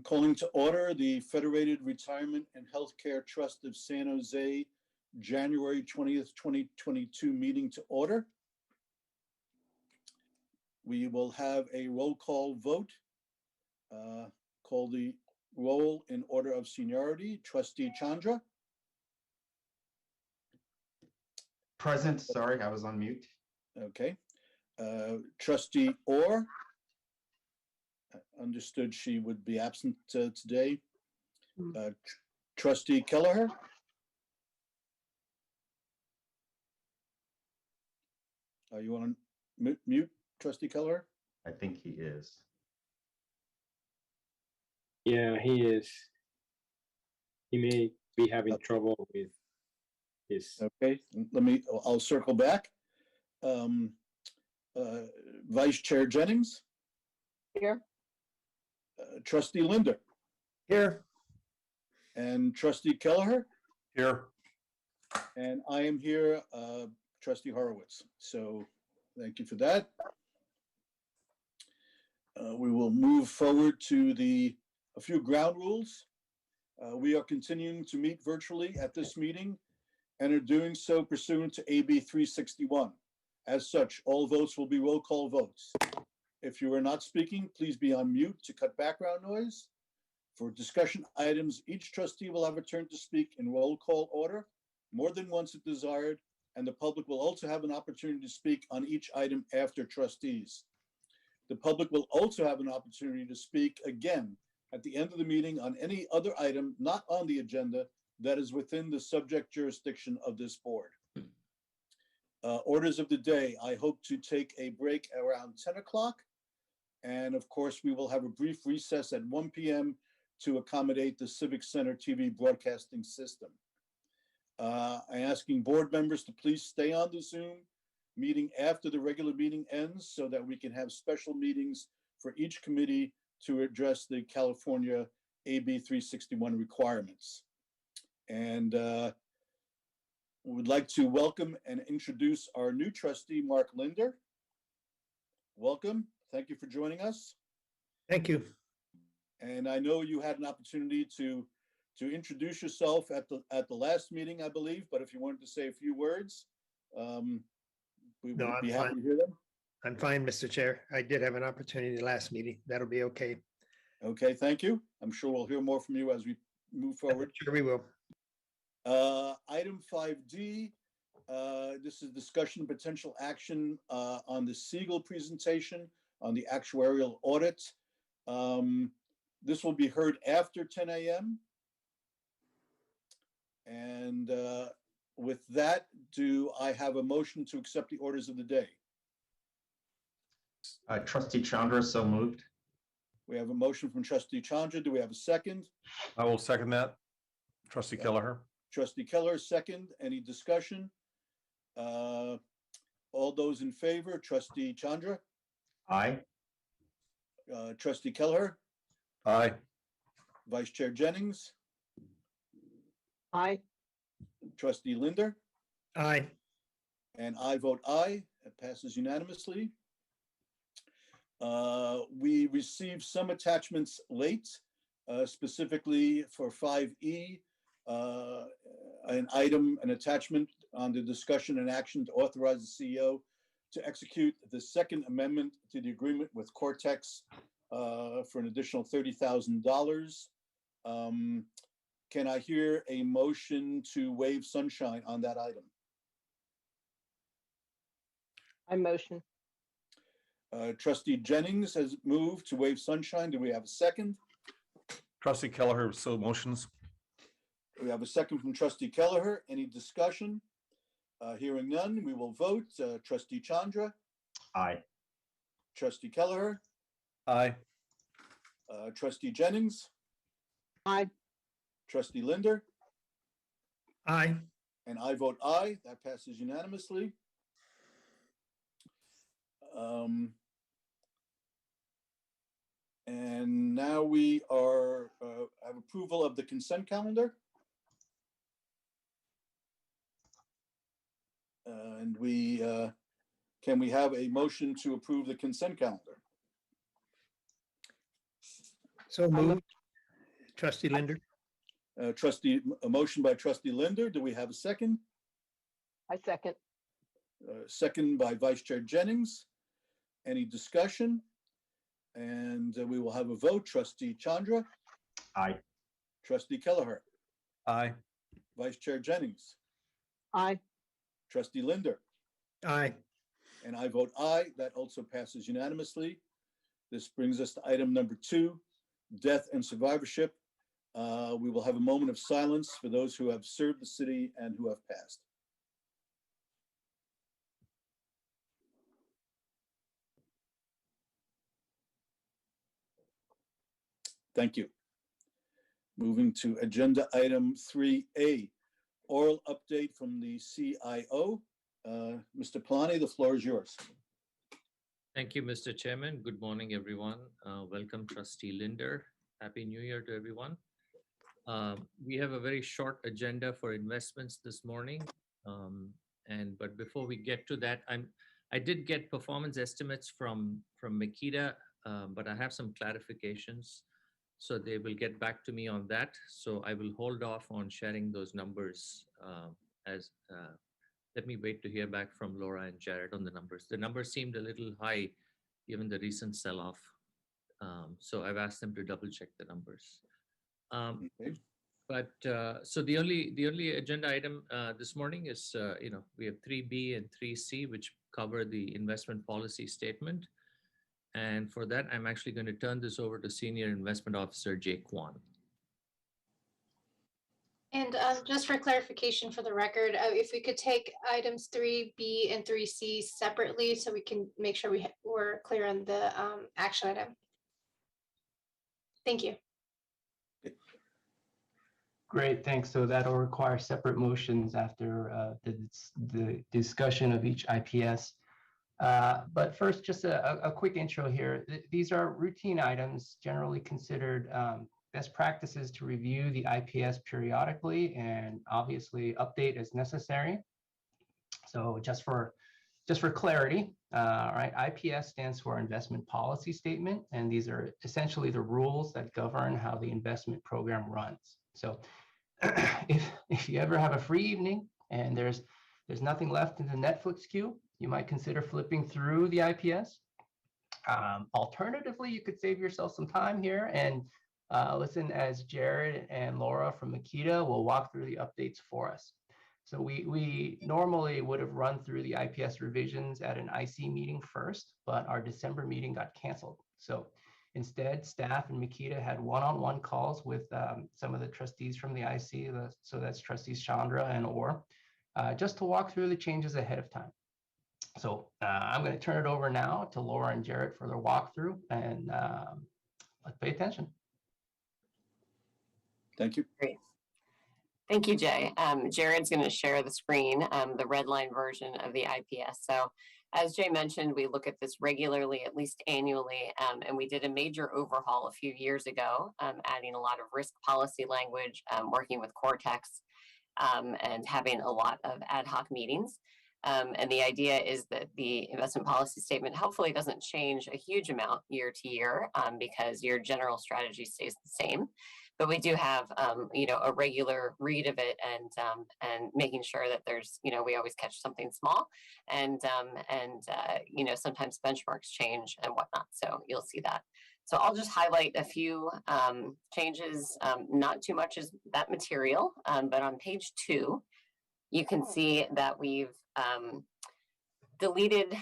calling to order the Federated Retirement and Healthcare Trust of San Jose, January 20th, 2022 meeting to order. We will have a roll call vote. Call the roll in order of seniority. Trustee Chandra. Present, sorry, I was on mute. Okay. Trustee Orr. I understood she would be absent today. Trustee Kelleher. Are you on mute, Trustee Kelleher? I think he is. Yeah, he is. He may be having trouble with his. Okay, I'll circle back. Vice Chair Jennings. Here. Trustee Linder. Here. And Trustee Kelleher. Here. And I am here, Trustee Horowitz. So thank you for that. We will move forward to a few ground rules. We are continuing to meet virtually at this meeting and are doing so pursuant to AB 361. As such, all votes will be roll call votes. If you are not speaking, please be on mute to cut background noise. For discussion items, each trustee will have a turn to speak in roll call order, more than once if desired, and the public will also have an opportunity to speak on each item after trustees. The public will also have an opportunity to speak again at the end of the meeting on any other item not on the agenda that is within the subject jurisdiction of this board. Orders of the day, I hope to take a break around 10 o'clock. And of course, we will have a brief recess at 1 p.m. to accommodate the Civic Center TV broadcasting system. I'm asking board members to please stay on the Zoom meeting after the regular meeting ends so that we can have special meetings for each committee to address the California AB 361 requirements. And we would like to welcome and introduce our new trustee, Mark Linder. Welcome. Thank you for joining us. Thank you. And I know you had an opportunity to introduce yourself at the last meeting, I believe, but if you wanted to say a few words, we would be happy to hear them. I'm fine, Mr. Chair. I did have an opportunity last meeting. That'll be okay. Okay, thank you. I'm sure we'll hear more from you as we move forward. Sure we will. Item 5D, this is discussion and potential action on the Siegel presentation on the actuarial audit. This will be heard after 10 a.m. And with that, do I have a motion to accept the orders of the day? Trustee Chandra, so moved. We have a motion from Trustee Chandra. Do we have a second? I will second that. Trustee Kelleher. Trustee Keller, second. Any discussion? All those in favor, Trustee Chandra? Aye. Trustee Kelleher? Aye. Vice Chair Jennings? Aye. Trustee Linder? Aye. And I vote aye. It passes unanimously. We received some attachments late, specifically for 5E, an attachment on the discussion and action to authorize the CEO to execute the second amendment to the agreement with Cortex for an additional $30,000. Can I hear a motion to waive sunshine on that item? I motion. Trustee Jennings has moved to waive sunshine. Do we have a second? Trustee Kelleher, so motions. We have a second from Trustee Kelleher. Any discussion? Hearing none, we will vote. Trustee Chandra? Aye. Trustee Kelleher? Aye. Trustee Jennings? Aye. Trustee Linder? Aye. And I vote aye. That passes unanimously. And now we are have approval of the consent calendar. And can we have a motion to approve the consent calendar? So moved. Trustee Linder. A motion by trustee Linder. Do we have a second? I second. Second by Vice Chair Jennings. Any discussion? And we will have a vote. Trustee Chandra, Aye. trustee Kelleher, Aye. Vice Chair Jennings, Aye. trustee Linder, Aye. and I vote aye. That also passes unanimously. This brings us to item number 2, death and survivorship. We will have a moment of silence for those who have served the city and who have passed. Thank you. Moving to agenda item 3A, oral update from the CIO. Mr. Palani, the floor is yours. Thank you, Mr. Chairman. Good morning, everyone. Welcome, Trustee Linder. Happy New Year to everyone. We have a very short agenda for investments this morning. But before we get to that, I did get performance estimates from Makita, but I have some clarifications. So they will get back to me on that. So I will hold off on sharing those numbers let me wait to hear back from Laura and Jared on the numbers. The numbers seemed a little high given the recent sell-off. So I've asked them to double check the numbers. Okay. So the only agenda item this morning is, we have 3B and 3C, which cover the investment policy statement. And for that, I'm actually going to turn this over to Senior Investment Officer Jay Kwan. And just for clarification for the record, if we could take items 3B and 3C separately so we can make sure we're clear on the action item. Thank you. Great, thanks. So that'll require separate motions after the discussion of each IPS. But first, just a quick intro here. These are routine items generally considered best practices to review the IPS periodically and obviously update as necessary. So just for clarity, right, IPS stands for Investment Policy Statement, and these are essentially the rules that govern how the investment program runs. So if you ever have a free evening and there's nothing left in the Netflix queue, you might consider flipping through the IPS. Alternatively, you could save yourself some time here and listen as Jared and Laura from Makita will walk through the updates for us. So we normally would have run through the IPS revisions at an IC meeting first, but our December meeting got canceled. So instead, staff and Makita had one-on-one calls with some of the trustees from the IC, so that's trustees Chandra and Orr, just to walk through the changes ahead of time. So I'm going to turn it over now to Laura and Jared for their walkthrough, and let's pay attention. Thank you. Great. Thank you, Jay. Jared's going to share the screen, the red line version of the IPS. So as Jay mentioned, we look at this regularly, at least annually, and we did a major overhaul a few years ago, adding a lot of risk policy language, working with Cortex, and having a lot of ad hoc meetings. And the idea is that the investment policy statement hopefully doesn't change a huge amount year to year because your general strategy stays the same. But we do have, a regular read of it and making sure that there's, we always catch something small and sometimes benchmarks change and whatnot. So you'll see that. So I'll just highlight a few changes, not too much as that material, but on page 2, you can see that we've deleted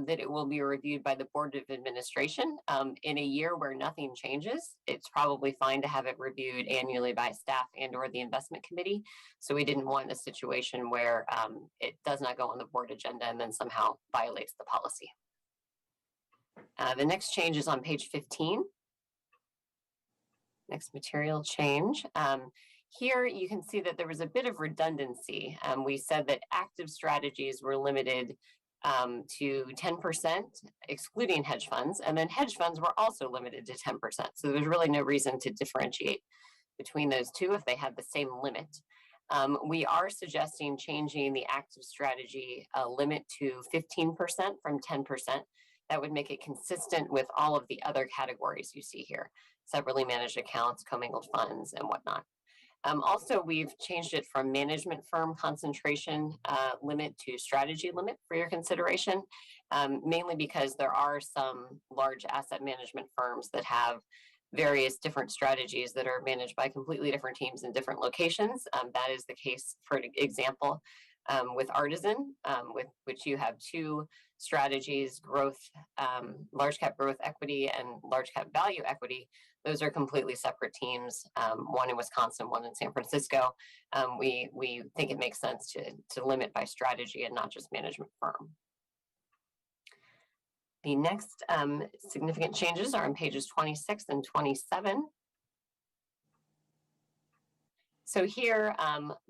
that it will be reviewed by the Board of Administration. In a year where nothing changes, it's probably fine to have it reviewed annually by staff and or the investment committee. So we didn't want a situation where it does not go on the board agenda and then somehow violates the policy. The next change is on page 15. Next material change. Here you can see that there was a bit of redundancy. We said that active strategies were limited to 10%, excluding hedge funds, and then hedge funds were also limited to 10%. So there's really no reason to differentiate between those two if they had the same limit. We are suggesting changing the active strategy limit to 15% from 10%, That would make it consistent with all of the other categories you see here, separately managed accounts, commingled funds, and whatnot. Also, we've changed it from management firm concentration limit to strategy limit for your consideration, mainly because there are some large asset management firms that have various different strategies that are managed by completely different teams in different locations. That is the case, for example, with Artisan, with which you have two strategies, growth, large cap growth equity and large cap value equity. Those are completely separate teams, one in Wisconsin, one in San Francisco. We think it makes sense to limit by strategy and not just management firm. The next significant changes are on pages 26 and 27. So here,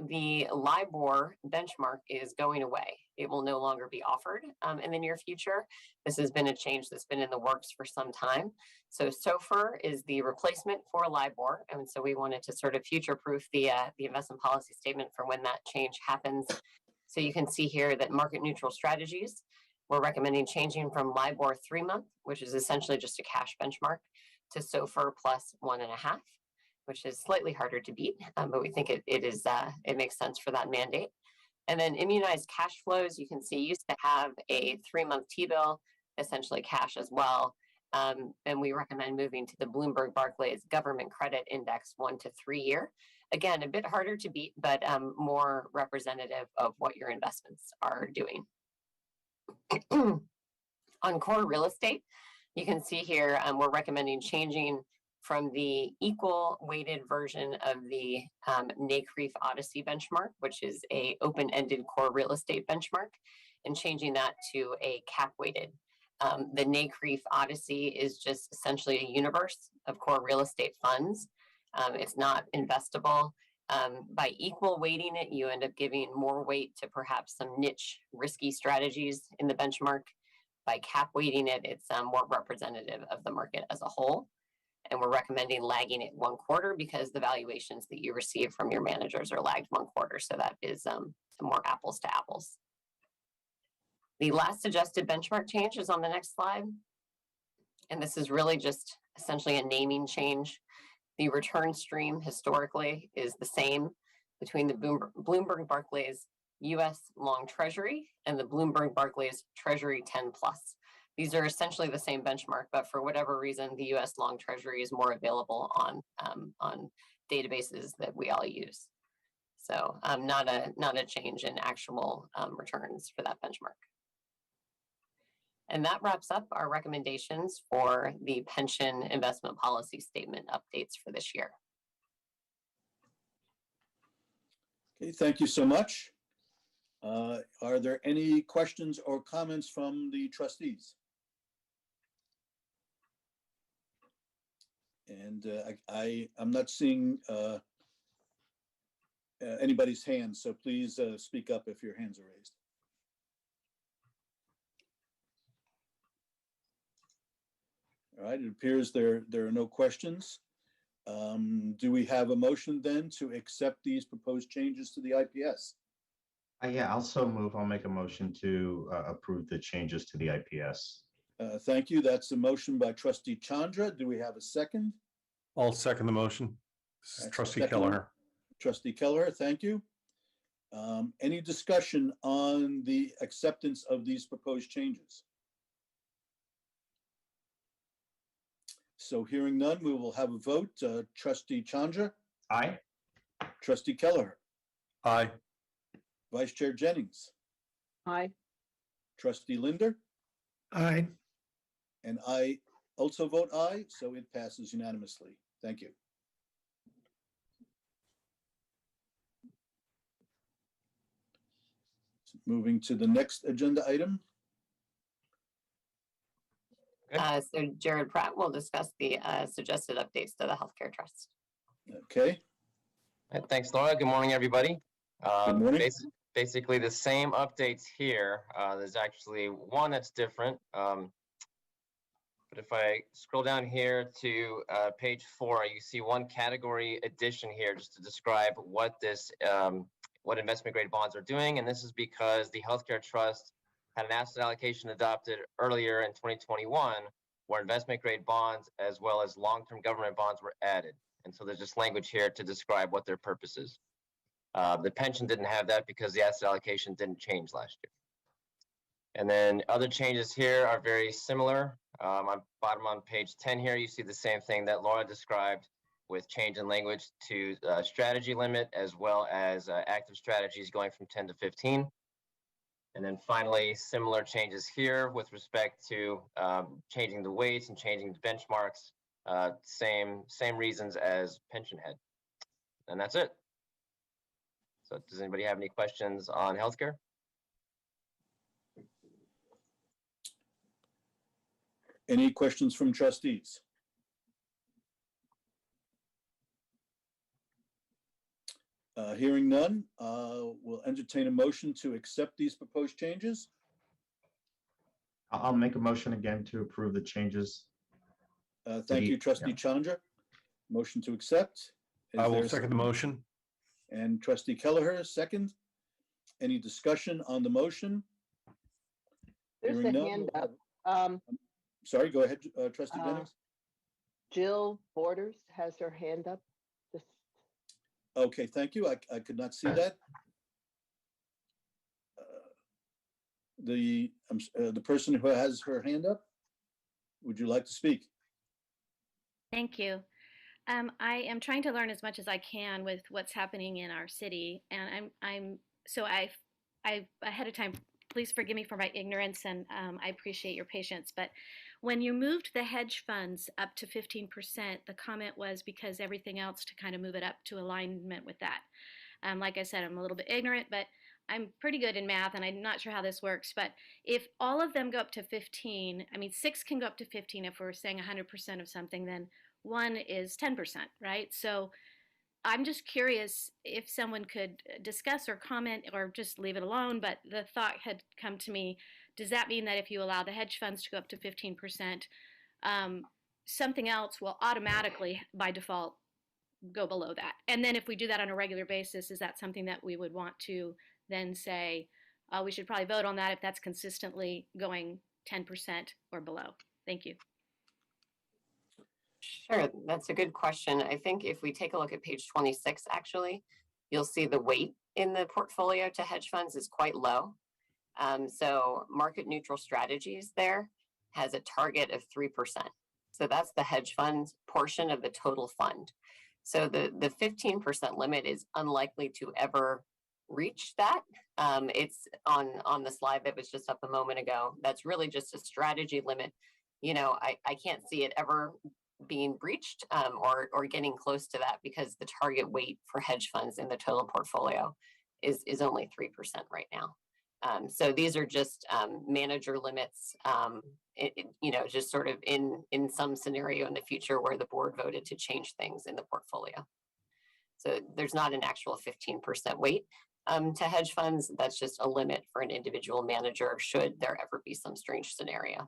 the LIBOR benchmark is going away. It will no longer be offered in the near future. This has been a change that's been in the works for some time. So SOFR is the replacement for LIBOR. And so we wanted to sort of future-proof the investment policy statement for when that change happens. So you can see here that market neutral strategies, we're recommending changing from LIBOR 3-month, which is essentially just a cash benchmark, to SOFR plus 1.5, which is slightly harder to beat, but we think it makes sense for that mandate. And then immunized cash flows, you can see used to have a 3-month T-bill, essentially cash as well. And we recommend moving to the Bloomberg Barclays Government Credit Index 1 to 3 year. Again, a bit harder to beat, but more representative of what your investments are doing. On core real estate, you can see here we're recommending changing from the equal weighted version of the NCREIF Odyssey benchmark, which is a open-ended core real estate benchmark, and changing that to a cap weighted. The NCREIF Odyssey is just essentially a universe of core real estate funds. It's not investable. By equal weighting it, you end up giving more weight to perhaps some niche risky strategies in the benchmark. By cap weighting it, it's more representative of the market as a whole. And we're recommending lagging it 1 quarter because the valuations that you receive from your managers are lagged 1 quarter. So that is more apples to apples. The last suggested benchmark change is on the next slide. And this is really just essentially a naming change. The return stream historically is the same between the Bloomberg Barclays US Long Treasury and the Bloomberg Barclays Treasury 10 Plus. These are essentially the same benchmark, but for whatever reason, the US Long Treasury is more available on databases that we all use. So not a change in actual returns for that benchmark. And that wraps up our recommendations for the pension investment policy statement updates for this year. Okay, thank you so much. Are there any questions or comments from the trustees? And I'm not seeing anybody's hands, so please speak up if your hands are raised. All right, it appears there are no questions. Do we have a motion then to accept these proposed changes to the IPS? Yeah, I'll so move. I'll make a motion to approve the changes to the IPS. Thank you. That's a motion by Trustee Chandra. Do we have a second? I'll second the motion. This is Trustee Second. Kelleher. Trustee Kelleher, thank you. Any discussion on the acceptance of these proposed changes? So hearing none, we will have a vote. Trustee Chandra? Aye. Trustee Kelleher? Aye. Vice Chair Jennings? Aye. Trustee Linder? Aye. And I also vote aye, so it passes unanimously. Thank you. Moving to the next agenda item. So Jared Pratt will discuss the suggested updates to the healthcare trust. Okay, Thanks, Laura. Good morning, everybody. Good morning. Basically, the same updates here. There's actually one that's different. But if I scroll down here to page 4, you see one category addition here just to describe what this, what investment grade bonds are doing. And this is because the healthcare trust had an asset allocation adopted earlier in 2021 where investment grade bonds as well as long-term government bonds were added. And so there's just language here to describe what their purpose is. The pension didn't have that because the asset allocation didn't change last year. And then other changes here are very similar. On bottom on page 10 here, you see the same thing that Laura described with change in language to strategy limit as well as active strategies going from 10 to 15. And then finally, similar changes here with respect to changing the weights and changing the benchmarks. Same reasons as pension head. And that's it. So does anybody have any questions on healthcare? Any questions from trustees? Hearing none, we'll entertain a motion to accept these proposed changes. I'll make a motion again to approve the changes. Thank you, Trustee Chandra. Motion to accept. I Is will there a second the motion. And Trustee Kelleher, second. Any discussion on the motion? There's Hearing a none, hand we'll up. Sorry, go ahead, Trustee Jennings. Jill Borders has her hand up. Just Okay, thank you. I could not see that. The person who has her hand up, would you like to speak? Thank you. I am trying to learn as much as I can with what's happening in our city, and I ahead of time, please forgive me for my ignorance, and I appreciate your patience. But when you moved the hedge funds up to 15%, the comment was because everything else to kind of move it up to alignment with that. Like I said, I'm a little bit ignorant, but I'm pretty good in math, and I'm not sure how this works. But if all of them go up to 15, I mean, 6 can go up to 15 if we're saying 100% of something, then 1 is 10%, right? So I'm just curious if someone could discuss or comment or just leave it alone, but the thought had come to me, does that mean that if you allow the hedge funds to go up to 15%, something else will automatically, by default, go below that? And then if we do that on a regular basis, is that something that we would want to then say, we should probably vote on that if that's consistently going 10% or below? Thank you. Sure, that's a good question. I think if we take a look at page 26, actually, you'll see the weight in the portfolio to hedge funds is quite low. So market neutral strategies there has a target of 3%. So that's the hedge funds portion of the total fund. So the 15% limit is unlikely to ever reach that. It's on the slide that was just up a moment ago. That's really just a strategy limit. You know, I can't see it ever being breached or getting close to that because the target weight for hedge funds in the total portfolio is only 3% right now. So these are just manager limits, you know, just sort of in some scenario in the future where the board voted to change things in the portfolio. So there's not an actual 15% weight to hedge funds. That's just a limit for an individual manager should there ever be some strange scenario.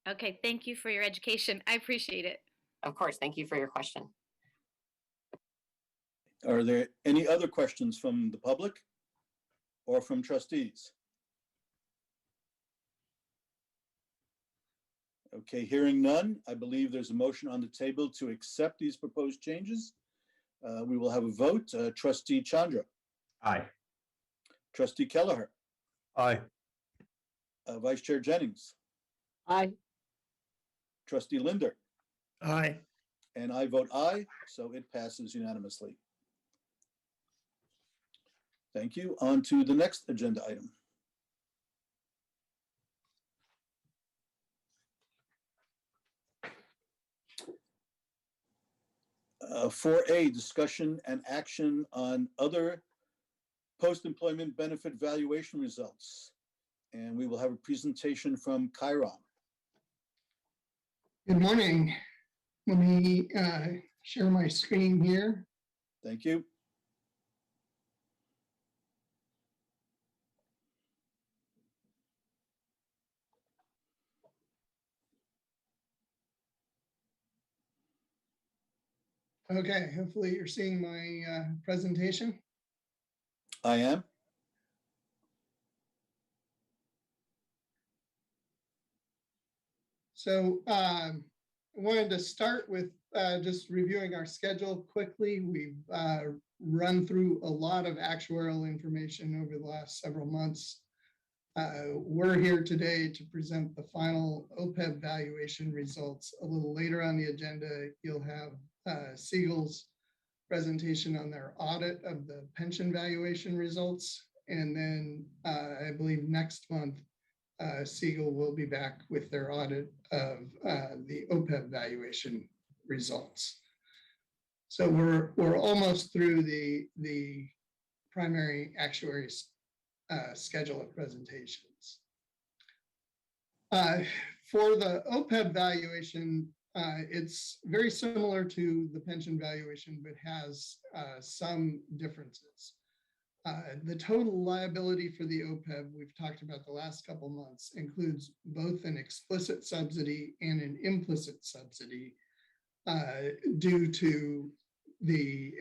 Okay, thank you for your education. I appreciate it. Of course, thank you for your question. Are there any other questions from the public or from trustees? Okay, hearing none, I believe there's a motion on the table to accept these proposed changes. We will have a vote. Trustee Chandra. Aye. Trustee Kelleher. Aye. Vice Chair Jennings. aye. Trustee Linder. Aye. And I vote aye, so it passes unanimously. Thank you. On to the next agenda item. 4A, discussion and action on other post-employment benefit valuation results. And we will have a presentation from Chiron. Good morning. Let me share my screen here. Thank you. Okay, hopefully you're seeing my presentation. I am. So I wanted to start with just reviewing our schedule quickly. We've run through a lot of actuarial information over the last several months. We're here today to present the final OPEB valuation results. A little later on the agenda, you'll have Siegel's presentation on their audit of the pension valuation results. And then I believe next month, Siegel will be back with their audit of the OPEB valuation results. So we're almost through the primary actuary's schedule of presentations. For the OPEB valuation, it's very similar to the pension valuation, but has some differences. The total liability for the OPEB we've talked about the last couple months includes both an explicit subsidy and an implicit subsidy due to the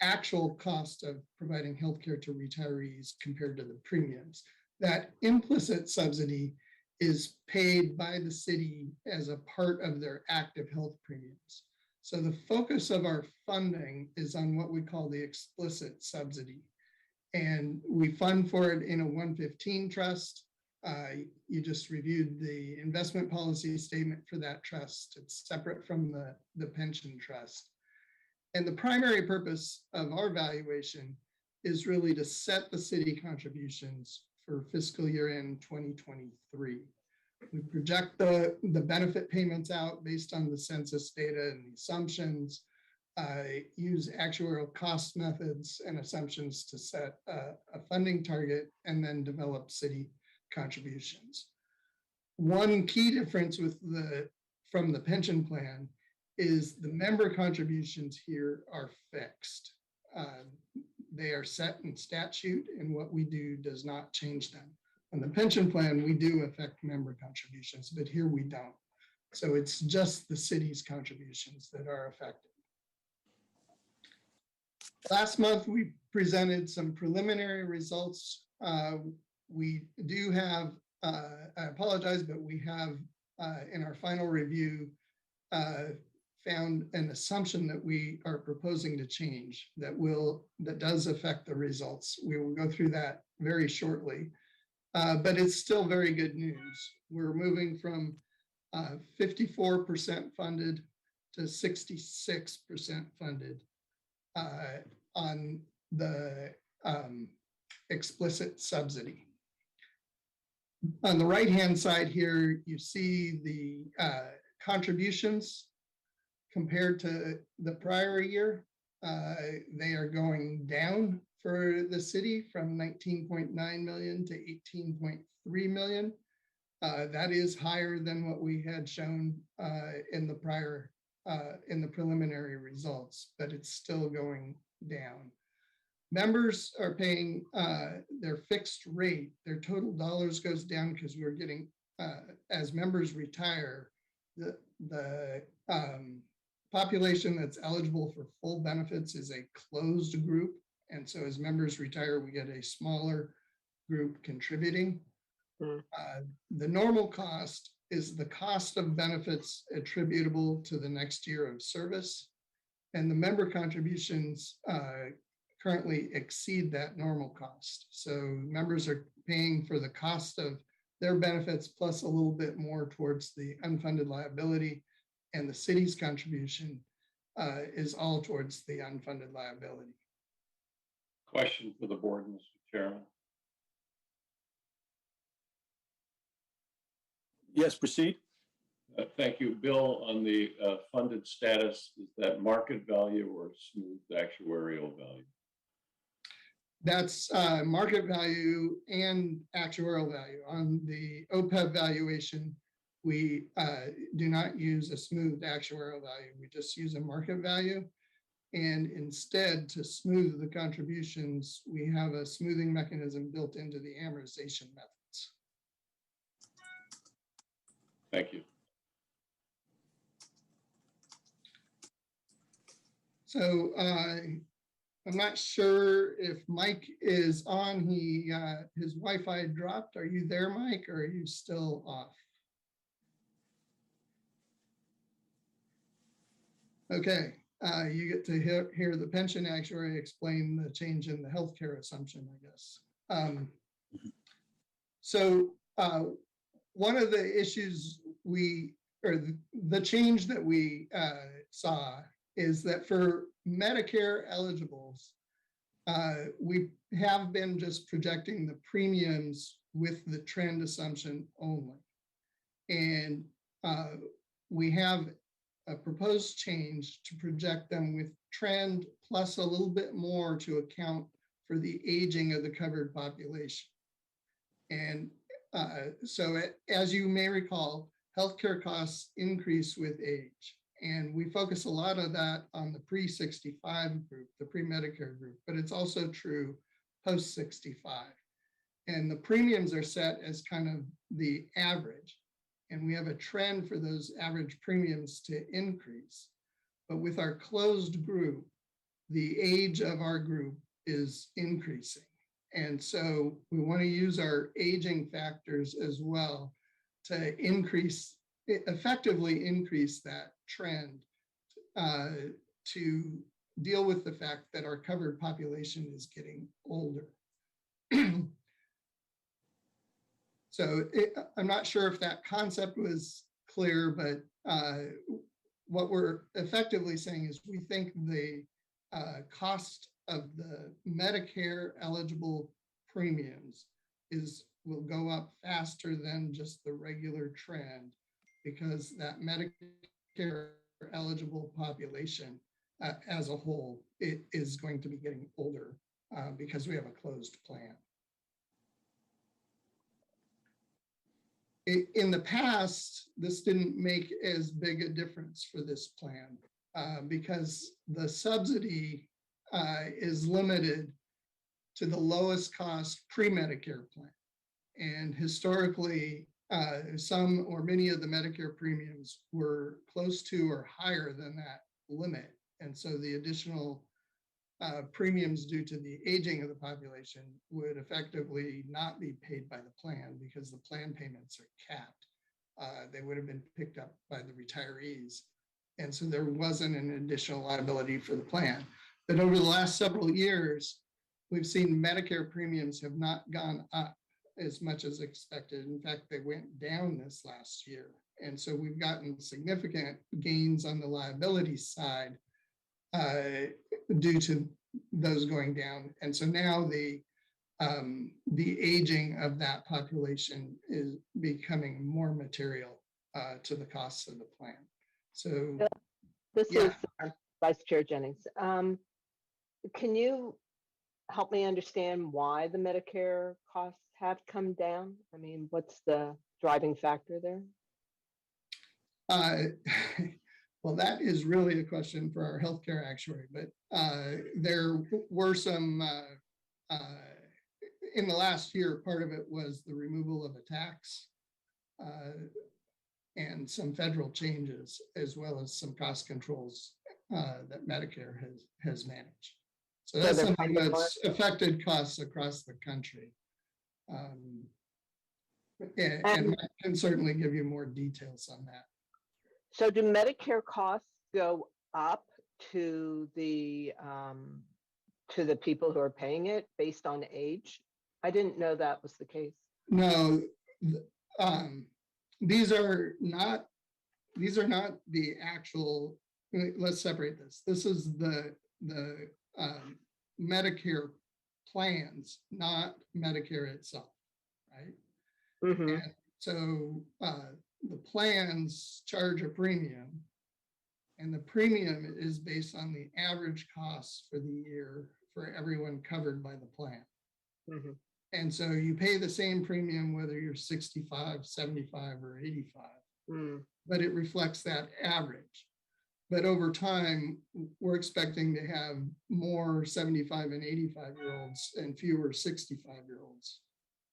actual cost of providing healthcare to retirees compared to the premiums. That implicit subsidy is paid by the city as a part of their active health premiums. So the focus of our funding is on what we call the explicit subsidy. And we fund for it in a 115 trust. You just reviewed the investment policy statement for that trust. It's separate from the pension trust. And the primary purpose of our valuation is really to set the city contributions for fiscal year end 2023. We project the benefit payments out based on the census data and the assumptions, use actuarial cost methods and assumptions to set a funding target, and then develop city contributions. One key difference from the pension plan is the member contributions here are fixed. They are set in statute, and what we do does not change them. On the pension plan, we do affect member contributions, but here we don't. So it's just the city's contributions that are affected. Last month, we presented some preliminary results. We do have, I apologize, but we have in our final review found an assumption that we are proposing to change that does affect the results. We will go through that very shortly, but it's still very good news. We're moving from 54% funded to 66% funded on the explicit subsidy. On the right-hand side here, you see the contributions compared to the prior year. They are going down for the city from 19.9 million to 18.3 million. That is higher than what we had shown in the preliminary results, but it's still going down. Members are paying their fixed rate. Their total dollars goes down because we're getting, as members retire, the population that's eligible for full benefits is a closed group. And so as members retire, we get a smaller group contributing. The normal cost is the cost of benefits attributable to the next year of service. And the member contributions currently exceed that normal cost. So members are paying for the cost of their benefits plus a little bit more towards the unfunded liability, and the city's contribution is all towards the unfunded liability. Question for the board, Mr. Chairman. Yes, proceed. Thank you. Bill, on the funded status, is that market value or smooth actuarial value? That's market value and actuarial value. On the OPEB valuation, we do not use a smoothed actuarial value. We just use a market value. And instead, to smooth the contributions, we have a smoothing mechanism built into the amortization methods. Thank you. So I'm not sure if Mike is on. His Wi-Fi dropped. Are you there, Mike, or are you still off? Okay, you get to hear the pension actuary explain the change in the healthcare assumption, I guess. So one of the issues the change that we saw is that for Medicare eligibles, we have been just projecting the premiums with the trend assumption only. And we have a proposed change to project them with trend plus a little bit more to account for the aging of the covered population. And so as you may recall, healthcare costs increase with age. And we focus a lot of that on the pre-65 group, the pre-Medicare group, but it's also true post-65. And the premiums are set as kind of the average. And we have a trend for those average premiums to increase. But with our closed group, the age of our group is increasing. And so we want to use our aging factors as well to effectively increase that trend to deal with the fact that our covered population is getting older. So I'm not sure if that concept was clear, but what we're effectively saying is we think the cost of the Medicare eligible premiums will go up faster than just the regular trend because that Medicare eligible population as a whole, it is going to be getting older because we have a closed plan. In the past, this didn't make as big a difference for this plan because the subsidy is limited to the lowest cost pre-Medicare plan. And historically, some or many of the Medicare premiums were close to or higher than that limit. And so the additional premiums due to the aging of the population would effectively not be paid by the plan because the plan payments are capped. They would have been picked up by the retirees. And so there wasn't an additional liability for the plan. But over the last several years, we've seen Medicare premiums have not gone up as much as expected. In fact, they went down this last year. And so we've gotten significant gains on the liability side due to those going down. And so now the aging of that population is becoming more material to the costs of the plan. So this is Vice Chair Jennings. Can you help me understand why the Medicare costs have come down? I mean, what's the driving factor there? Well, that is really a question for our healthcare actuary, but there were some, in the last year, part of it was the removal of a tax and some federal changes, as well as some cost controls that Medicare has managed. So that's something that's affected costs across the country. And I can certainly give you more details on that. So do Medicare costs go up to the people who are paying it based on age? I didn't know that was the case. No, these are not the actual. Let's separate this. This is the Medicare plans, not Medicare itself, right? Mm-hmm. And so the plans charge a premium, and the premium is based on the average costs for the year for everyone covered by the plan. Mm-hmm. And so you pay the same premium whether you're 65, 75, or 85, but it reflects that average. But over time, we're expecting to have more 75 and 85-year-olds and fewer 65-year-olds.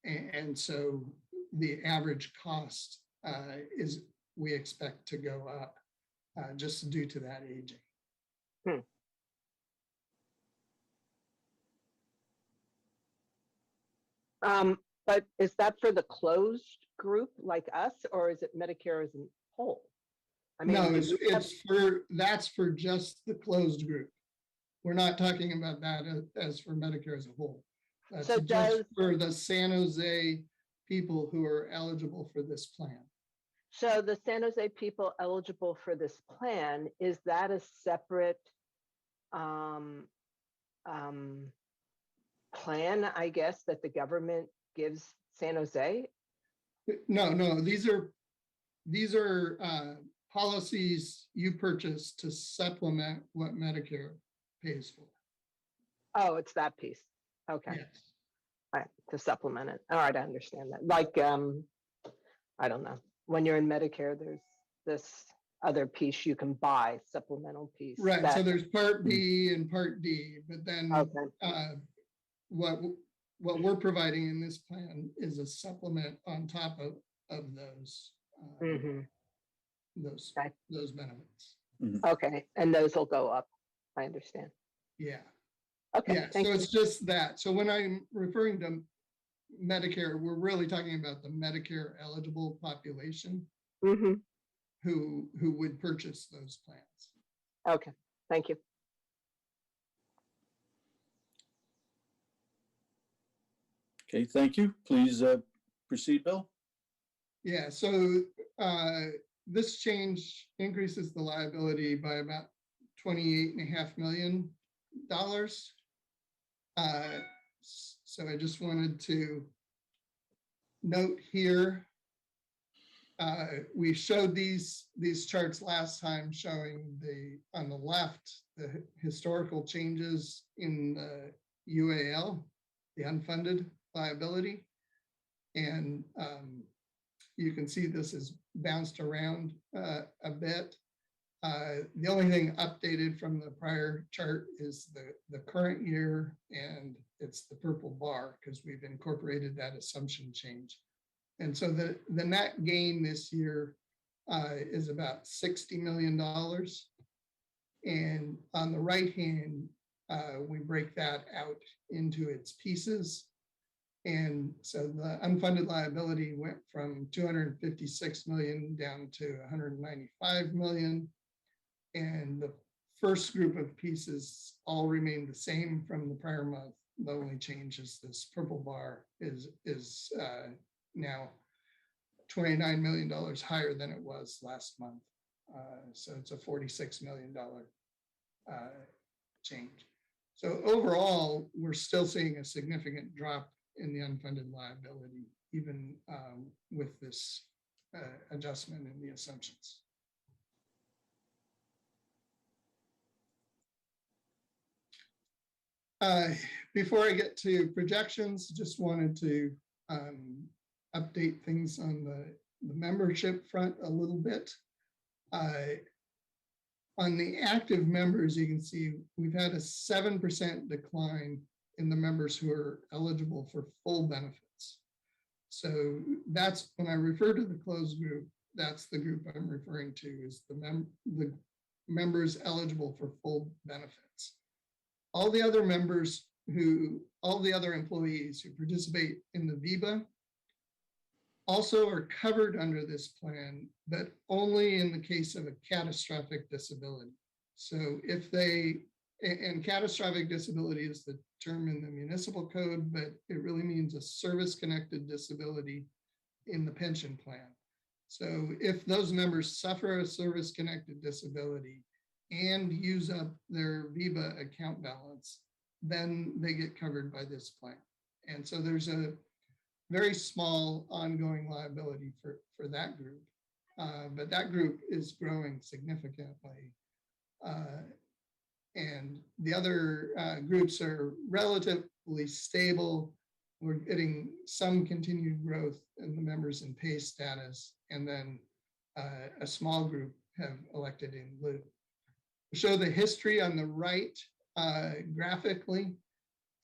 And so the average cost we expect to go up just due to that aging. But is that for the closed group like us, or is it Medicare as a whole? I mean, No, do you have- that's for just the closed group. We're not talking about that as for Medicare as a whole. That's So just for the San Jose people who are eligible for this plan. So the San Jose people eligible for this plan, is that a separate plan, I guess, that the government gives San Jose? No, these are policies you purchase to supplement what Medicare pays for. Oh, it's that piece. Okay. Yes. All right, to supplement it. All right, I understand that. Like, I don't know. When you're in Medicare, there's this other piece you can buy, supplemental piece. Right, so that- there's Part B and Part D, but then what we're providing in this plan is a supplement on top of those those benefits. Okay, and those will go up. I understand. Yeah. Okay. Yeah, thank so you. it's just that. So when I'm referring to Medicare, we're really talking about the Medicare eligible population Mhm. who would purchase those plans. Okay, thank you. Okay, thank you. Please proceed, Bill. Yeah, so this change increases the liability by about $28.5 million. So I just wanted to note here, we showed these charts last time showing on the left, the historical changes in the UAL, the unfunded liability. And you can see this has bounced around a bit. The only thing updated from the prior chart is the current year, and it's the purple bar because we've incorporated that assumption change. And so the net gain this year is about $60 million. And on the right hand, we break that out into its pieces. And so the unfunded liability went from 256 million down to 195 million. And the first group of pieces all remain the same from the prior month. The only change is this purple bar is now $29 million higher than it was last month. So it's a $46 million change. So overall, we're still seeing a significant drop in the unfunded liability, even with this adjustment in the assumptions. Before I get to projections, just wanted to update things on the membership front a little bit. On the active members, you can see we've had a 7% decline in the members who are eligible for full benefits. So that's when I refer to the closed group, that's the group I'm referring to is the members eligible for full benefits. All the other members all the other employees who participate in the VIBA also are covered under this plan, but only in the case of a catastrophic disability. So if and catastrophic disability is the term in the municipal code, but it really means a service-connected disability in the pension plan. So if those members suffer a service-connected disability and use up their VIBA account balance, then they get covered by this plan. And so there's a very small ongoing liability for that group, but that group is growing significantly. And the other groups are relatively stable. We're getting some continued growth in the members in pay status, and then a small group have elected in lieu. We show the history on the right graphically.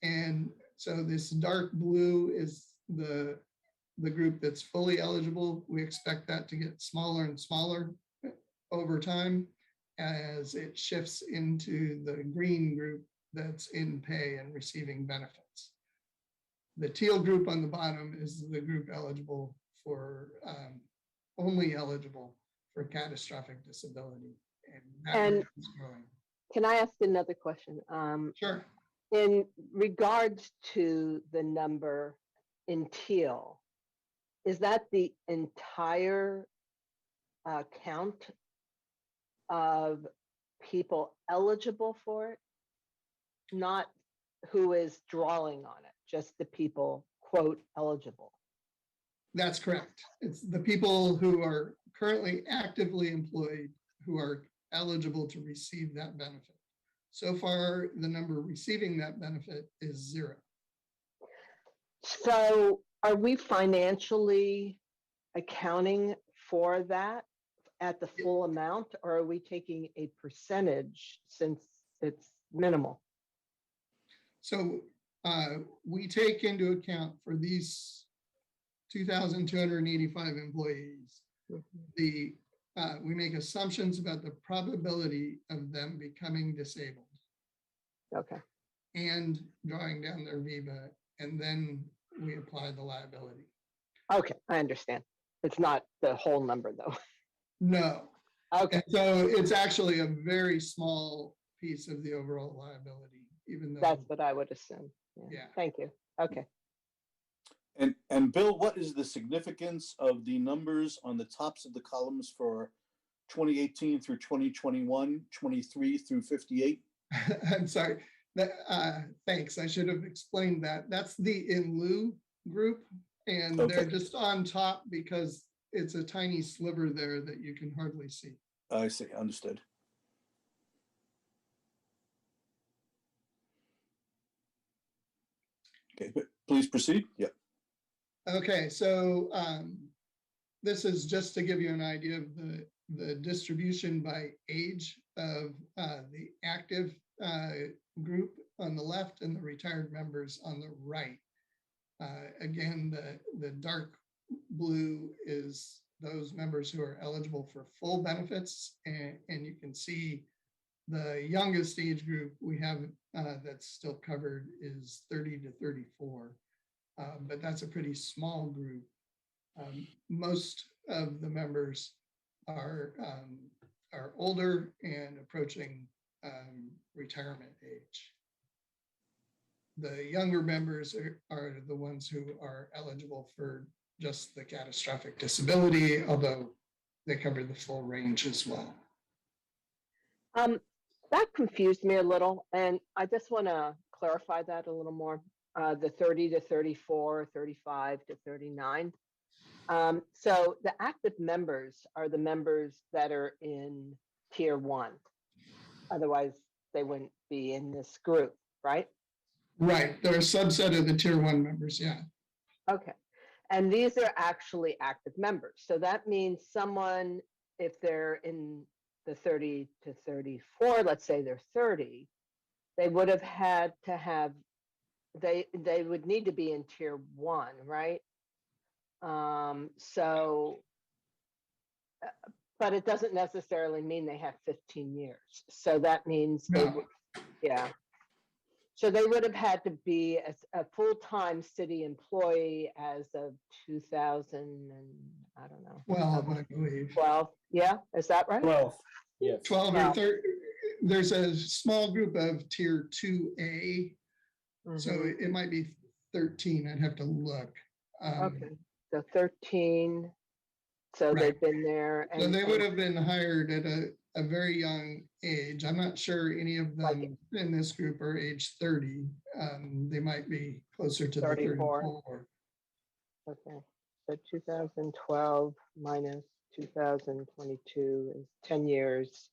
And so this dark blue is the group that's fully eligible. We expect that to get smaller and smaller over time as it shifts into the green group that's in pay and receiving benefits. The teal group on the bottom is the group eligible for, only eligible for catastrophic disability. And that And rate is growing. can I ask another question? Sure. In regards to the number in teal, is that the entire count of people eligible for it? Not who is drawing on it, just the people, quote, eligible. That's correct. It's the people who are currently actively employed who are eligible to receive that benefit. So far, the number receiving that benefit is 0. So are we financially accounting for that at the full amount, or are we taking a percentage since it's minimal? So we take into account for these 2,285 employees, we make assumptions about the probability of them becoming disabled. Okay. And drawing down their VIVA, and then we apply the liability. Okay, I understand. It's not the whole number though. No. Okay. And so it's actually a very small piece of the overall liability, even though. That's what I would assume. Yeah. Thank you. Okay. And Bill, what is the significance of the numbers on the tops of the columns for 2018 through 2021, 23 through 58? I'm sorry. Thanks. I should have explained that. That's the in lieu group, and they're just on top because it's a tiny sliver there that you can hardly see. I see. Understood. Okay, but please proceed. Yeah. Okay, so this is just to give you an idea of the distribution by age of the active group on the left and the retired members on the right. Again, the dark blue is those members who are eligible for full benefits, and you can see the youngest age group we have that's still covered is 30 to 34. But that's a pretty small group. Most of the members are older and approaching retirement age. The younger members are the ones who are eligible for just the catastrophic disability, although they cover the full range as well. That confused me a little, and I just want to clarify that a little more. The 30 to 34, 35 to 39. So the active members are the members that are in tier 1. Otherwise, they wouldn't be in this group, right? Right. They're a subset of the tier 1 members. Yeah. Okay. And these are actually active members. So that means someone, if they're in the 30 to 34, let's say they're 30, they would have had to have, they would need to be in tier 1, right? But it doesn't necessarily mean they have 15 years. So that means, yeah. So they would have had to be a full-time city employee as of 2000 and I don't know. 12, I believe. 12, yeah, is that right? 12, yes. 12 or 30. There's a small group of tier 2A. So it might be 13. I'd have to look. Okay, so 13. So they've been there. So they would have been hired at a very young age. I'm not sure any of them in this group are age 30. They might be closer to 34. The 34. Okay, so 2012 minus 2022 is 10 years.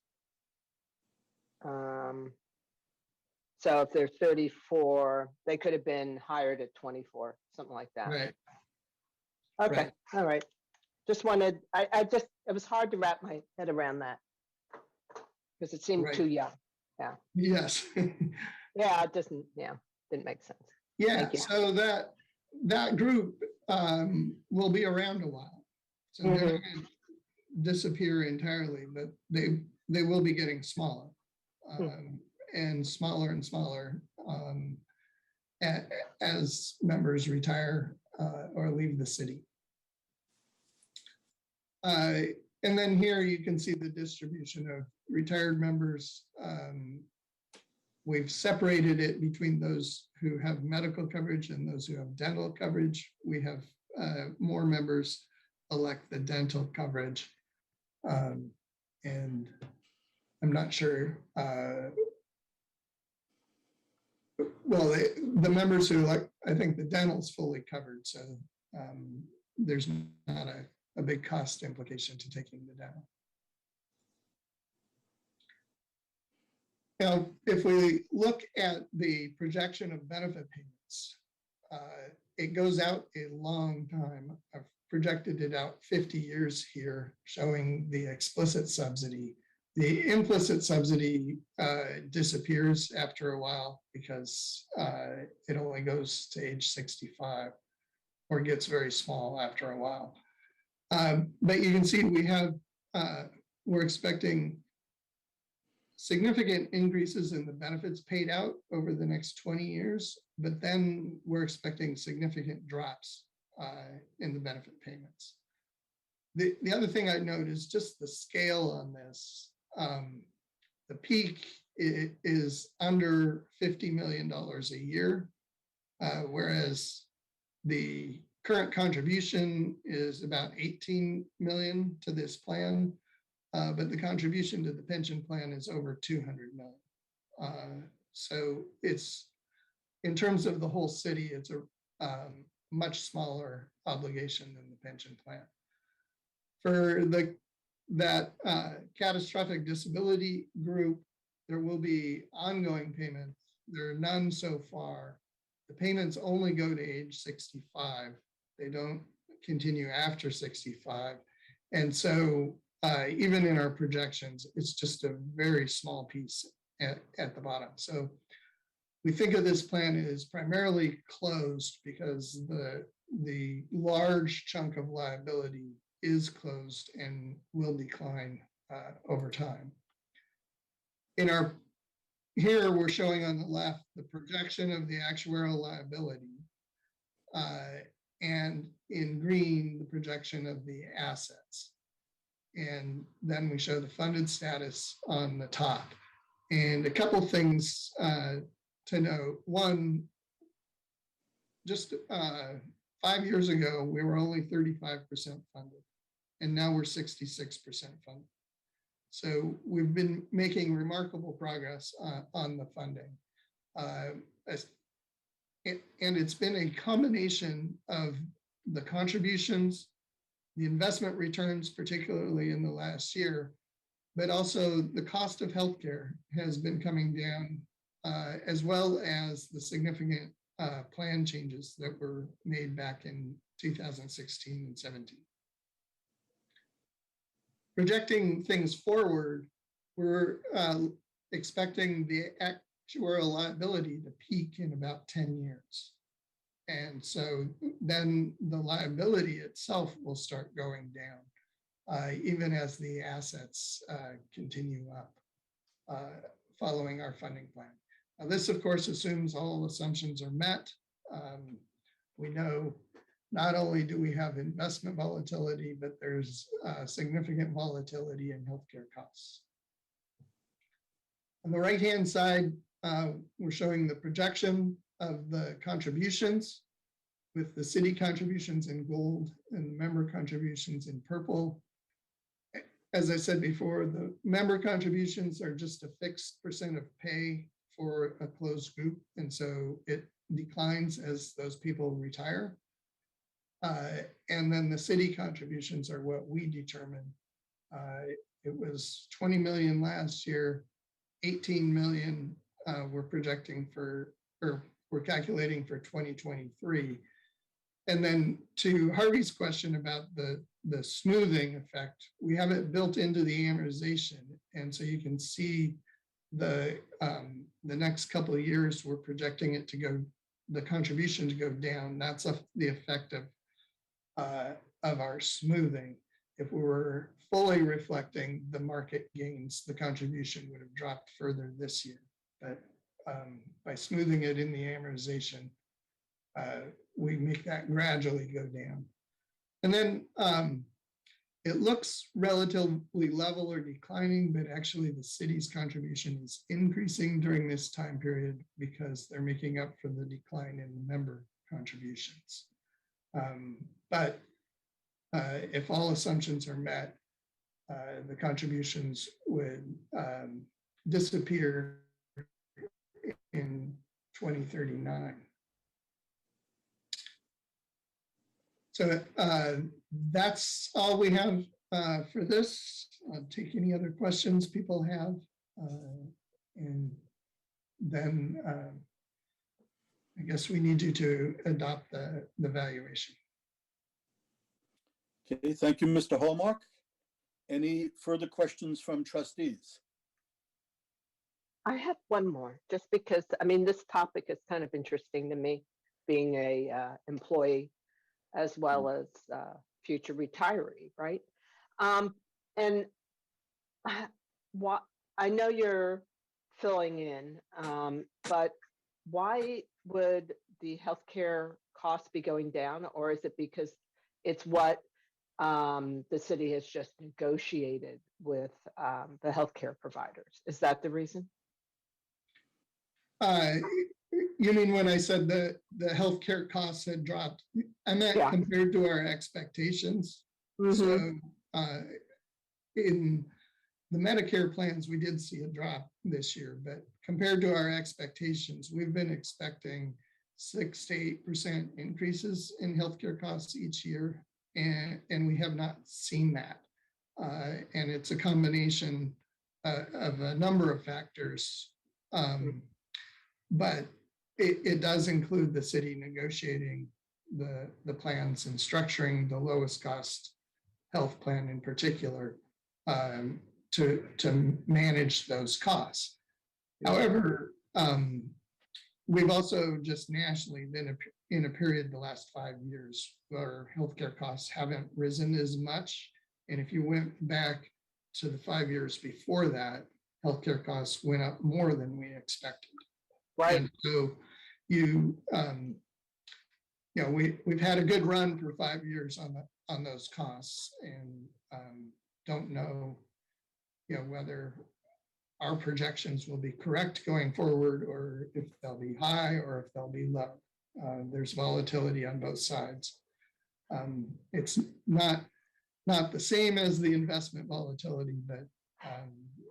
So if they're 34, they could have been hired at 24, something like that. Right. Okay, Right. All right. Just wanted, it was hard to wrap my head around that because it seemed too young. Yeah. Yes. Yeah, it didn't make sense. Yeah, so that group will be around a while. So they're not going to disappear entirely, but they will be getting smaller and smaller and smaller as members retire or leave the city. And then here you can see the distribution of retired members. We've separated it between those who have medical coverage and those who have dental coverage. We have more members elect the dental coverage. And I'm not sure. Well, the members who elect, I think the dental's fully covered. So there's not a big cost implication to taking the dental. Now, if we look at the projection of benefit payments, it goes out a long time. I've projected it out 50 years here, showing the explicit subsidy. The implicit subsidy disappears after a while because it only goes to age 65 or gets very small after a while. But you can see we're expecting significant increases in the benefits paid out over the next 20 years, but then we're expecting significant drops in the benefit payments. The other thing I'd note is just the scale on this. The peak is under $50 million a year, whereas the current contribution is about 18 million to this plan, but the contribution to the pension plan is over 200 million. So it's, in terms of the whole city, it's a much smaller obligation than the pension plan. For that catastrophic disability group, there will be ongoing payments. There are none so far. The payments only go to age 65. They don't continue after 65. And so even in our projections, it's just a very small piece at the bottom. So we think of this plan as primarily closed because the large chunk of liability is closed and will decline over time. Here we're showing on the left the projection of the actuarial liability, and in green the projection of the assets. And then we show the funded status on the top. And a couple things to note. One, just 5 years ago, we were only 35% funded, and now we're 66% funded. So we've been making remarkable progress on the funding. And it's been a combination of the contributions, the investment returns, particularly in the last year, but also the cost of healthcare has been coming down, as well as the significant plan changes that were made back in 2016 and 17. Projecting things forward, we're expecting the actuarial liability to peak in about 10 years. And so then the liability itself will start going down, even as the assets continue up following our funding plan. Now, this, of course, assumes all assumptions are met. We know not only do we have investment volatility, but there's significant volatility in healthcare costs. On the right-hand side, we're showing the projection of the contributions with the city contributions in gold and member contributions in purple. As I said before, the member contributions are just a fixed percent of pay for a closed group, and so it declines as those people retire. And then the city contributions are what we determine. It was 20 million last year, 18 million we're projecting for, or we're calculating for 2023. And then to Harvey's question about the smoothing effect, we have it built into the amortization. And so you can see the next couple of years, we're projecting it to go, the contribution to go down. That's the effect of our smoothing. If we were fully reflecting the market gains, the contribution would have dropped further this year. But by smoothing it in the amortization, we make that gradually go down. And then it looks relatively level or declining, but actually the city's contribution is increasing during this time period because they're making up for the decline in member contributions. But if all assumptions are met, the contributions would disappear in 2039. So that's all we have for this. I'll take any other questions people have. And then I guess we need you to adopt the valuation. Okay, thank you, Mr. Hallmark. Any further questions from trustees? I have one more, just because, I mean, this topic is kind of interesting to me, being a employee as well as future retiree, right? And what I know you're filling in, but why would the healthcare costs be going down, or is it because it's what the city has just negotiated with the healthcare providers? Is that the reason? You mean when I said that the healthcare costs had dropped? I meant compared to our expectations. So in the Medicare plans, we did see a drop this year, but compared to our expectations, we've been expecting 6 to 8% increases in healthcare costs each year, and we have not seen that. And it's a combination of a number of factors. But it does include the city negotiating the plans and structuring the lowest cost health plan in particular to manage those costs. However, we've also just nationally been in a period the last 5 years where healthcare costs haven't risen as much. And if you went back to the 5 years before that, healthcare costs went up more than we expected. Right. And so you know, we've had a good run for 5 years on those costs, and don't know, you know, whether our projections will be correct going forward, or if they'll be high or if they'll be low. There's volatility on both sides. It's not the same as the investment volatility, but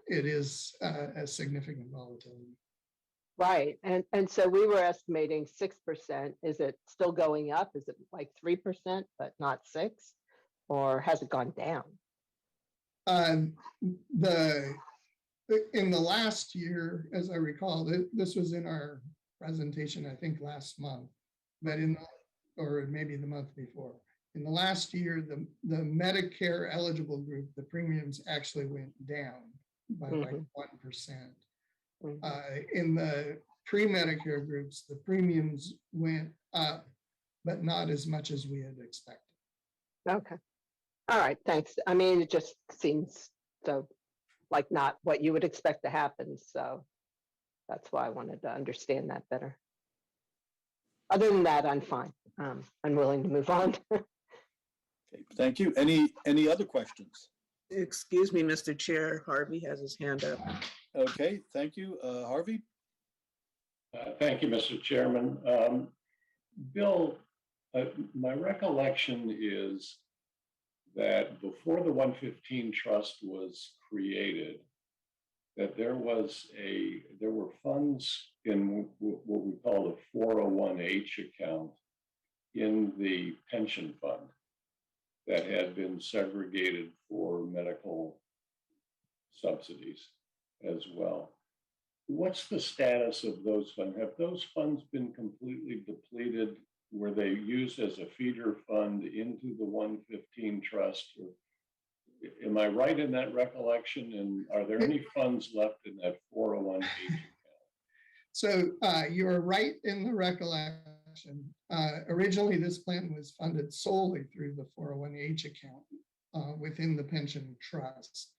it is a significant volatility. Right. And so we were estimating 6%. Is it still going up? Is it like 3%, but not 6%? Or has it gone down? In the last year, as I recall, this was in our presentation, I think last month, but or maybe the month before. In the last year, the Medicare eligible group, the premiums actually went down by like 1%. In the pre-Medicare groups, the premiums went up, but not as much as we had expected. Okay. All right, thanks. I mean, it just seems so like not what you would expect to happen. So that's why I wanted to understand that better. Other than that, I'm fine. I'm willing to move on. Okay, thank you. Any other questions? Excuse me, Mr. Chair, Harvey has his hand up. Okay, thank you. Harvey? Thank you, Mr. Chairman. Bill, my recollection is that before the 115 Trust was created, that there were funds in what we call the 401H account in the pension fund that had been segregated for medical subsidies as well. What's the status of those funds? Have those funds been completely depleted? Were they used as a feeder fund into the 115 Trust? Or am I right in that recollection? And are there any funds left in that 401H account? So you're right in the recollection. Originally, this plan was funded solely through the 401H account within the pension trust.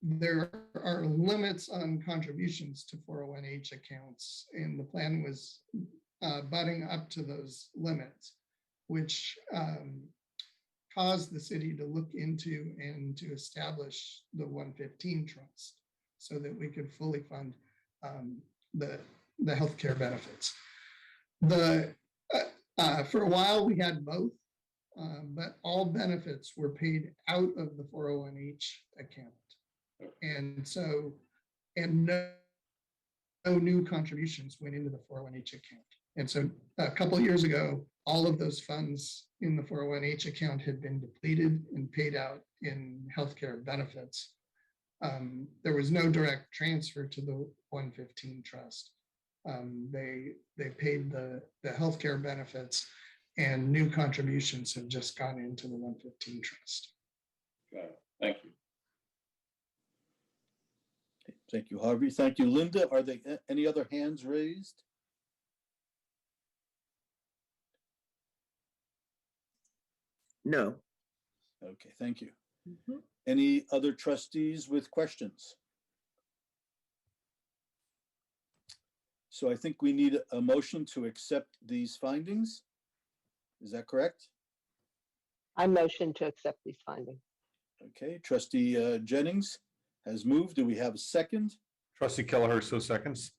There are limits on contributions to 401H accounts, and the plan was butting up to those limits, which caused the city to look into and to establish the 115 trust so that we could fully fund the healthcare benefits. For a while, we had both, but all benefits were paid out of the 401h account. And no new contributions went into the 401h account. And so a couple of years ago, all of those funds in the 401h account had been depleted and paid out in healthcare benefits. There was no direct transfer to the 115 trust. They paid the healthcare benefits, and new contributions have just gone into the 115 trust. Got it. Thank you. Thank you, Harvey. Thank you, Linda. Are there any other hands raised? No. Okay, thank you. Any other trustees with questions? So I think we need a motion to accept these findings. Is that correct? I motion to accept these findings. Okay, trustee Jennings has moved. Do we have a second? Trustee Kelleher, so seconds.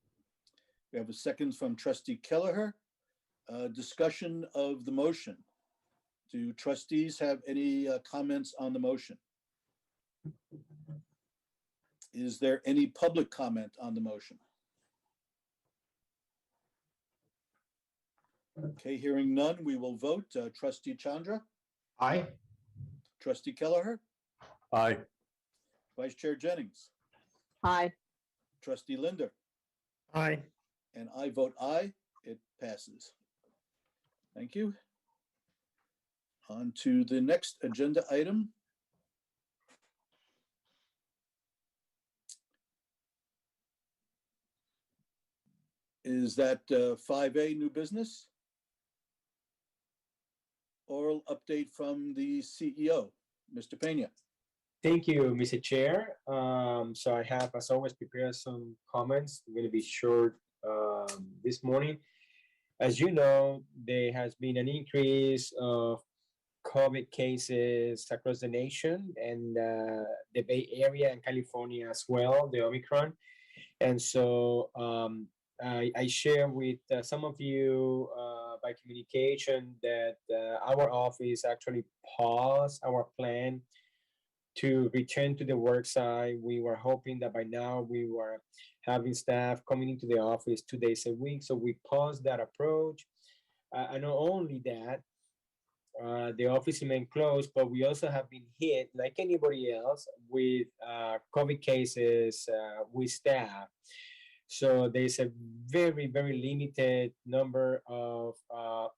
We have a second from trustee Kelleher. Discussion of the motion. Do trustees have any comments on the motion? Is there any public comment on the motion? Okay, hearing none, we will vote. Trustee Chandra? Aye. Trustee Kelleher? Aye. Vice Chair Jennings? Aye. Trustee Linder? Aye. And I vote aye. It passes. Thank you. On to the next agenda item. Is that 5A, new business? Oral update from the CEO, Mr. Pena. Thank you, Mr. Chair. So I have, as always, prepared some comments. I'm going to be short this morning. As you know, there has been an increase of COVID cases across the nation and the Bay Area and California as well, the Omicron. And so I share with some of you by communication that our office actually paused our plan to return to the work site. We were hoping that by now we were having staff coming into the office 2 days a week. So we paused that approach. And not only that, the office remained closed, but we also have been hit, like anybody else, with COVID cases with staff. So there's a very, very limited number of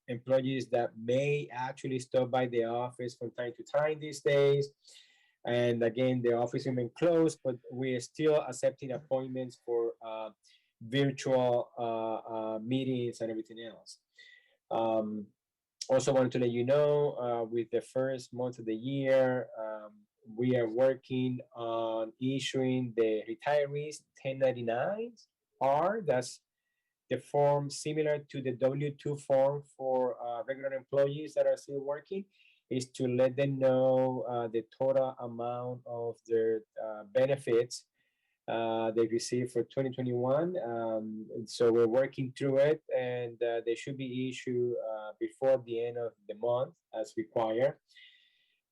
employees that may actually stop by the office from time to time these days. And again, the office remains closed, but we're still accepting appointments for virtual meetings and everything else. Also wanted to let you know, with the first month of the year, we are working on issuing the retirees 1099-R. That's the form similar to the W-2 form for regular employees that are still working, is to let them know the total amount of their benefits they received for 2021. So we're working through it, and they should be issued before the end of the month as required.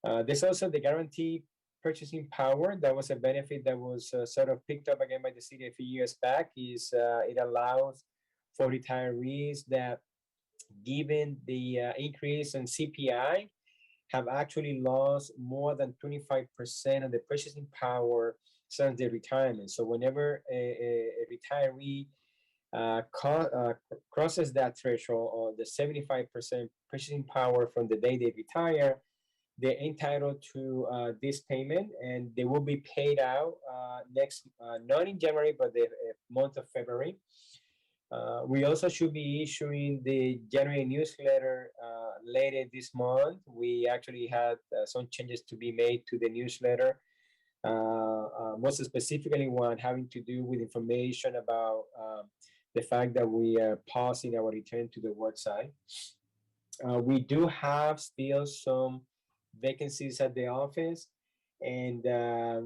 There's also the guaranteed purchasing power. That was a benefit that was sort of picked up again by the city a few years back. It allows for retirees that, given the increase in CPI, have actually lost more than 25% of the purchasing power since their retirement. So whenever a retiree crosses that threshold, or the 75% purchasing power from the day they retire, they're entitled to this payment, and they will be paid out next, not in January, but the month of February. We also should be issuing the January newsletter later this month. We actually had some changes to be made to the newsletter. Most specifically one having to do with information about the fact that we are pausing our return to the work site. We do have still some vacancies at the office. And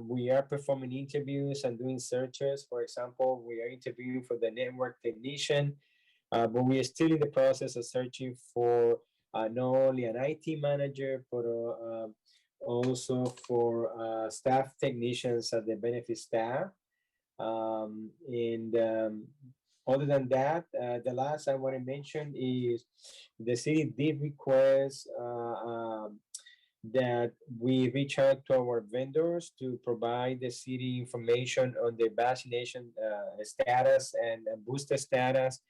we are performing interviews and doing searches. For example, we are interviewing for the network technician, but we are still in the process of searching for not only an IT manager, but also for staff technicians at the benefit staff. Other than that, the last I want to mention is the city did request that we reach out to our vendors to provide the city information on the vaccination status and booster status.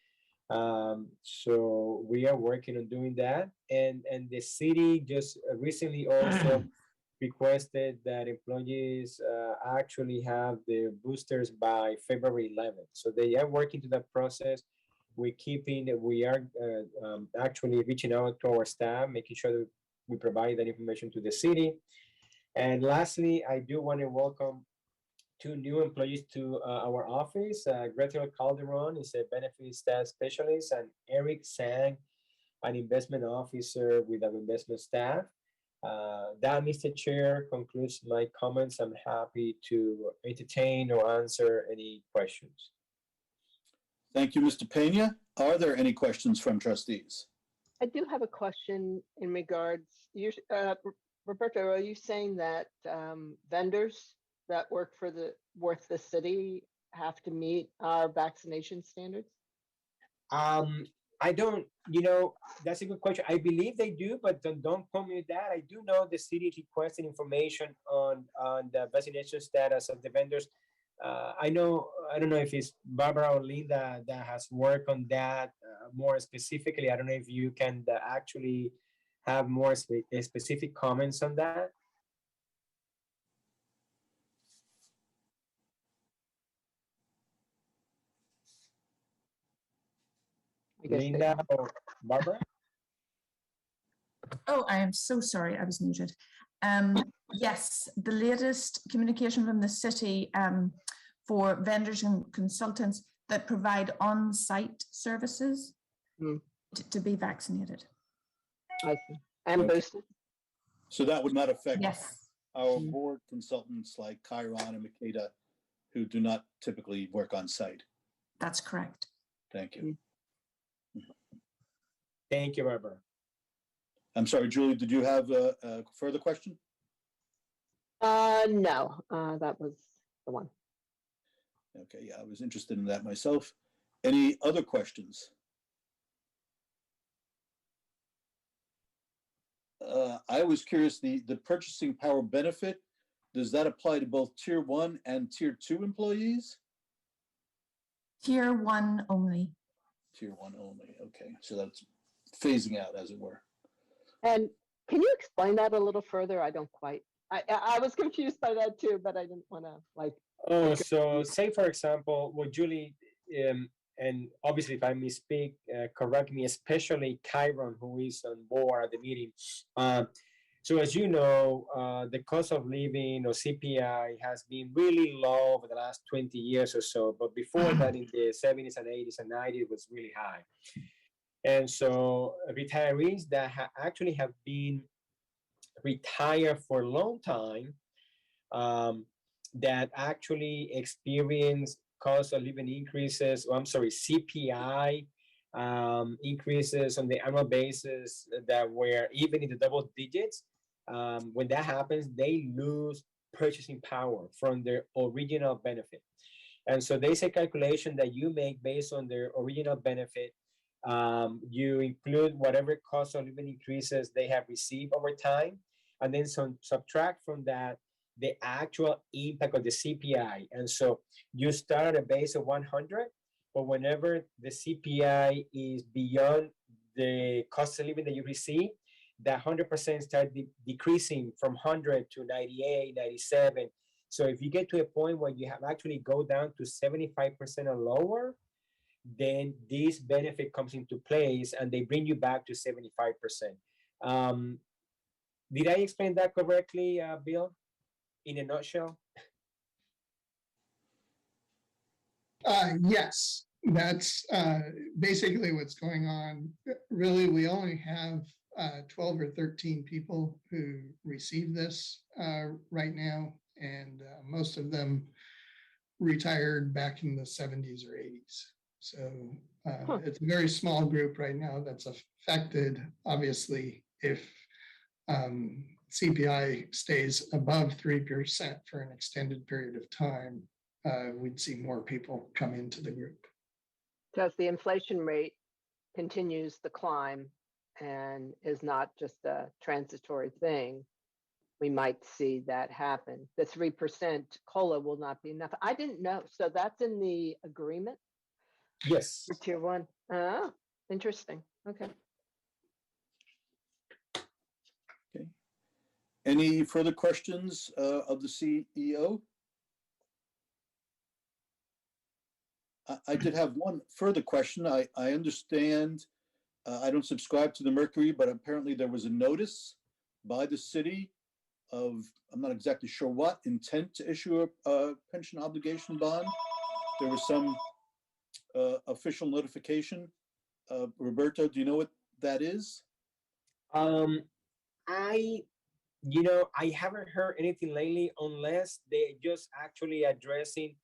So we are working on doing that. And the city just recently also requested that employees actually have their boosters by February 11th. So they are working to that process. We are actually reaching out to our staff, making sure that we provide that information to the city. And lastly, I do want to welcome 2 new employees to our office. Gretel Calderon is a benefit staff specialist, and Eric Sang, an investment officer with our investment staff. That, Mr. Chair, concludes my comments. I'm happy to entertain or answer any questions. Thank you, Mr. Pena. Are there any questions from trustees? I do have a question in regards, Roberto, are you saying that vendors that work for the city have to meet our vaccination standards? I don't, that's a good question. I believe they do, but don't quote me with that. I do know the city requested information on the vaccination status of the vendors. I don't know if it's Barbara or Linda that has worked on that more specifically. I don't know if you can actually have more specific comments on that. Linda or Barbara? Oh, I am so sorry, I was muted. Yes, the latest communication from the city for vendors and consultants that provide on-site services to be vaccinated. I see. And boosted? So that would not affect our Yes. board consultants like Chiron and Makeda, who do not typically work on site. That's correct. Thank you. Thank you, Barbara. I'm sorry, Julie, did you have a further question? No, that was the one. Okay, yeah, I was interested in that myself. Any other questions? I was curious, the purchasing power benefit, does that apply to both tier 1 and tier 2 employees? Tier 1 only. Tier 1 only, okay. So that's phasing out, as it were. And can you explain that a little further? I don't quite, I was confused by that too, but I didn't want to like. Oh, so say for example, what Julie, and obviously if I misspeak, correct me, especially Chiron, who is on board at the meeting. So as you know, the cost of living or CPI has been really low over the last 20 years or so, but before that in the 70s and 80s and 90s it was really high. And so retirees that actually have been retired for a long time, that actually experience cost of living increases, CPI increases on the annual basis that were even in the double digits. When that happens, they lose purchasing power from their original benefit. And so there's a calculation that you make based on their original benefit. You include whatever cost of living increases they have received over time, and then subtract from that the actual impact of the CPI. And so you start at a base of 100, but whenever the CPI is beyond the cost of living that you receive, that 100% start decreasing from 100 to 98, 97. So if you get to a point where you have actually go down to 75% or lower, then this benefit comes into place and they bring you back to 75%. Did I explain that correctly, Bill, in a nutshell? Yes, that's basically what's going on. Really, we only have 12 or 13 people who receive this right now, and most of them retired back in the 70s or 80s. So it's a very small group right now that's affected. Obviously, if CPI stays above 3% for an extended period of time, we'd see more people come into the group. So if the inflation rate continues to climb and is not just a transitory thing, we might see that happen. The 3% COLA will not be enough. I didn't know. So that's in the agreement Yes. for tier one. Oh, interesting. Okay. Okay. Any further questions of the CEO? I did have one further question. I understand I don't subscribe to the Mercury, but apparently there was a notice by the city of, I'm not exactly sure what, intent to issue a pension obligation bond. There was some official notification. Roberto, do you know what that is? I haven't heard anything lately unless they just actually addressing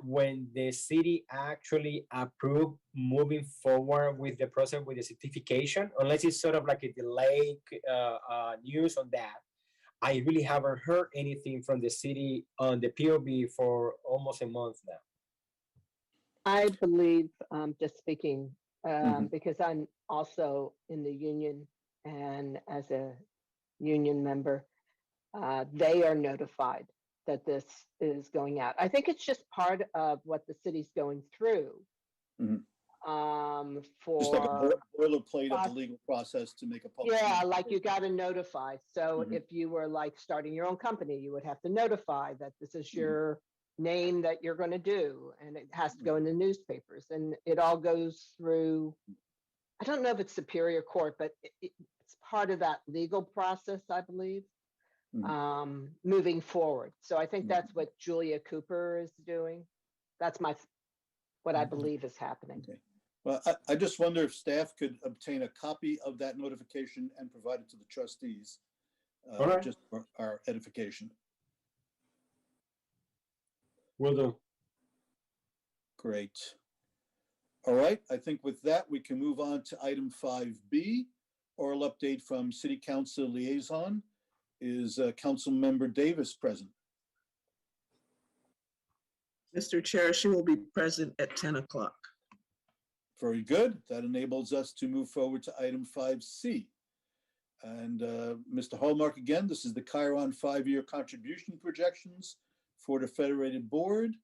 when the city actually approved moving forward with the process with the certification, unless it's sort of like a delayed news on that. I really haven't heard anything from the city on the POB for almost a month now. I believe, just speaking, because I'm also in the union and as a union member, they are notified that this is going out. I think it's just part of what the city's going through. Just like a boilerplate of the legal process to make a public. Yeah, like you got to notify. So if you were like starting your own company, you would have to notify that this is your name that you're going to do, and it has to go in the newspapers, and it all goes through. I don't know if it's Superior Court, but it's part of that legal process, I believe, moving forward. So I think that's what Julia Cooper is doing. That's what I believe is happening. Okay. Well, I just wonder if staff could obtain a copy of that notification and provide it to the trustees, just for our edification. Will do. Great. All right, I think with that, we can move on to item 5B, oral update from City Council Liaison. Is Council Member Davis present? Mr. Chair, she will be present at 10 o'clock. Very good. That enables us to move forward to item 5C. And Mr. Hallmark, again, this is the Chiron 5-year contribution projections for the Federated Board.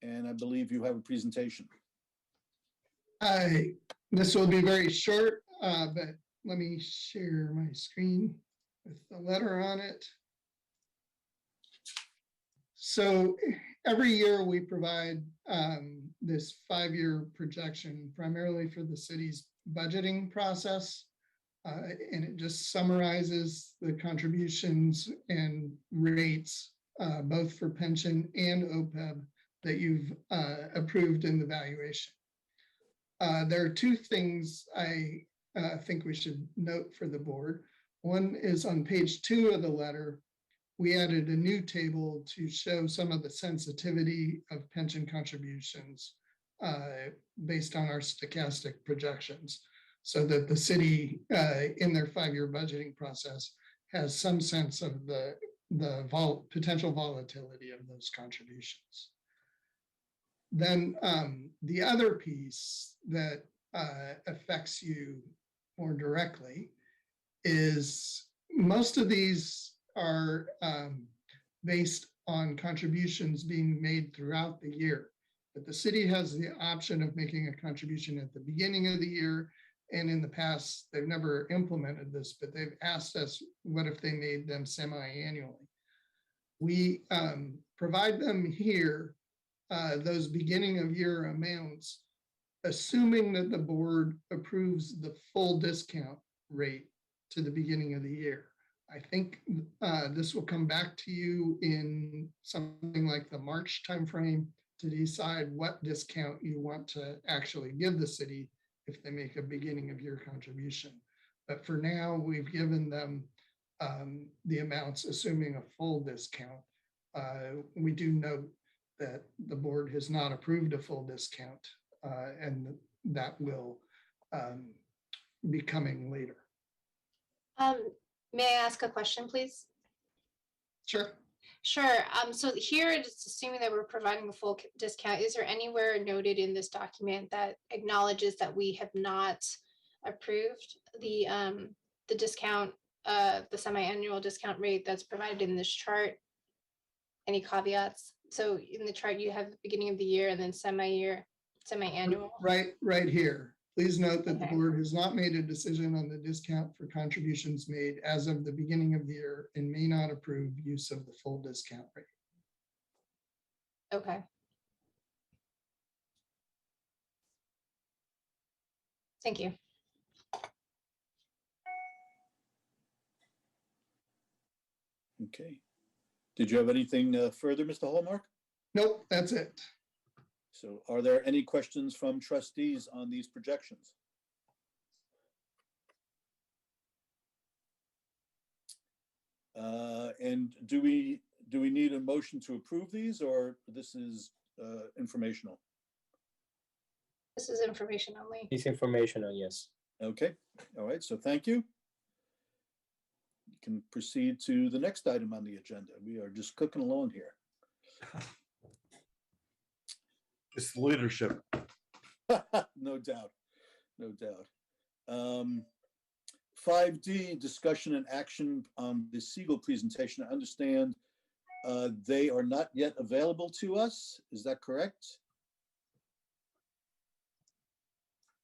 And I believe you have a presentation. This will be very short, but let me share my screen with the letter on it. So every year we provide this 5-year projection primarily for the city's budgeting process. And it just summarizes the contributions and rates, both for pension and OPEB, that you've approved in the valuation. There are two things I think we should note for the board. One is on page 2 of the letter, we added a new table to show some of the sensitivity of pension contributions based on our stochastic projections, so that the city in their 5-year budgeting process has some sense of the potential volatility of those contributions. Then the other piece that affects you more directly is most of these are based on contributions being made throughout the year. But the city has the option of making a contribution at the beginning of the year. And in the past, they've never implemented this, but they've asked us, what if they made them semi-annually? We provide them here, those beginning of year amounts, assuming that the board approves the full discount rate to the beginning of the year. I think this will come back to you in something like the March timeframe to decide what discount you want to actually give the city if they make a beginning of year contribution. But for now, we've given them the amounts, assuming a full discount. We do note that the board has not approved a full discount, and that will be coming later. May I ask a question, please? Sure. Sure. So here it's assuming that we're providing a full discount. Is there anywhere noted in this document that acknowledges that we have not approved the discount, the semi-annual discount rate that's provided in this chart? Any caveats? So in the chart, you have the beginning of the year and then semi-annual. Right here. Please note that the board has not made a decision on the discount for contributions made as of the beginning of the year and may not approve use of the full discount rate. Okay. Thank you. Okay. Did you have anything further, Mr. Hallmark? Nope, that's it. So are there any questions from trustees on these projections? And do we need a motion to approve these, or this is informational? This is information only. It's informational, yes. Okay, all right, so thank you. You can proceed to the next item on the agenda. We are just cooking along here. It's the leadership. No doubt, no doubt. 5D, discussion and action on the Siegel presentation. I understand they are not yet available to us. Is that correct?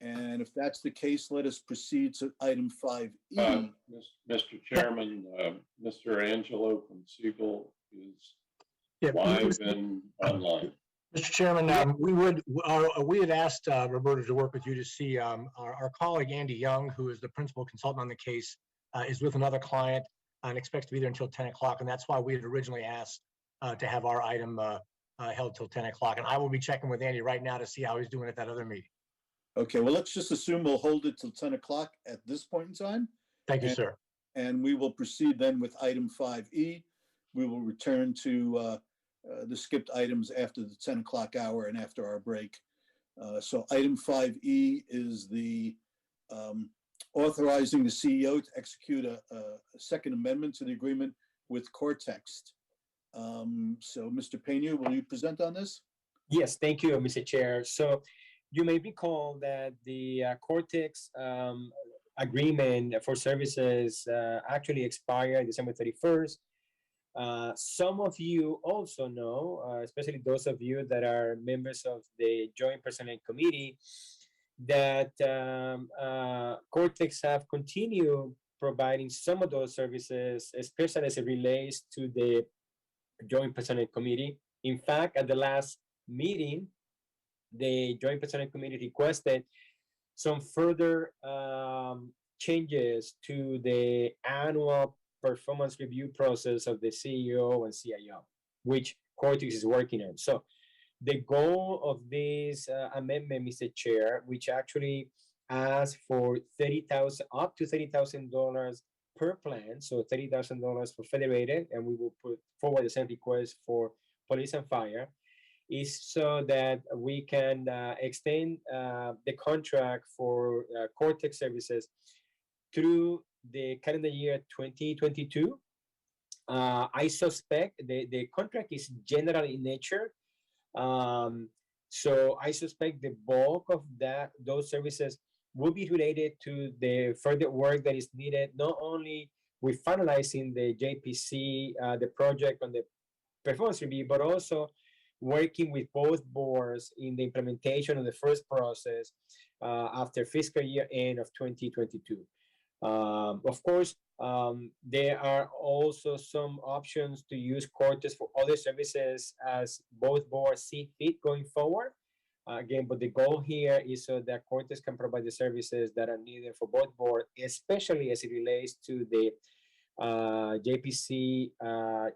And if that's the case, let us proceed to item 5E. Mr. Chairman, Mr. Angelo from Siegel is Yeah, live and online. Mr. Chairman, we had asked Roberta to work with you to see our colleague Andy Young, who is the principal consultant on the case, is with another client and expects to be there until 10 o'clock. And that's why we had originally asked to have our item held till 10 o'clock. And I will be checking with Andy right now to see how he's doing at that other meeting. Okay, well, let's just assume we'll hold it till 10 o'clock at this point in time. Thank you, sir. And we will proceed then with item 5E. We will return to the skipped items after the 10 o'clock hour and after our break. So item 5E is the authorizing the CEO to execute a second amendment to the agreement with Cortex. So Mr. Pena, will you present on this? Yes, thank you, Mr. Chair. So you may recall that the Cortex agreement for services actually expired December 31st. Some of you also know, especially those of you that are members of the Joint Personnel Committee, that Cortex have continued providing some of those services, especially as it relates to the Joint Personnel Committee. In fact, at the last meeting, the Joint Personnel Committee requested some further changes to the annual performance review process of the CEO and CIO, which Cortex is working on. So the goal of this amendment, Mr. Chair, which actually asks for up to $30,000 per plan, so $30,000 for Federated, and we will put forward the same request for police and fire, is so that we can extend the contract for Cortex services through the calendar year 2022. I suspect the contract is general in nature. So I suspect the bulk of those services will be related to the further work that is needed, not only with finalizing the JPC, the project on the performance review, but also working with both boards in the implementation of the first process after fiscal year end of 2022. Of course, there are also some options to use Cortex for other services as both boards see fit going forward. Again, but the goal here is so that Cortex can provide the services that are needed for both boards, especially as it relates to the JPC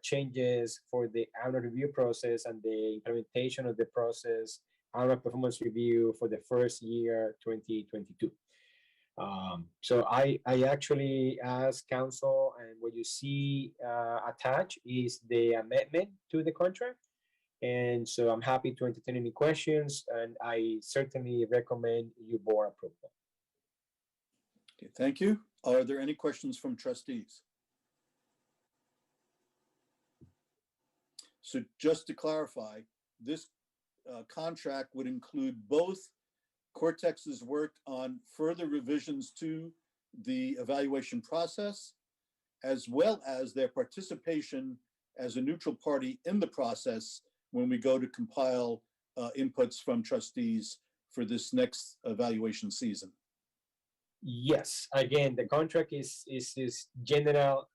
changes for the annual review process and the implementation of the process, annual performance review for the first year 2022. So I actually asked council, and what you see attached is the amendment to the contract. And so I'm happy to entertain any questions, and I certainly recommend you board approval. Okay, thank you. Are there any questions from trustees? So just to clarify, this contract would include both Cortex's work on further revisions to the evaluation process, as well as their participation as a neutral party in the process when we go to compile inputs from trustees for this next evaluation season. Yes, again, the contract is general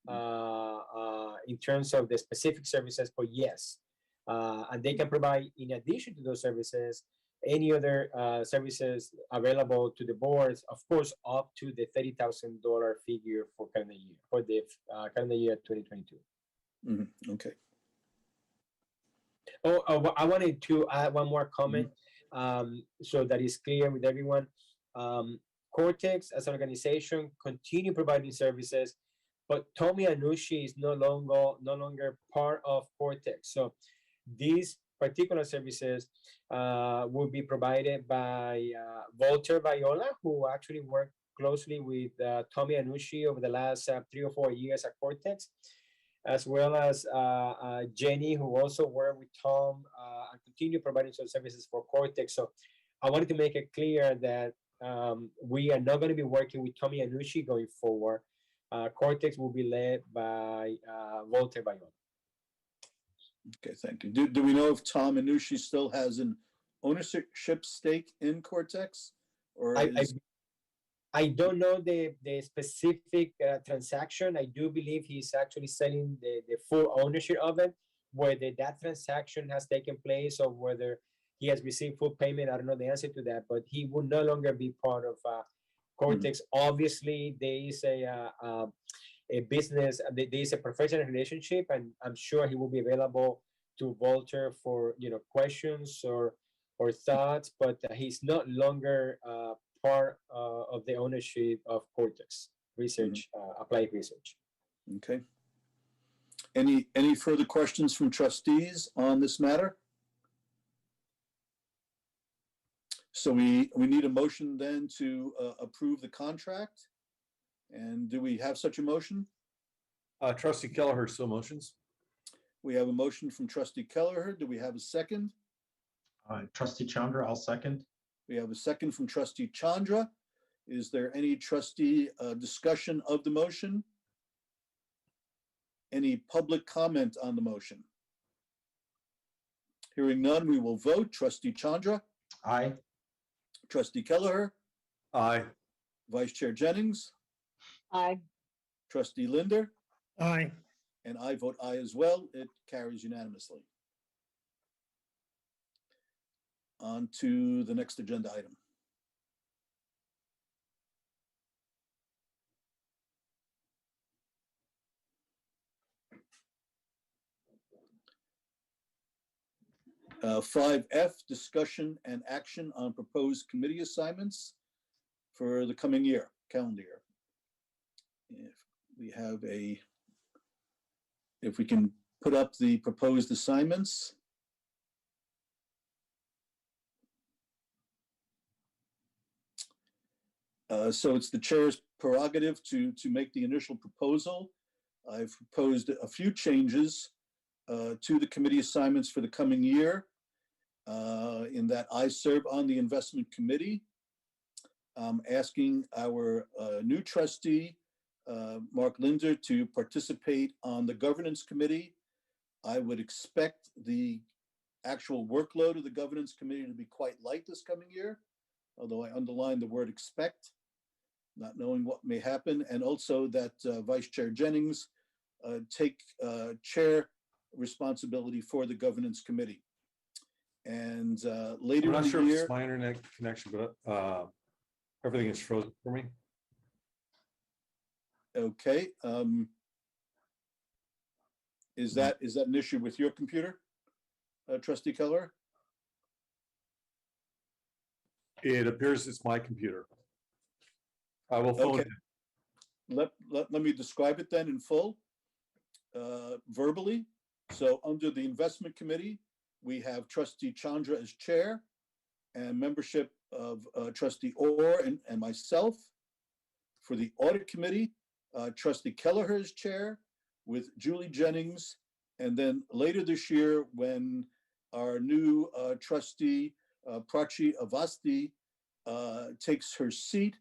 in terms of the specific services, but yes, and they can provide, in addition to those services, any other services available to the boards, of course, up to the $30,000 figure for calendar year, for the calendar year 2022. Okay. Oh, I wanted to add one more comment, so that is clear with everyone. Cortex as an organization continue providing services, but Tommy Anushi is no longer part of Cortex. So these particular services will be provided by Walter Viola, who actually worked closely with Tommy Anushi over the last 3 or 4 years at Cortex, as well as Jenny, who also worked with Tom and continue providing some services for Cortex. So I wanted to make it clear that we are not going to be working with Tommy Anushi going forward. Cortex will be led by Walter Viola. Okay, thank you. Do we know if Tom Anushi still has an ownership stake in Cortex? Or I don't know the specific transaction. I do believe he's actually selling the full ownership of it. Whether that transaction has taken place or whether he has received full payment, I don't know the answer to that, but he will no longer be part of Cortex. Obviously, there is a business, there is a professional relationship, and I'm sure he will be available to Walter for questions or thoughts, but he's no longer part of the ownership of Cortex Research, Applied Research. Okay. Any further questions from trustees on this matter? So we need a motion then to approve the contract. And do we have such a motion? Trustee Kelleher so motions. We have a motion from Trustee Kelleher. Do we have a second? Trustee Chandra, I'll second. We have a second from Trustee Chandra. Is there any trustee discussion of the motion? Any public comment on the motion? Hearing none, we will vote. Trustee Chandra? Aye. Trustee Kelleher? Aye. Vice Chair Jennings? Aye. Trustee Linder? Aye. And I vote aye as well. It carries unanimously. On to the next agenda item. 5F, discussion and action on proposed committee assignments for the coming year, calendar year. If we can put up the proposed assignments. So it's the chair's prerogative to make the initial proposal. I've proposed a few changes to the committee assignments for the coming year, in that I serve on the investment committee. Asking our new trustee, Mark Linder, to participate on the governance committee. I would expect the actual workload of the governance committee to be quite light this coming year, although I underline the word expect, not knowing what may happen, and also that Vice Chair Jennings take chair responsibility for the governance committee. And later I'm not in sure the if year, it's my internet connection, but everything is frozen for me. okay. Is that an issue with your computer, Trustee Keller? It appears it's my computer. I will phone Okay. him. Let me describe it then in full, verbally. So under the investment committee, we have trustee Chandra as chair and membership of trustee Orr and myself. For the audit committee, trustee Kelleher is chair with Julie Jennings. And then later this year, when our new trustee Prachi Avasti takes her seat,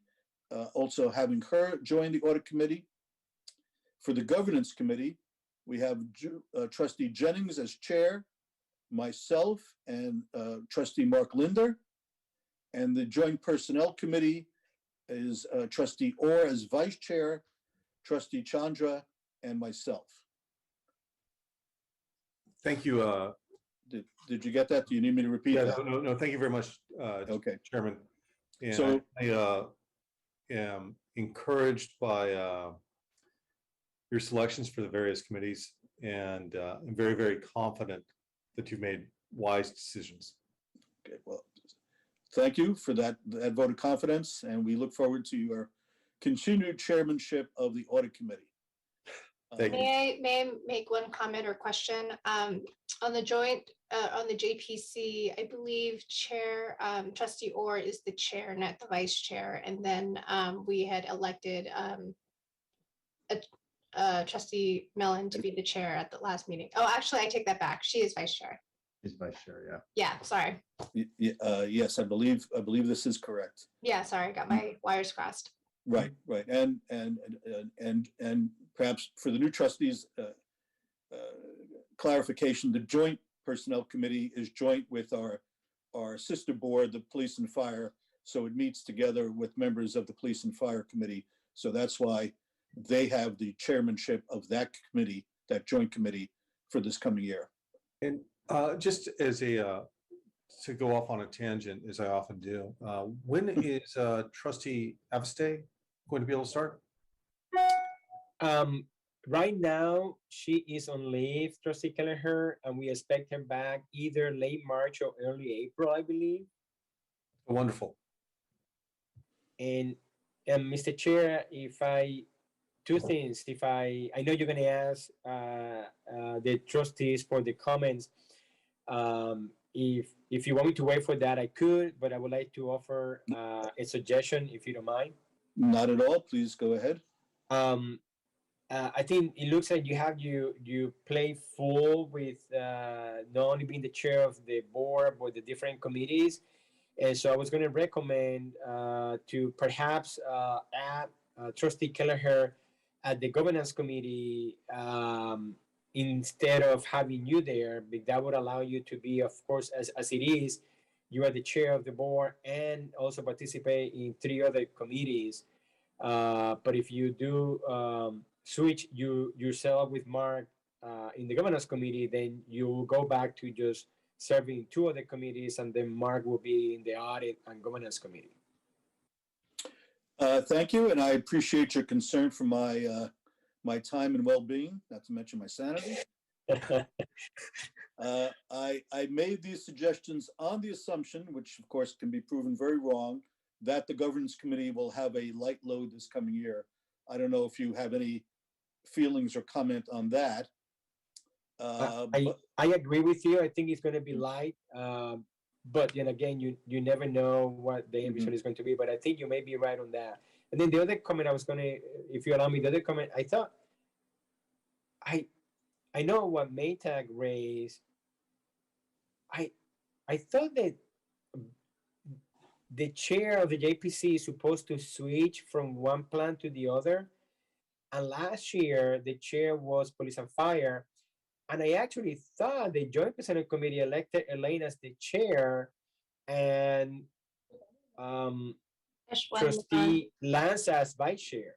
also having her join the audit committee. For the governance committee, we have trustee Jennings as chair, myself, and trustee Mark Linder. And the joint personnel committee is trustee Orr as vice chair, trustee Chandra, and myself. Thank you. Did you get that? Do you need me to repeat Yeah, that? no, thank you very much, Okay. Chairman. And So- I am encouraged by your selections for the various committees, and I'm very, very confident that you've made wise decisions. Okay, well, thank you for that vote of confidence, and we look forward to your continued chairmanship of the audit committee. Thank you. May I make one comment or question? On the joint, on the JPC, I believe Chair, trustee Orr is the chair, not the vice chair. And then we had elected trustee Mellon to be the chair at the last meeting. Oh, actually, I take that back. She is vice chair. He's vice chair, yeah. Yeah, sorry. Yes, I believe this is correct. Yeah, sorry, I got my wires crossed. Right, and perhaps for the new trustees, clarification, the joint personnel committee is joint with our sister board, the police and fire. So it meets together with members of the police and fire committee. So that's why they have the chairmanship of that committee, that joint committee for this coming year. And just as a, to go off on a tangent, as I often do, when is trustee Avste going to be able to start? Right now, she is on leave, trustee Kelleher, and we expect her back either late March or early April, I believe. Wonderful. And Mr. Chair, two things. I know you're going to ask the trustees for the comments. If you want me to wait for that, I could, but I would like to offer a suggestion, if you don't mind. Not at all. Please go ahead. I think it looks like you play full with not only being the chair of the board, but the different committees. And so I was going to recommend to perhaps add trustee Kelleher at the governance committee instead of having you there. But that would allow you to be, of course, as it is, you are the chair of the board and also participate in 3 other committees. But if you do switch yourself with Mark in the governance committee, then you will go back to just serving 2 other committees, and then Mark will be in the audit and governance committee. Thank you, and I appreciate your concern for my my time and well-being, not to mention my sanity. I made these suggestions on the assumption, which of course can be proven very wrong, that the governance committee will have a light load this coming year. I don't know if you have any feelings or comment on that. I agree with you. I think it's going to be light, but then again, you never know what the emission is going to be. But I think you may be right on that. And then the other comment I was going to, if you allow me, the other comment, I thought, I know what Maytag raised. I thought that the chair of the JPC is supposed to switch from one plan to the other. And last year, the chair was police and fire. And I actually thought the joint personnel committee elected Elaine as the chair and trustee Lance as vice chair.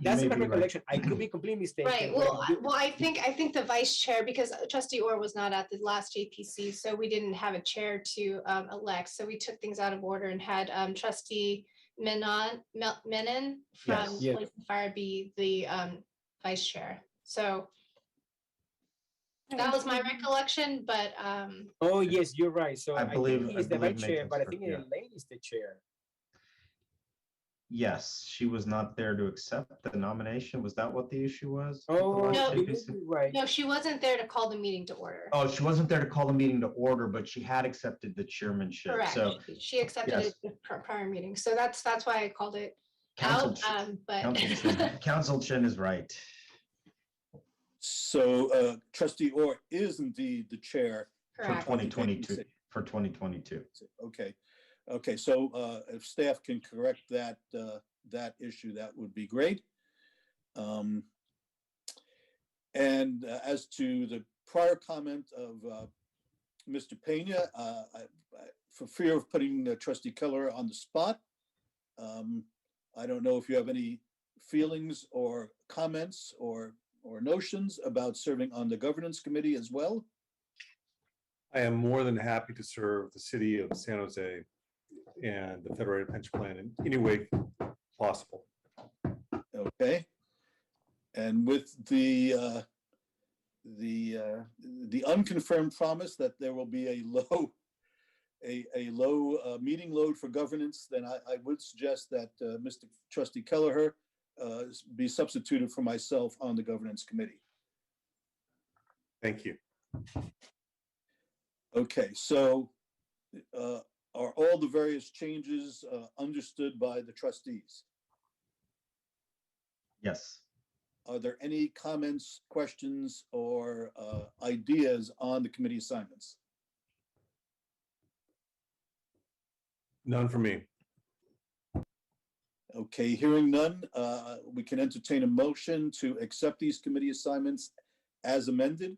That's my recollection. Right. I could be completely mistaken. Right. Well, I think the vice chair, because trustee Orr was not at the last JPC, so we didn't have a chair to elect. So we took things out of order and had trustee Menon from Police and Fire be the vice chair. So that was my recollection, but oh yes, you're right. So I believe think he's the vice chair, Nathan's but I correct, think Elaine is the chair. Yes, she was not there to accept the nomination. Was that what the issue was? with the Oh, last No. you ABC? may be right. No, she wasn't there to call the meeting to order. Oh, she wasn't there to call the meeting to order, but she had accepted the chairmanship. Correct. So She accepted yes. it at the prior meeting. So that's why I called it Council out. Ch- But Council Chin is right. So trustee Orr is indeed the chair. For correct. 2022, for 2022. Okay, okay, so if staff can correct that, that issue, that would be great. And as to the prior comment of Mr. Pena, for fear of putting trustee Keller on the spot, I don't know if you have any feelings or comments or notions about serving on the governance committee as well. I am more than happy to serve the city of San Jose and the Federated Pension Plan in any way possible. Okay. And with the unconfirmed promise that there will be a low meeting load for governance, then I would suggest that Mr. Trustee Kelleher be substituted for myself on the governance committee. Thank you. Okay, so are all the various changes understood by the trustees? Yes. Are there any comments, questions, or ideas on the committee assignments? None for me. Okay, hearing none, we can entertain a motion to accept these committee assignments as amended.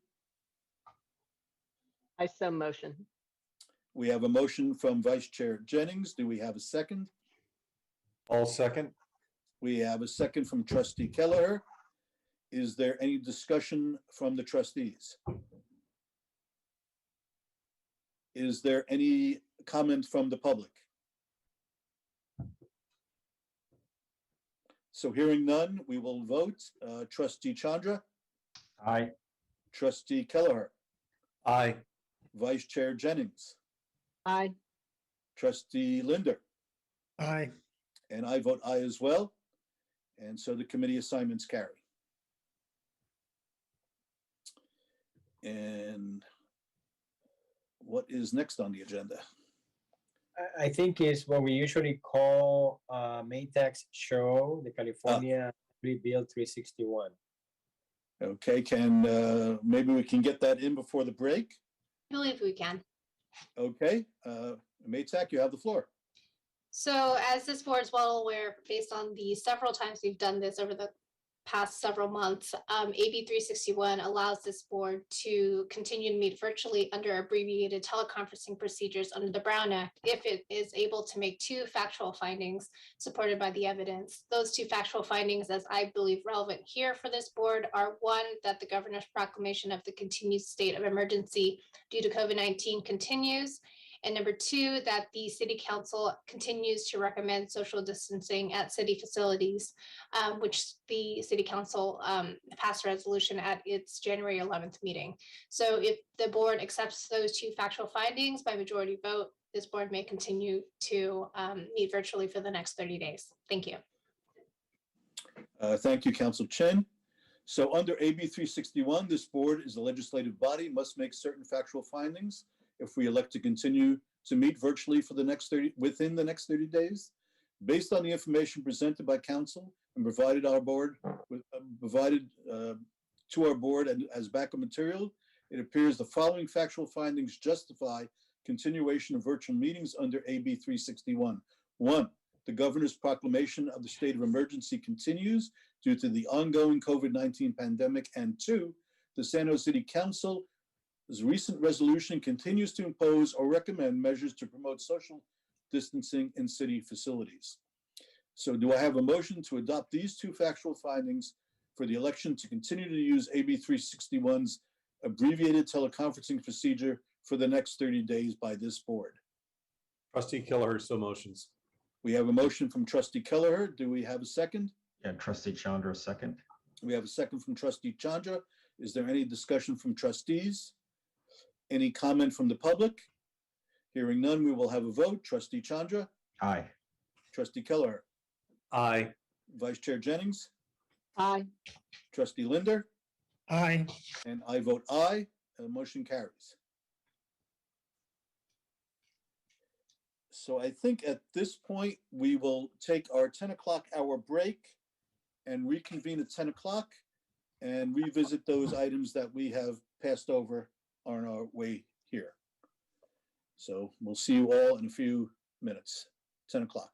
I so motion. We have a motion from Vice Chair Jennings. Do we have a second? All second. We have a second from Trustee Kelleher. Is there any discussion from the trustees? Is there any comment from the public? So hearing none, we will vote. Trustee Chandra? Aye. Trustee Kelleher? Aye. Vice Chair Jennings? Aye. Trustee Linder? Aye. And I vote aye as well. And so the committee assignments carry. And what is next on the agenda? I think is what we usually call Maytax Show, the California Bill 361. Okay, maybe we can get that in before the break? I believe we can. Okay, Maytak, you have the floor. So as this board is well aware, based on the several times we've done this over the past several months, AB 361 allows this board to continue to meet virtually under abbreviated teleconferencing procedures under the Brown Act if it is able to make two factual findings supported by the evidence. Those two factual findings, as I believe relevant here for this board, are one, that the governor's proclamation of the continued state of emergency due to COVID-19 continues, and number two, that the city council continues to recommend social distancing at city facilities, which the city council passed a resolution at its January 11th meeting. So if the board accepts those two factual findings by majority vote, this board may continue to meet virtually for the next 30 days. Thank you. Thank you, Council Chen. So under AB 361, this board is a legislative body, must make certain factual findings if we elect to continue to meet virtually for the next within the next 30 days. Based on the information presented by council and provided our board with to our board and as backup material, it appears the following factual findings justify continuation of virtual meetings under AB 361. 1, the governor's proclamation of the state of emergency continues due to the ongoing COVID-19 pandemic. And 2, the San Jose City Council's recent resolution continues to impose or recommend measures to promote social distancing in city facilities. So do I have a motion to adopt these two factual findings for the election to continue to use AB 361's abbreviated teleconferencing procedure for the next 30 days by this board? Trustee Kelleher, so motions. We have a motion from Trustee Kelleher. Do we have a second? Yeah, Trustee Chandra, second. We have a second from Trustee Chandra. Is there any discussion from trustees? Any comment from the public? Hearing none, we will have a vote. Trustee Chandra? Aye. Trustee Kelleher? Aye. Vice Chair Jennings, Aye. Trustee Linder, Aye. and I vote aye. Motion carries. So I think at this point, we will take our 10 o'clock hour break and reconvene at 10 o'clock and revisit those items that we have passed over on our way here. So we'll see you all in a few minutes, 10 o'clock.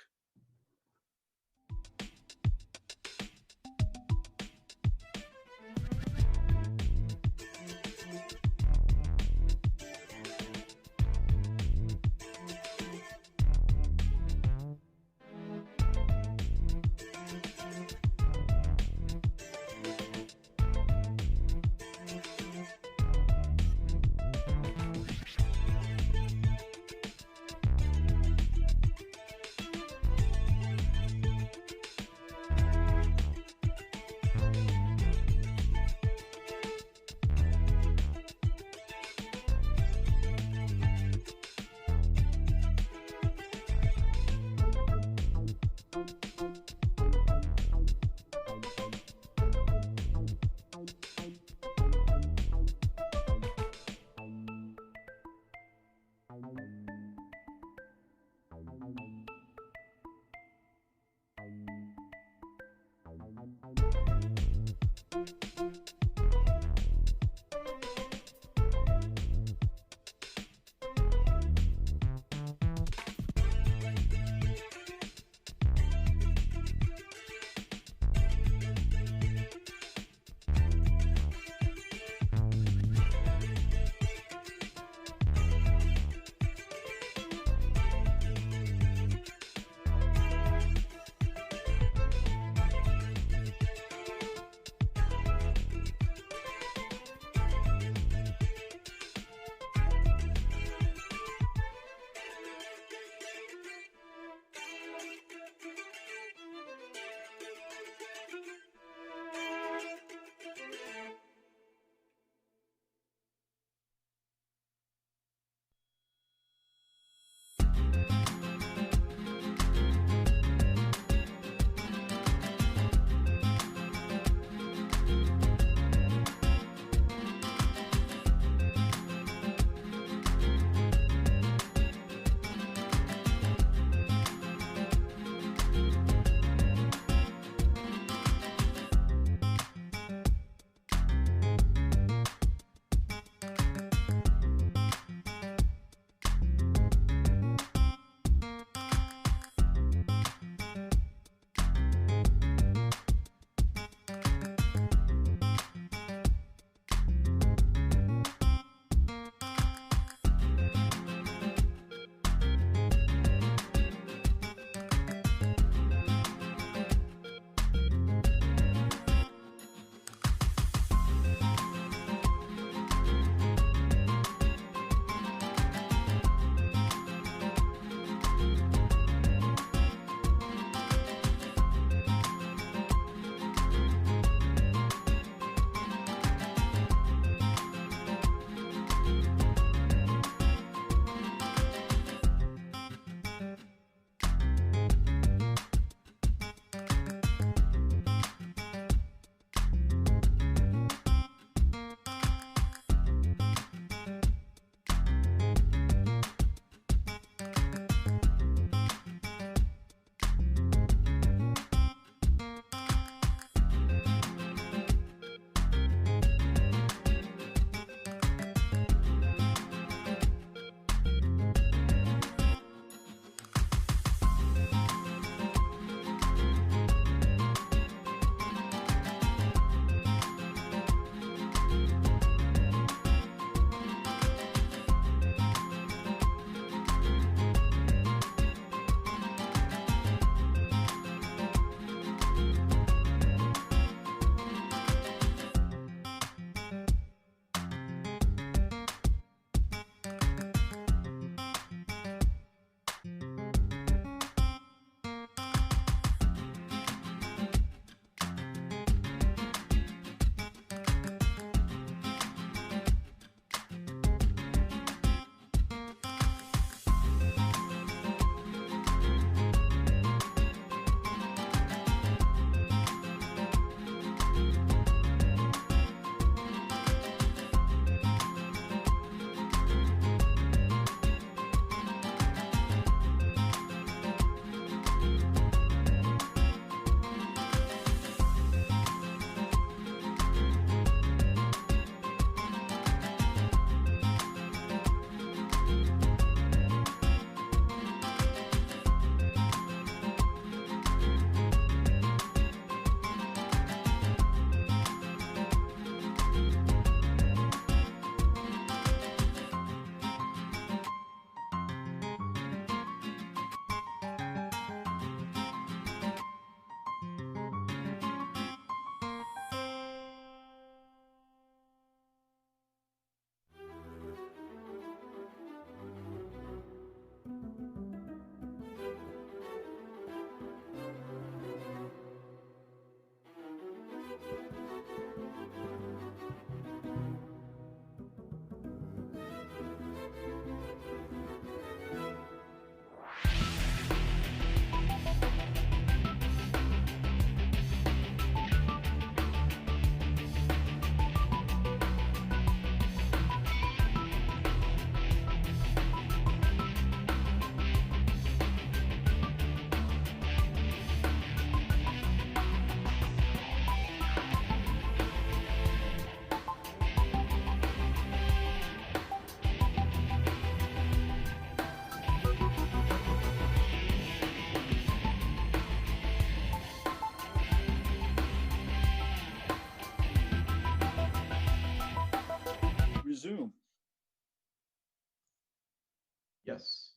Yes.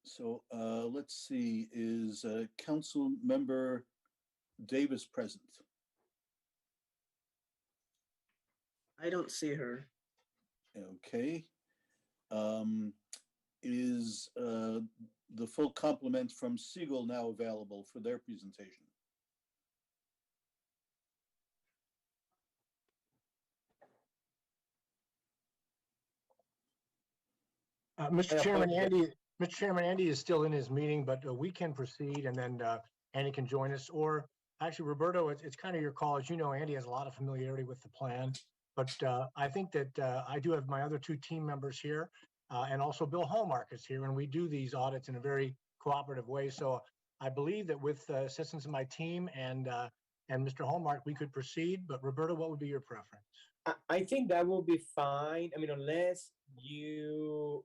So let's see, is Council Member Davis present? I don't see her. Okay. Is the full complement from Siegel now available for their presentation? Mr. Chairman, Andy is still in his meeting, but we can proceed and then Andy can join us. Or actually, Roberto, it's kind of your call. As you know, Andy has a lot of familiarity with the plan, but I think that I do have my other two team members here, and also Bill Hallmark is here, and we do these audits in a very cooperative way. So I believe that with the assistance of my team and Mr. Hallmark, we could proceed. But Roberto, what would be your preference? I think that will be fine. I mean, unless you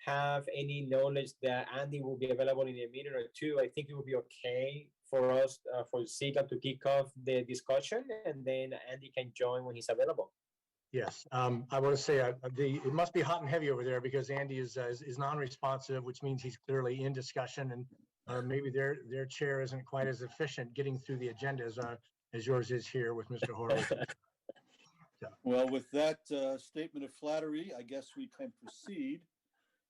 have any knowledge that Andy will be available in a minute or two, I think it will be okay for us, for Siegel to kick off the discussion, and then Andy can join when he's available. Yes, I want to say it must be hot and heavy over there because Andy is non-responsive, which means he's clearly in discussion, and maybe their chair isn't quite as efficient getting through the agenda as yours is here with Mr. Horowitz. Well, with that statement of flattery, I guess we can proceed.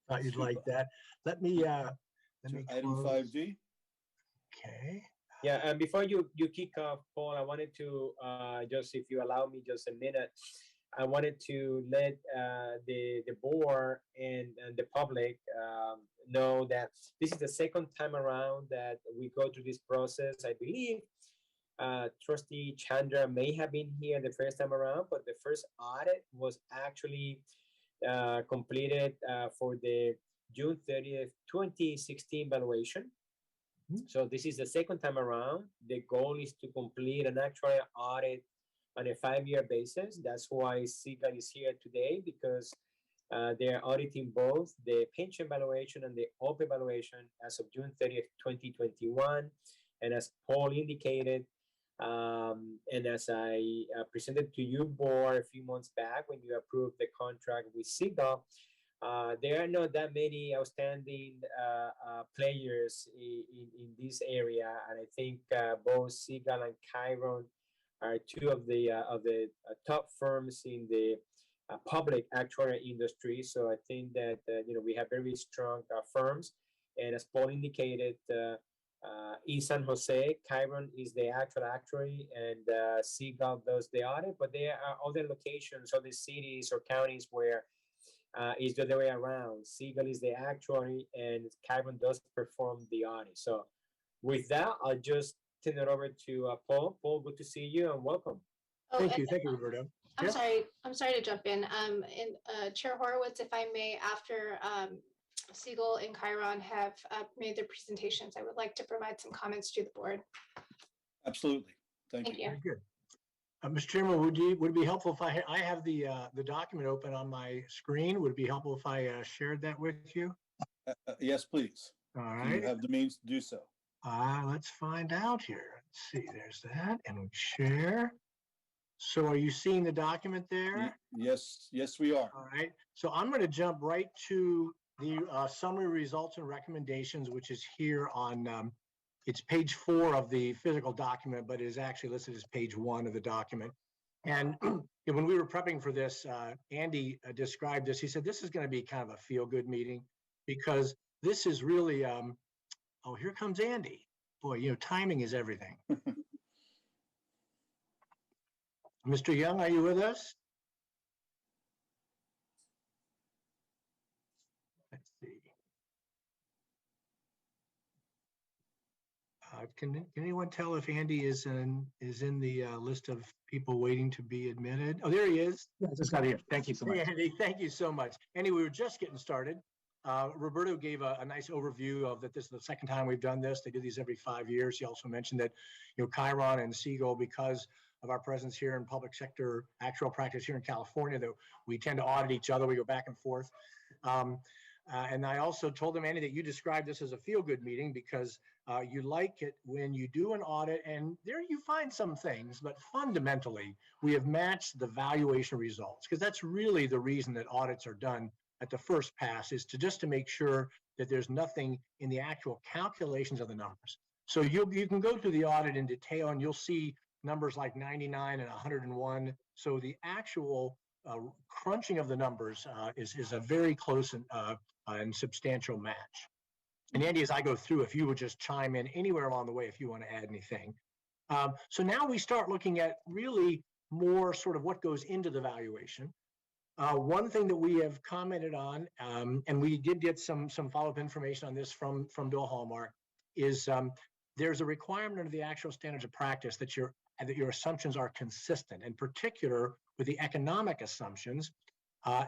Thought you'd like that. Let me item 5D. Okay. Yeah, and before you kick off, Paul, I wanted to just, if you allow me just a minute, I wanted to let the board and the public know that this is the second time around that we go through this process. I believe Trustee Chandra may have been here the first time around, but the first audit was actually completed for the June 30th, 2016 valuation. So this is the second time around. The goal is to complete an actual audit on a 5-year basis. That's why Siegel is here today, because they're auditing both the pension valuation and the OPE valuation as of June 30th, 2021. And as Paul indicated, and as I presented to you, board, a few months back when you approved the contract with Siegel, there are not that many outstanding players in this area, and I think both Siegel and Chiron are two of the top firms in the public actuarial industry. So I think that we have very strong firms, and as Paul indicated, in San Jose, Chiron is the actual actuary, and Siegel does the audit. But there are other locations, other cities or counties where is the other way around. Siegel is the actuary, and Chiron does perform the audit. So with that, I'll just turn it over to Paul. Paul, good to see you and welcome. Oh, Thank you, Roberto. I'm sorry to jump in. And Chair Horowitz, if I may, after Siegel and Chiron have made their presentations, I would like to provide some comments to the board. Absolutely. Thank you. Very good. Mr. Chairman, would it be helpful if I have the document open on my screen? Would it be helpful if I shared that with you? Yes, please. All Do right. you have the means to do so? Let's find out here. Let's see. There's that, and we share. So, are you seeing the document there? Yes, we are. All right. So, I'm going to jump right to the summary results and recommendations, which is here on. It's page 4 of the physical document, but it is actually listed as page 1 of the document. And when we were prepping for this, Andy described this. He said, this is going to be kind of a feel-good meeting because this is really, oh, here comes Andy. Boy, timing is everything. Mr. Young, are you with us? Let's see. Can anyone tell if Andy is in the list of people waiting to be admitted? Oh, there he is. Yeah, just got here. Thank you so much. Hey, Andy, thank you so much. Andy, we were just getting started. Roberto gave a nice overview of that. This is the second time we've done this. They do these every 5 years. He also mentioned that Chiron and Siegel, because of our presence here in public sector actual practice here in California, that we tend to audit each other. We go back and forth. And I also told him, Andy, that you described this as a feel-good meeting because you like it when you do an audit and there you find some things, but fundamentally we have matched the valuation results because that's really the reason that audits are done at the first pass is to make sure that there's nothing in the actual calculations of the numbers. So you can go through the audit in detail and you'll see numbers like 99 and 101. So the actual crunching of the numbers is a very close and substantial match. And Andy, as I go through, if you would just chime in anywhere along the way if you want to add anything. So now we start looking at really more sort of what goes into the valuation. One thing that we have commented on, and we did get some follow-up information on this from Bill Hallmark, is there's a requirement under the actual standards of practice that your assumptions are consistent, in particular with the economic assumptions.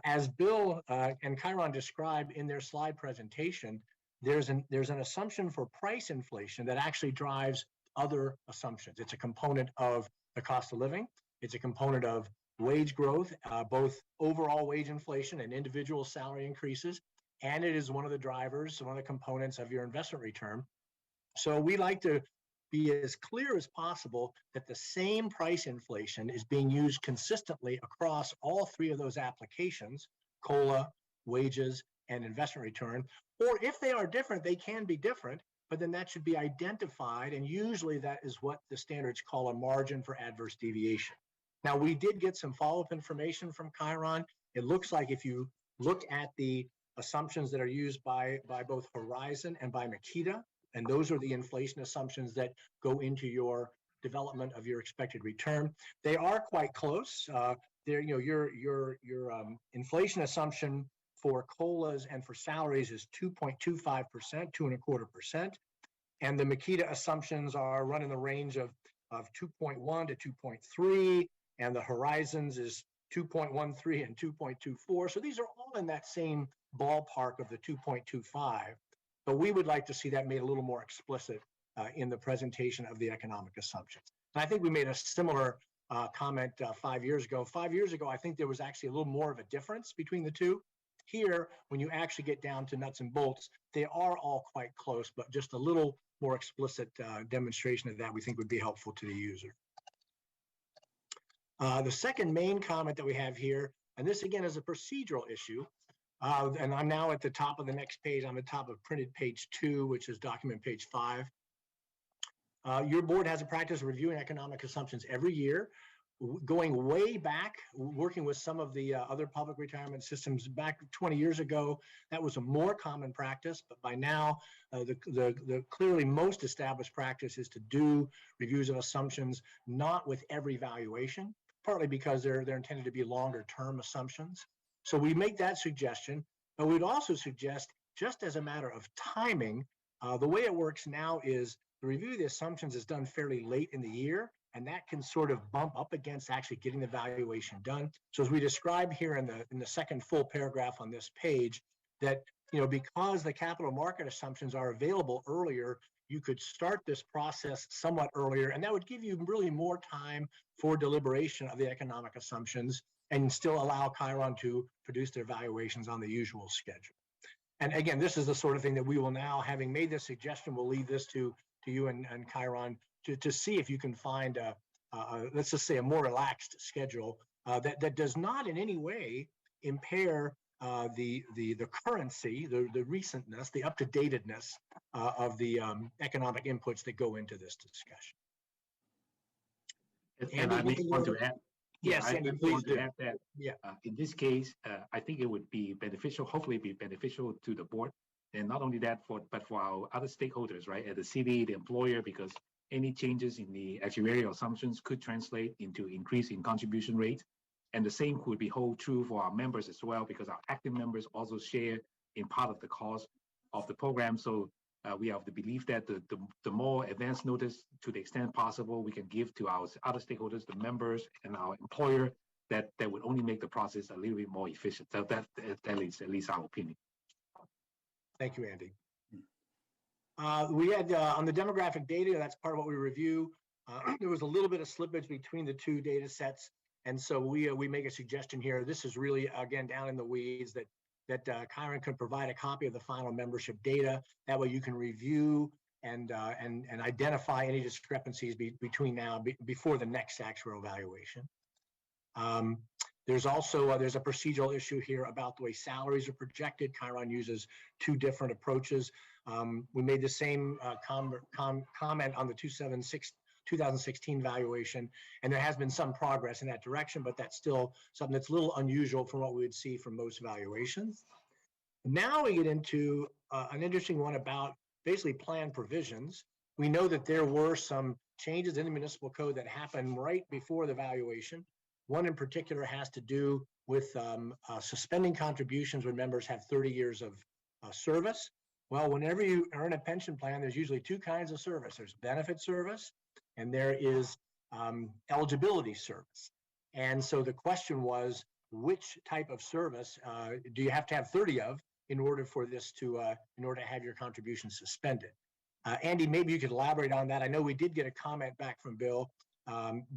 As Bill and Chiron described in their slide presentation, there's an assumption for price inflation that actually drives other assumptions. It's a component of the cost of living. It's a component of wage growth, both overall wage inflation and individual salary increases. And it is one of the drivers, one of the components of your investment return. So we like to be as clear as possible that the same price inflation is being used consistently across all three of those applications, COLA, wages, and investment return. Or if they are different, they can be different, but then that should be identified. And usually that is what the standards call a margin for adverse deviation. Now, we did get some follow-up information from Chiron. It looks like if you look at the assumptions that are used by both Horizon and by Makita, and those are the inflation assumptions that go into your development of your expected return, they are quite close. Your inflation assumption for COLAs and for salaries is 2.25%, 2.25%. And the Makita assumptions are running the range of 2.1 to 2.3, and the Horizons is 2.13 and 2.24. So these are all in that same ballpark of the 2.25. But we would like to see that made a little more explicit in the presentation of the economic assumptions. And I think we made a similar comment 5 years ago. 5 years ago, I think there was actually a little more of a difference between the two. Here, when you actually get down to nuts and bolts, they are all quite close, but just a little more explicit demonstration of that we think would be helpful to the user. The second main comment that we have here, and this again is a procedural issue, and I'm now at the top of the next page. I'm at the top of printed page 2, which is document page 5. Your board has a practice of reviewing economic assumptions every year. Going way back, working with some of the other public retirement systems back 20 years ago, that was a more common practice. But by now, the clearly most established practice is to do reviews of assumptions, not with every valuation, partly because they're intended to be longer term assumptions. So we make that suggestion, but we'd also suggest, just as a matter of timing, the way it works now is the review of the assumptions is done fairly late in the year, and that can sort of bump up against actually getting the valuation done. So as we describe here in the second full paragraph on this page, that because the capital market assumptions are available earlier, you could start this process somewhat earlier, and that would give you really more time for deliberation of the economic assumptions and still allow Chiron to produce their valuations on the usual schedule. And again, this is the sort of thing that we will now, having made this suggestion, we'll leave this to you and Chiron to see if you can find let's just say a more relaxed schedule that does not in any way impair the currency, the recentness, the up-to-datedness of the economic inputs that go into this discussion. And I may want to add. Yes, I Andy, may please want do. to add that in this case, I think it would be beneficial, hopefully be beneficial to the board. And not only that, but for our other stakeholders, right, at the city, the employer, because any changes in the actuarial assumptions could translate into increase in contribution rate. And the same would be hold true for our members as well, because our active members also share in part of the cost of the program. So we have the belief that the more advanced notice, to the extent possible, we can give to our other stakeholders, the members and our employer, that would only make the process a little bit more efficient. So that is at least our opinion. Thank you, Andy. We had on the demographic data, that's part of what we review. There was a little bit of slippage between the two data sets. And so we make a suggestion here. This is really, again, down in the weeds that Chiron could provide a copy of the final membership data. That way you can review and identify any discrepancies between now, before the next actuarial evaluation. There's also there's a procedural issue here about the way salaries are projected. Chiron uses two different approaches. We made the same comment on the 2016 valuation, and there has been some progress in that direction, but that's still something that's a little unusual from what we would see from most valuations. Now we get into an interesting one about basically plan provisions. We know that there were some changes in the municipal code that happened right before the valuation. One in particular has to do with suspending contributions when members have 30 years of service. Well, whenever you earn a pension plan, there's usually two kinds of service. There's benefit service and there is eligibility service. And so the question was, which type of service do you have to have 30 of in order for this to, in order to have your contribution suspended? Andy, maybe you could elaborate on that. I know we did get a comment back from Bill,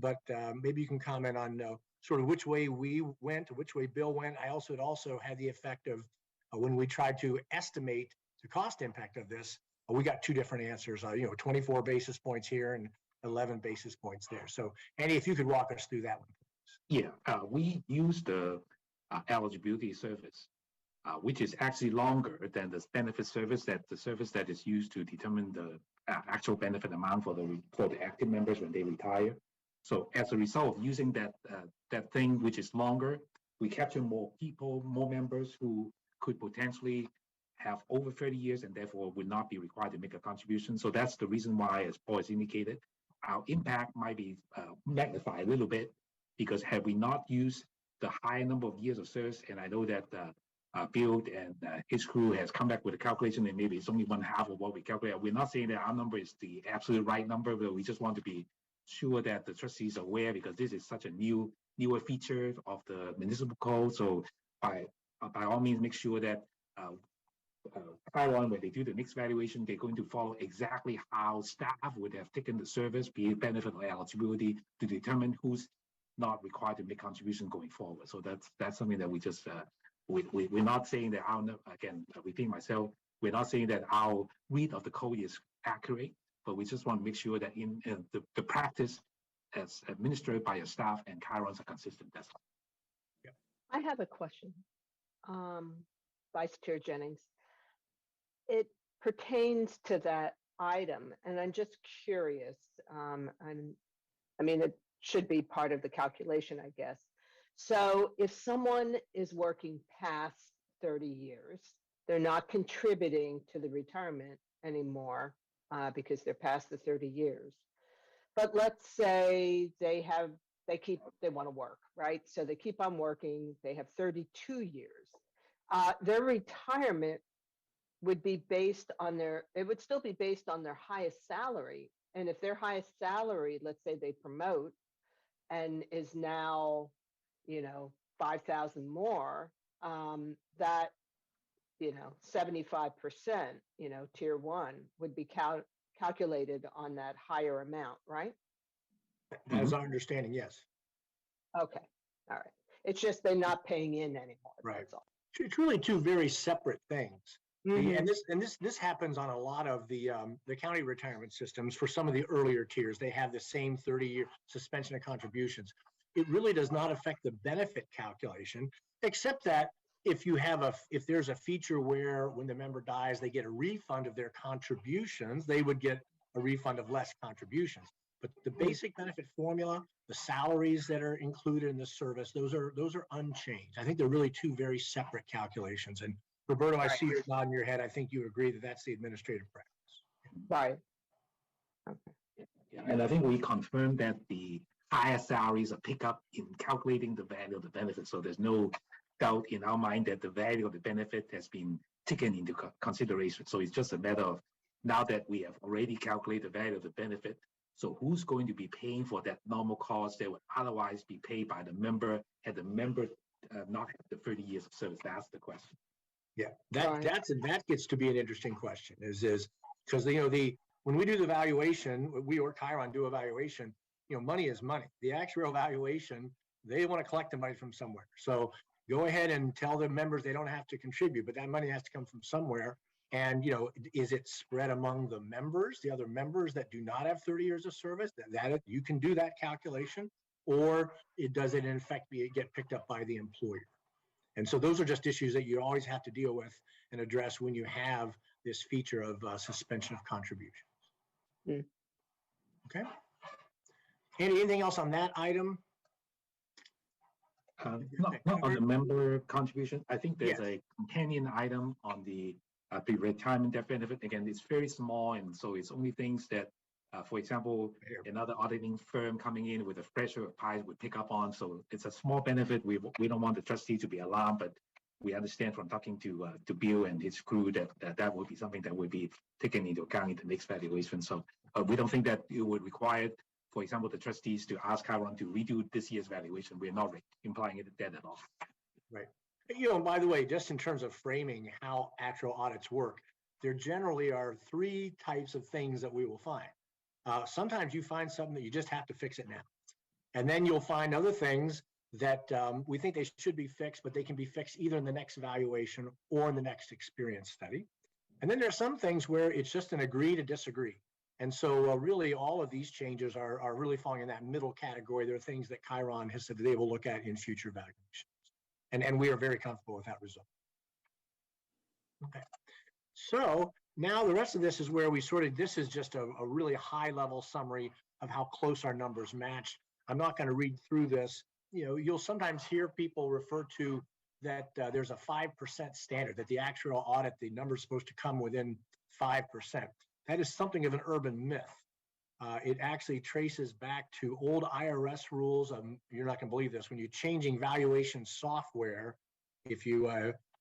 but maybe you can comment on sort of which way we went, which way Bill went. I also had the effect of when we tried to estimate the cost impact of this, we got two different answers, 24 basis points here and 11 basis points there. So Andy, if you could walk us through that one. Yeah, we use the eligibility service, which is actually longer than the benefit service, the service that is used to determine the actual benefit amount for the active members when they retire. So as a result of using that thing, which is longer, we capture more people, more members who could potentially have over 30 years and therefore would not be required to make a contribution. So that's the reason why, as Paul has indicated, our impact might be magnified a little bit, because had we not used the higher number of years of service, and I know that Bill and his crew has come back with a calculation, and maybe it's only one half of what we calculate. We're not saying that our number is the absolute right number, but we just want to be sure that the trustees are aware, because this is such a newer feature of the municipal code. So by all means, make sure that when they do the next valuation, they're going to follow exactly how staff would have taken the service, be it benefit or eligibility, to determine who's not required to make contribution going forward. So that's something that we just we're not saying that again, repeating myself, we're not saying that our read of the code is accurate, but we just want to make sure that in the practice as administered by your staff and Chirons are consistent. That's all. Yeah. I have a question, Vice Chair Jennings. It pertains to that item, and I'm just curious. I mean, it should be part of the calculation, I guess. So if someone is working past 30 years, they're not contributing to the retirement anymore because they're past the 30 years. But let's say they want to work, right? So they keep on working, they have 32 years. Their retirement would be based on it would still be based on their highest salary. And if their highest salary, let's say they promote and is now, 5,000 more, that, 75%, tier one would be calculated on that higher amount, right? That's our understanding, yes. Okay, all right. It's just they're not paying in anymore. Right. That's all. It's really two very separate things. And this happens on a lot of the county retirement systems. For some of the earlier tiers, they have the same 30-year suspension of contributions. It really does not affect the benefit calculation, except that if there's a feature where when the member dies, they get a refund of their contributions, they would get a refund of less contributions. But the basic benefit formula, the salaries that are included in the service, those are unchanged. I think they're really two very separate calculations. And Roberto, I see you're nodding your head. I think you agree that that's the administrative practice. Right. Okay. Yeah, and I think we confirmed that the higher salaries are picked up in calculating the value of the benefit. So there's no doubt in our mind that the value of the benefit has been taken into consideration. So it's just a matter of, now that we have already calculated the value of the benefit, so who's going to be paying for that normal cost that would otherwise be paid by the member had the member not had the 30 years of service? That's the question. Yeah, that gets to be an interesting question. Is because when we do the valuation, we or Chiron do evaluation. Money is money. The actuarial valuation, they want to collect the money from somewhere. So go ahead and tell the members they don't have to contribute, but that money has to come from somewhere. And is it spread among the members, the other members that do not have 30 years of service? That you can do that calculation. or does it in effect get picked up by the employer? And so those are just issues that you always have to deal with and address when you have this feature of suspension of contributions. Okay. Anything else on that item? Not on the member contribution. I think there's a companion item on the retirement death benefit. Again, it's very small, and so it's only things that, for example, another auditing firm coming in with a fresher of pies would pick up on. So it's a small benefit. We don't want the trustee to be alarmed, but we understand from talking to Bill and his crew that would be something that would be taken into account in the next valuation. So we don't think that it would require, for example, the trustees to ask Chiron to redo this year's valuation. We're not implying that at all. Right. You know, by the way, just in terms of framing how actual audits work, there generally are 3 types of things that we will find. Sometimes you find something that you just have to fix it now. And then you'll find other things that we think they should be fixed, but they can be fixed either in the next valuation or in the next experience study. And then there are some things where it's just an agree to disagree. And so really all of these changes are really falling in that middle category. There are things that Chiron has said that they will look at in future valuations. And we are very comfortable with that result. Okay. So now the rest of this is where we this is just a really high level summary of how close our numbers match. I'm not going to read through this. You know, you'll sometimes hear people refer to that there's a 5% standard, that the actual audit, the number is supposed to come within 5%. That is something of an urban myth. It actually traces back to old IRS rules. You're not going to believe this. When you're changing valuation software, if you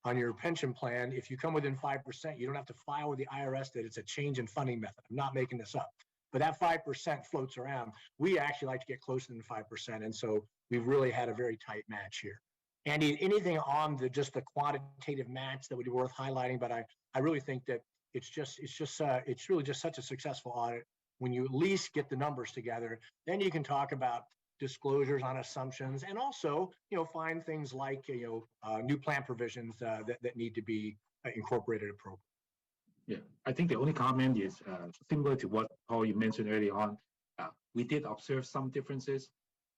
on your pension plan, if you come within 5%, you don't have to file with the IRS that it's a change in funding method. I'm not making this up. But that 5% floats around. We actually like to get closer than 5%. And so we've really had a very tight match here. Andy, anything on just the quantitative match that would be worth highlighting? But I really think that it's really just such a successful audit. When you at least get the numbers together, then you can talk about disclosures on assumptions, and also, you know, find things like, new plan provisions that need to be incorporated appropriately. Yeah, I think the only comment is similar to what Paul you mentioned earlier on. We did observe some differences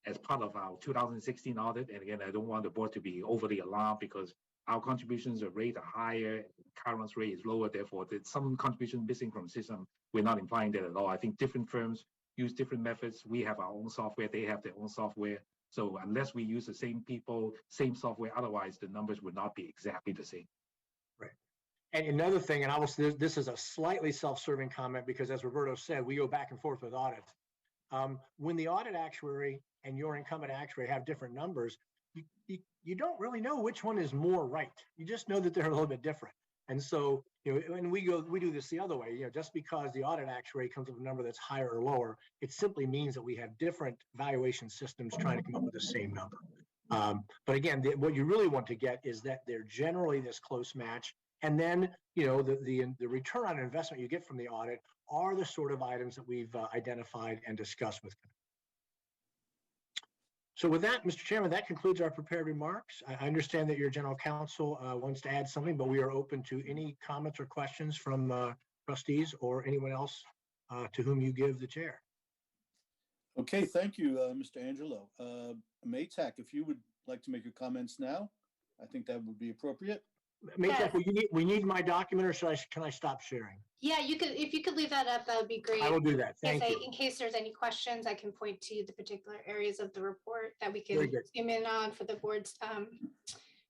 as part of our 2016 audit, and again, I don't want the board to be overly alarmed because our contributions rate are higher, Chiron's rate is lower, therefore there's some contribution missing from system. We're not implying that at all. I think different firms use different methods. We have our own software, they have their own software. So unless we use the same people, same software, otherwise the numbers would not be exactly the same. Right. And another thing, and I will say this is a slightly self-serving comment because as Roberto said, we go back and forth with audits. When the audit actuary and your incumbent actuary have different numbers, you don't really know which one is more right. You just know that they're a little bit different. And so, when we do this the other way, just because the audit actuary comes up with a number that's higher or lower, it simply means that we have different valuation systems trying to come up with the same number. But again, what you really want to get is that they're generally this close match. And then, the return on investment you get from the audit are the sort of items that we've identified and discussed with. So with that, Mr. Chairman, that concludes our prepared remarks. I understand that your general counsel wants to add something, but we are open to any comments or questions from trustees or anyone else to whom you give the chair. Okay, thank you, Mr. Angelo. Maytak, if you would like to make your comments now, I think that would be appropriate. Maytak, we need my document, or can I stop sharing? Yeah, you could, if you could leave that up, that would be great. I will do that. Thank you. In case there's any questions, I can point to the particular areas of the report that we can zoom in on for the board's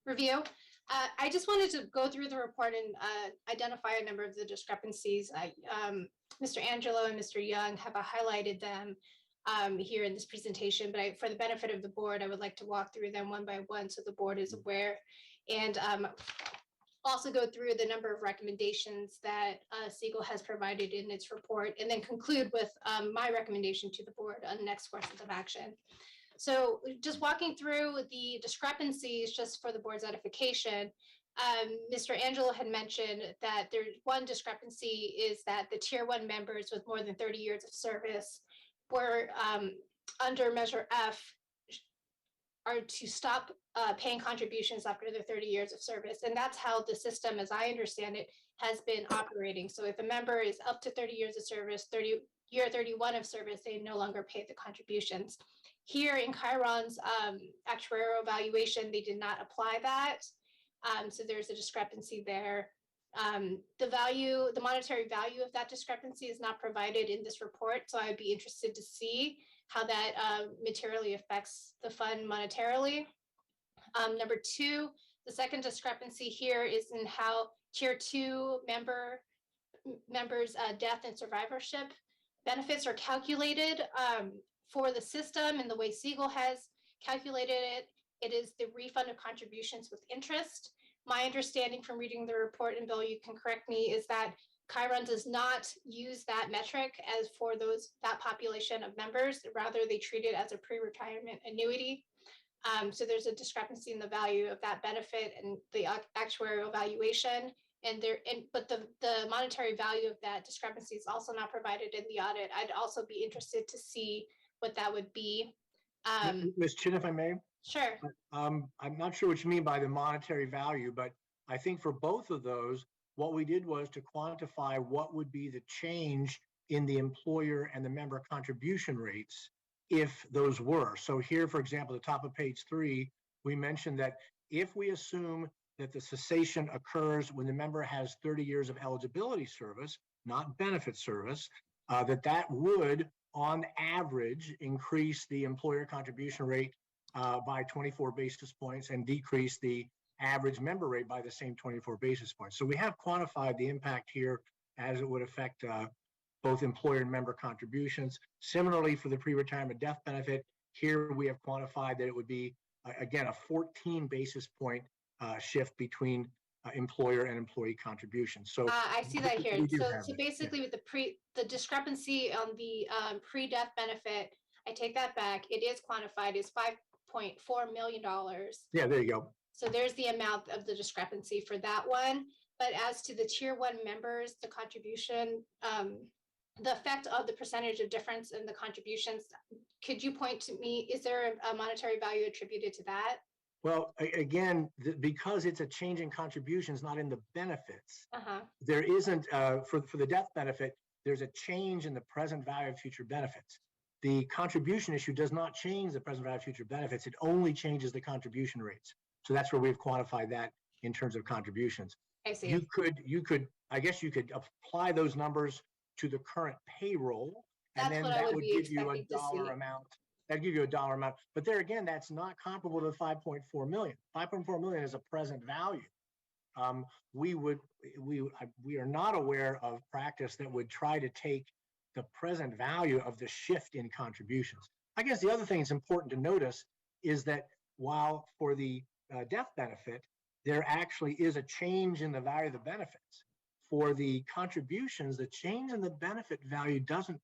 review. I just wanted to go through the report and identify a number of the discrepancies. Mr. Angelo and Mr. Young have highlighted them here in this presentation, but for the benefit of the board, I would like to walk through them one by one so the board is aware, and also go through the number of recommendations that Siegel has provided in its report, and then conclude with my recommendation to the board on next courses of action. So just walking through the discrepancies just for the board's edification, Mr. Angelo had mentioned that one discrepancy is that the tier 1 members with more than 30 years of service were under Measure F are to stop paying contributions after their 30 years of service. And that's how the system, as I understand it, has been operating. So if a member is up to 30 years of service, year 31 of service, they no longer pay the contributions. Here in Chiron's actuarial evaluation, they did not apply that. So there's a discrepancy there. The monetary value of that discrepancy is not provided in this report. So I'd be interested to see how that materially affects the fund monetarily. Number two, the second discrepancy here is in how tier 2 members' death and survivorship benefits are calculated for the system, and the way Siegel has calculated it, it is the refund of contributions with interest. My understanding from reading the report, and Bill, you can correct me, is that Chiron does not use that metric as for that population of members. Rather, they treat it as a pre-retirement annuity. So there's a discrepancy in the value of that benefit and the actuarial valuation. But the monetary value of that discrepancy is also not provided in the audit. I'd also be interested to see what that would be. Ms. Chin, if I may. Sure. I'm not sure what you mean by the monetary value, but I think for both of those, what we did was to quantify what would be the change in the employer and the member contribution rates if those were. So here, for example, at the top of page 3, we mentioned that if we assume that the cessation occurs when the member has 30 years of eligibility service, not benefit service, that would, on average, increase the employer contribution rate by 24 basis points and decrease the average member rate by the same 24 basis points. So we have quantified the impact here as it would affect both employer and member contributions. Similarly, for the pre-retirement death benefit, here we have quantified that it would be, again, a 14 basis point shift between employer and employee contributions. So I see that here. So basically, with the discrepancy on the pre-death benefit, I take that back. It is quantified as $5.4 million. Yeah, there you go. So there's the amount of the discrepancy for that one. But as to the tier 1 members, the contribution, the effect of the percentage of difference in the contributions, could you point to me, is there a monetary value attributed to that? Well, again, because it's a change in contributions, not in the benefits, there isn't, for the death benefit, there's a change in the present value of future benefits. The contribution issue does not change the present value of future benefits. It only changes the contribution rates. So that's where we've quantified that in terms of contributions. I see. I guess you could apply those numbers to the current payroll, and then that would give you a dollar amount. That'd give you a dollar amount. But there again, that's not comparable to the 5.4 million. 5.4 million is a present value. We are not aware of practice that would try to take the present value of the shift in contributions. I guess the other thing that's important to notice is that while for the death benefit, there actually is a change in the value of the benefits. For the contributions, the change in the benefit value doesn't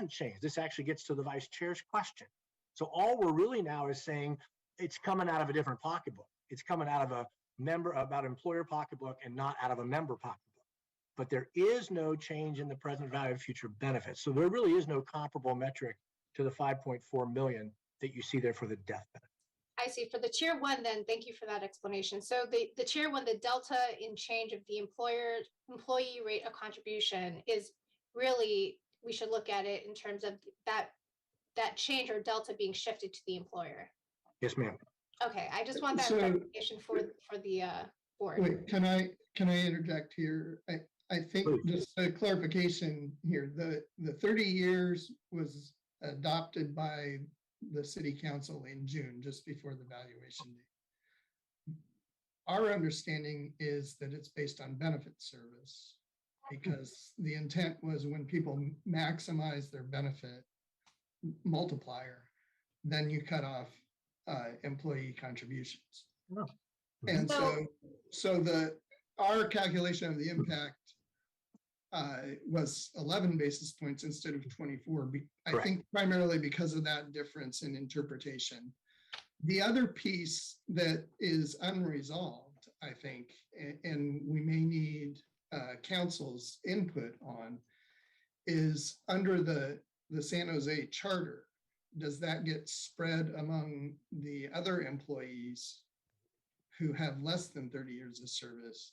change. This actually gets to the vice chair's question. So all we're really now is saying it's coming out of a different pocketbook. It's coming out of a employer pocketbook and not out of a member pocketbook. But there is no change in the present value of future benefits. So there really is no comparable metric to the 5.4 million that you see there for the death benefit. I see. For the tier 1, then, thank you for that explanation. So the tier 1, the delta in change of the employee rate of contribution is really, we should look at it in terms of that change or delta being shifted to the employer. Yes, ma'am. Okay, I just want that clarification for the board. Wait, can I interject here? I think just a clarification here. The 30 years was adopted by the city council in June, just before the valuation date. Our understanding is that it's based on benefit service, because the intent was when people maximize their benefit multiplier, then you cut off employee contributions. Oh. And so our calculation of the impact was 11 basis points instead of 24. I think primarily because of that difference in interpretation. The other piece that is unresolved, I think, and we may need council's input on, is under the San Jose charter, does that get spread among the other employees who have less than 30 years of service,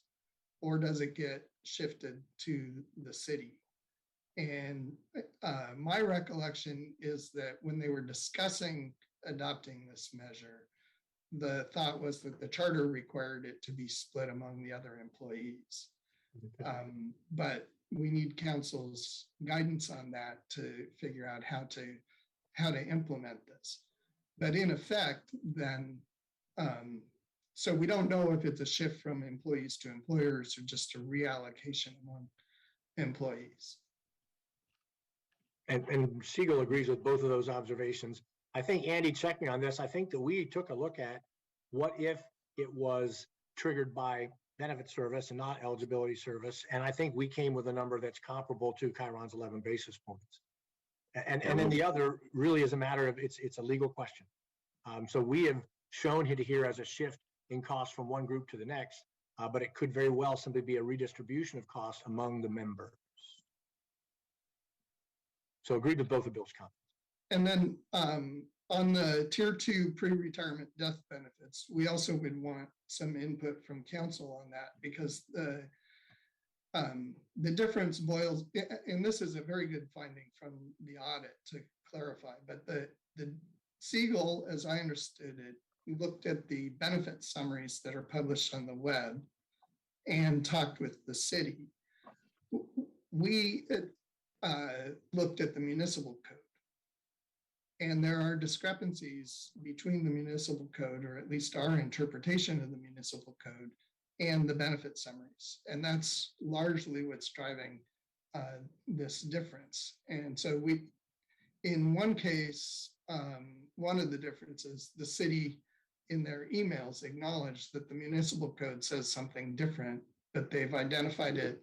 or does it get shifted to the city? And my recollection is that when they were discussing adopting this measure, the thought was that the charter required it to be split among the other employees. But we need council's guidance on that to figure out how to implement this. But in effect, then, so we don't know if it's a shift from employees to employers or just a reallocation among employees. And Siegel agrees with both of those observations. I think Andy checked me on this. I think that we took a look at what if it was triggered by benefit service and not eligibility service. And I think we came with a number that's comparable to Chiron's 11 basis points. And then the other really is a matter of it's a legal question. So we have shown it here as a shift in costs from one group to the next, but it could very well simply be a redistribution of costs among the members. So agreed with both of Bill's comments. And then on the tier 2 pre-retirement death benefits, we also would want some input from council on that, because the difference boils, and this is a very good finding from the audit to clarify, but the Siegel, as I understood it, looked at the benefit summaries that are published on the web and talked with the city. We looked at the municipal code, and there are discrepancies between the municipal code, or at least our interpretation of the municipal code, and the benefit summaries. And that's largely what's driving this difference. And so we, in one case, one of the differences, the city in their emails acknowledged that the municipal code says something different, but they've identified it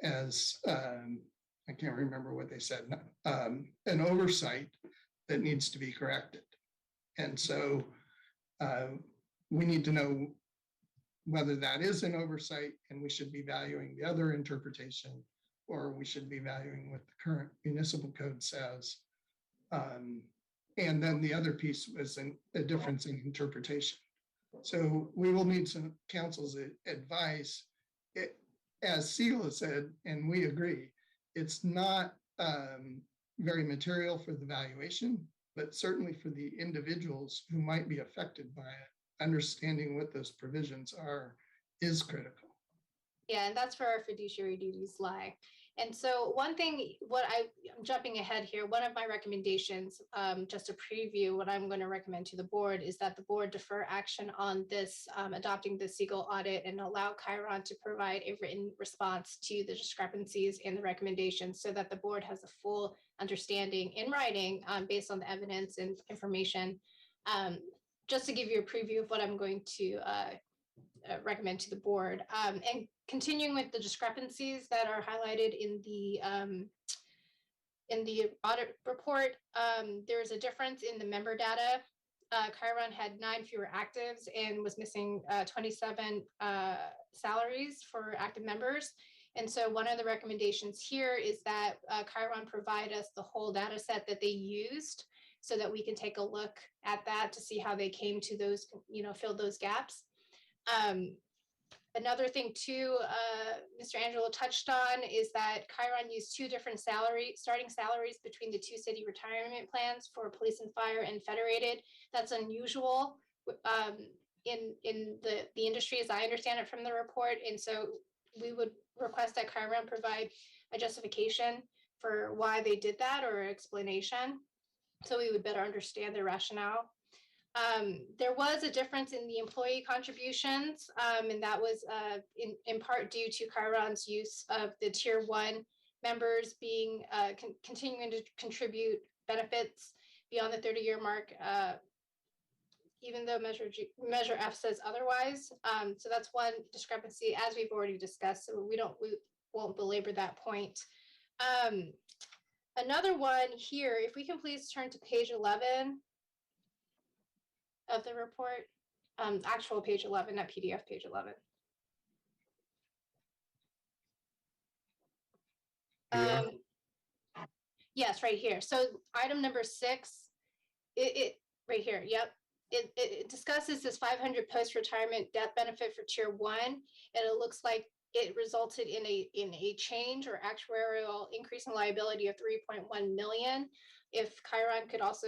as, I can't remember what they said, an oversight that needs to be corrected. And so we need to know whether that is an oversight and we should be valuing the other interpretation, or we should be valuing what the current municipal code says. And then the other piece was a difference in interpretation. So we will need some council's advice. As Siegel said, and we agree, it's not very material for the valuation, but certainly for the individuals who might be affected by it, understanding what those provisions are is critical. Yeah, and that's where our fiduciary duties lie. And so one thing, I'm jumping ahead here, one of my recommendations, just to preview what I'm going to recommend to the board, is that the board defer action on this, adopting the Siegel audit, and allow Chiron to provide a written response to the discrepancies in the recommendations, so that the board has a full understanding in writing based on the evidence and information. Just to give you a preview of what I'm going to recommend to the board. And continuing with the discrepancies that are highlighted in the audit report, there's a difference in the member data. Chiron had 9 fewer actives and was missing 27 salaries for active members. And so one of the recommendations here is that Chiron provide us the whole data set that they used, so that we can take a look at that to see how they came to those, fill those gaps. Another thing too, Mr. Angelo touched on, is that Chiron used 2 different starting salaries between the 2 city retirement plans for police and fire and Federated. That's unusual in the industry, as I understand it from the report. And so we would request that Chiron provide a justification for why they did that, or an explanation, so we would better understand their rationale. There was a difference in the employee contributions, and that was in part due to Chiron's use of the tier 1 members being continuing to contribute benefits beyond the 30-year mark, even though measure F says otherwise. So that's one discrepancy, as we've already discussed, so we won't belabor that point. Another one here, if we can please turn to page 11 of the report, actual page 11, not PDF page 11. Yes, right here. So item number 6, it right here. Yep. It discusses this 500 post-retirement death benefit for tier 1, and it looks like it resulted in a change or actuarial increase in liability of 3.1 million. If Chiron could also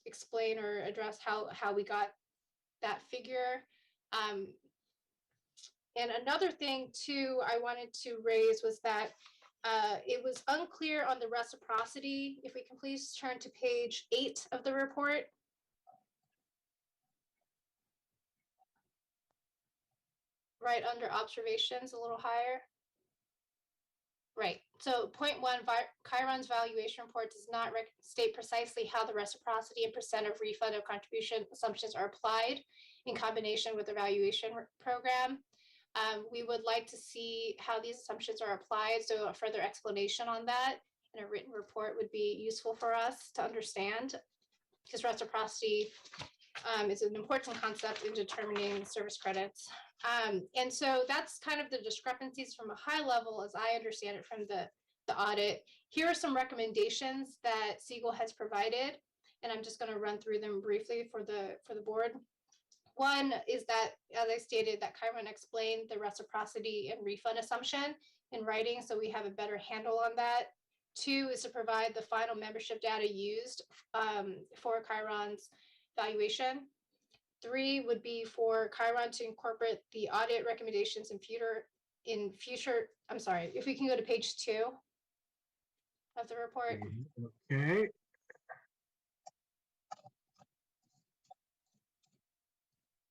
explain or address how we got that figure. And another thing too, I wanted to raise was that it was unclear on the reciprocity. If we can please turn to page 8 of the report. Right under observations, a little higher. Right, so point 1, Chiron's valuation report does not state precisely how the reciprocity and percent of refund of contribution assumptions are applied in combination with the valuation program. We would like to see how these assumptions are applied, so a further explanation on that in a written report would be useful for us to understand, because reciprocity is an important concept in determining service credits. And so that's kind of the discrepancies from a high level as I understand it from the audit. Here are some recommendations that Siegel has provided, and I'm just going to run through them briefly for the board. One is that, as I stated, that Chiron explained the reciprocity and refund assumption in writing, so we have a better handle on that. 2 is to provide the final membership data used for Chiron's valuation. 3 would be for Chiron to incorporate the audit recommendations in future. I'm sorry, if we can go to page 2 of the report. Okay.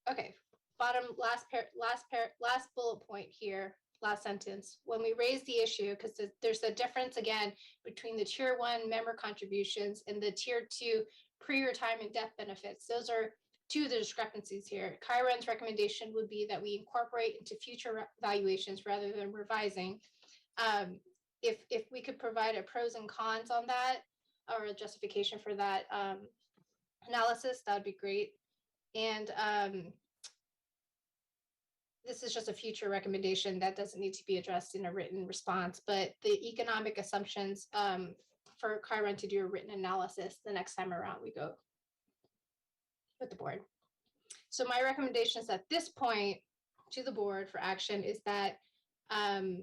Okay, bottom last bullet point here, last sentence. When we raise the issue, because there's a difference again between the tier 1 member contributions and the tier 2 pre-retirement death benefits. Those are 2 of the discrepancies here. Chiron's recommendation would be that we incorporate into future valuations rather than revising. If we could provide a pros and cons on that, or a justification for that analysis, that would be great. And this is just a future recommendation that doesn't need to be addressed in a written response, but the economic assumptions for Chiron to do a written analysis the next time around we go with the board. So my recommendations at this point to the board for action is that the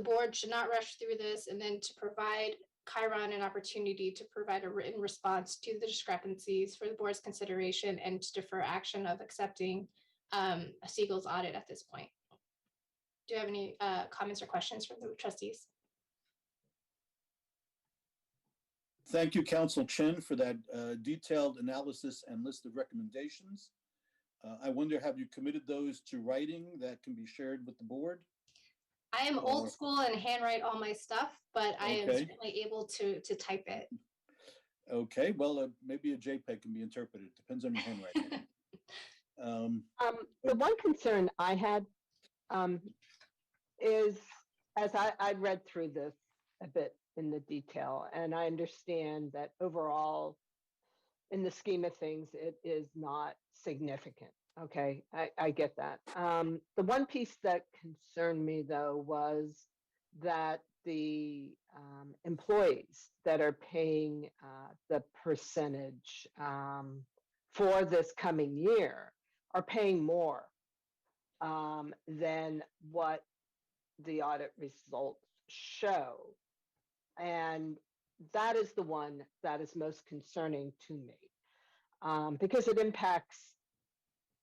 board should not rush through this, and then to provide Chiron an opportunity to provide a written response to the discrepancies for the board's consideration, and to defer action of accepting Siegel's audit at this point. Do you have any comments or questions from the trustees? Thank you, Council Chen, for that detailed analysis and list of recommendations. I wonder, have you committed those to writing that can be shared with the board? I am old school and handwrite all my stuff, but I am certainly able to type it. Okay, well, maybe a JPEG can be interpreted. Depends on your handwriting. The one concern I had is, as I read through this a bit in the detail, and I understand that overall, in the scheme of things, it is not significant. Okay, I get that. The one piece that concerned me, though, was that the employees that are paying the percentage for this coming year are paying more than what the audit results show. And that is the one that is most concerning to me, because it impacts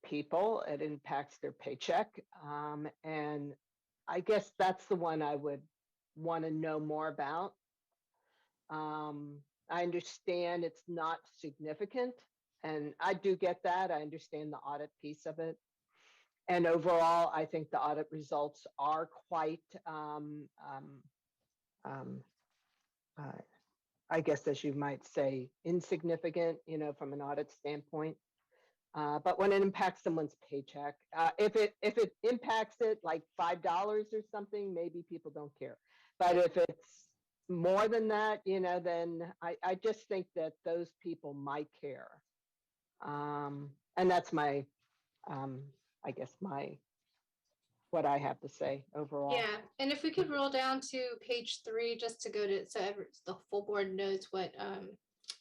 people, it impacts their paycheck. And I guess that's the one I would want to know more about. I understand it's not significant, and I do get that. I understand the audit piece of it. And overall, I think the audit results are quite, I guess, as you might say, insignificant, from an audit standpoint. But when it impacts someone's paycheck, if it impacts it like $5 or something, maybe people don't care. But if it's more than that, then I just think that those people might care. And that's my, I guess, what I have to say overall. Yeah, and if we could roll down to page 3, just to go to, so the full board knows what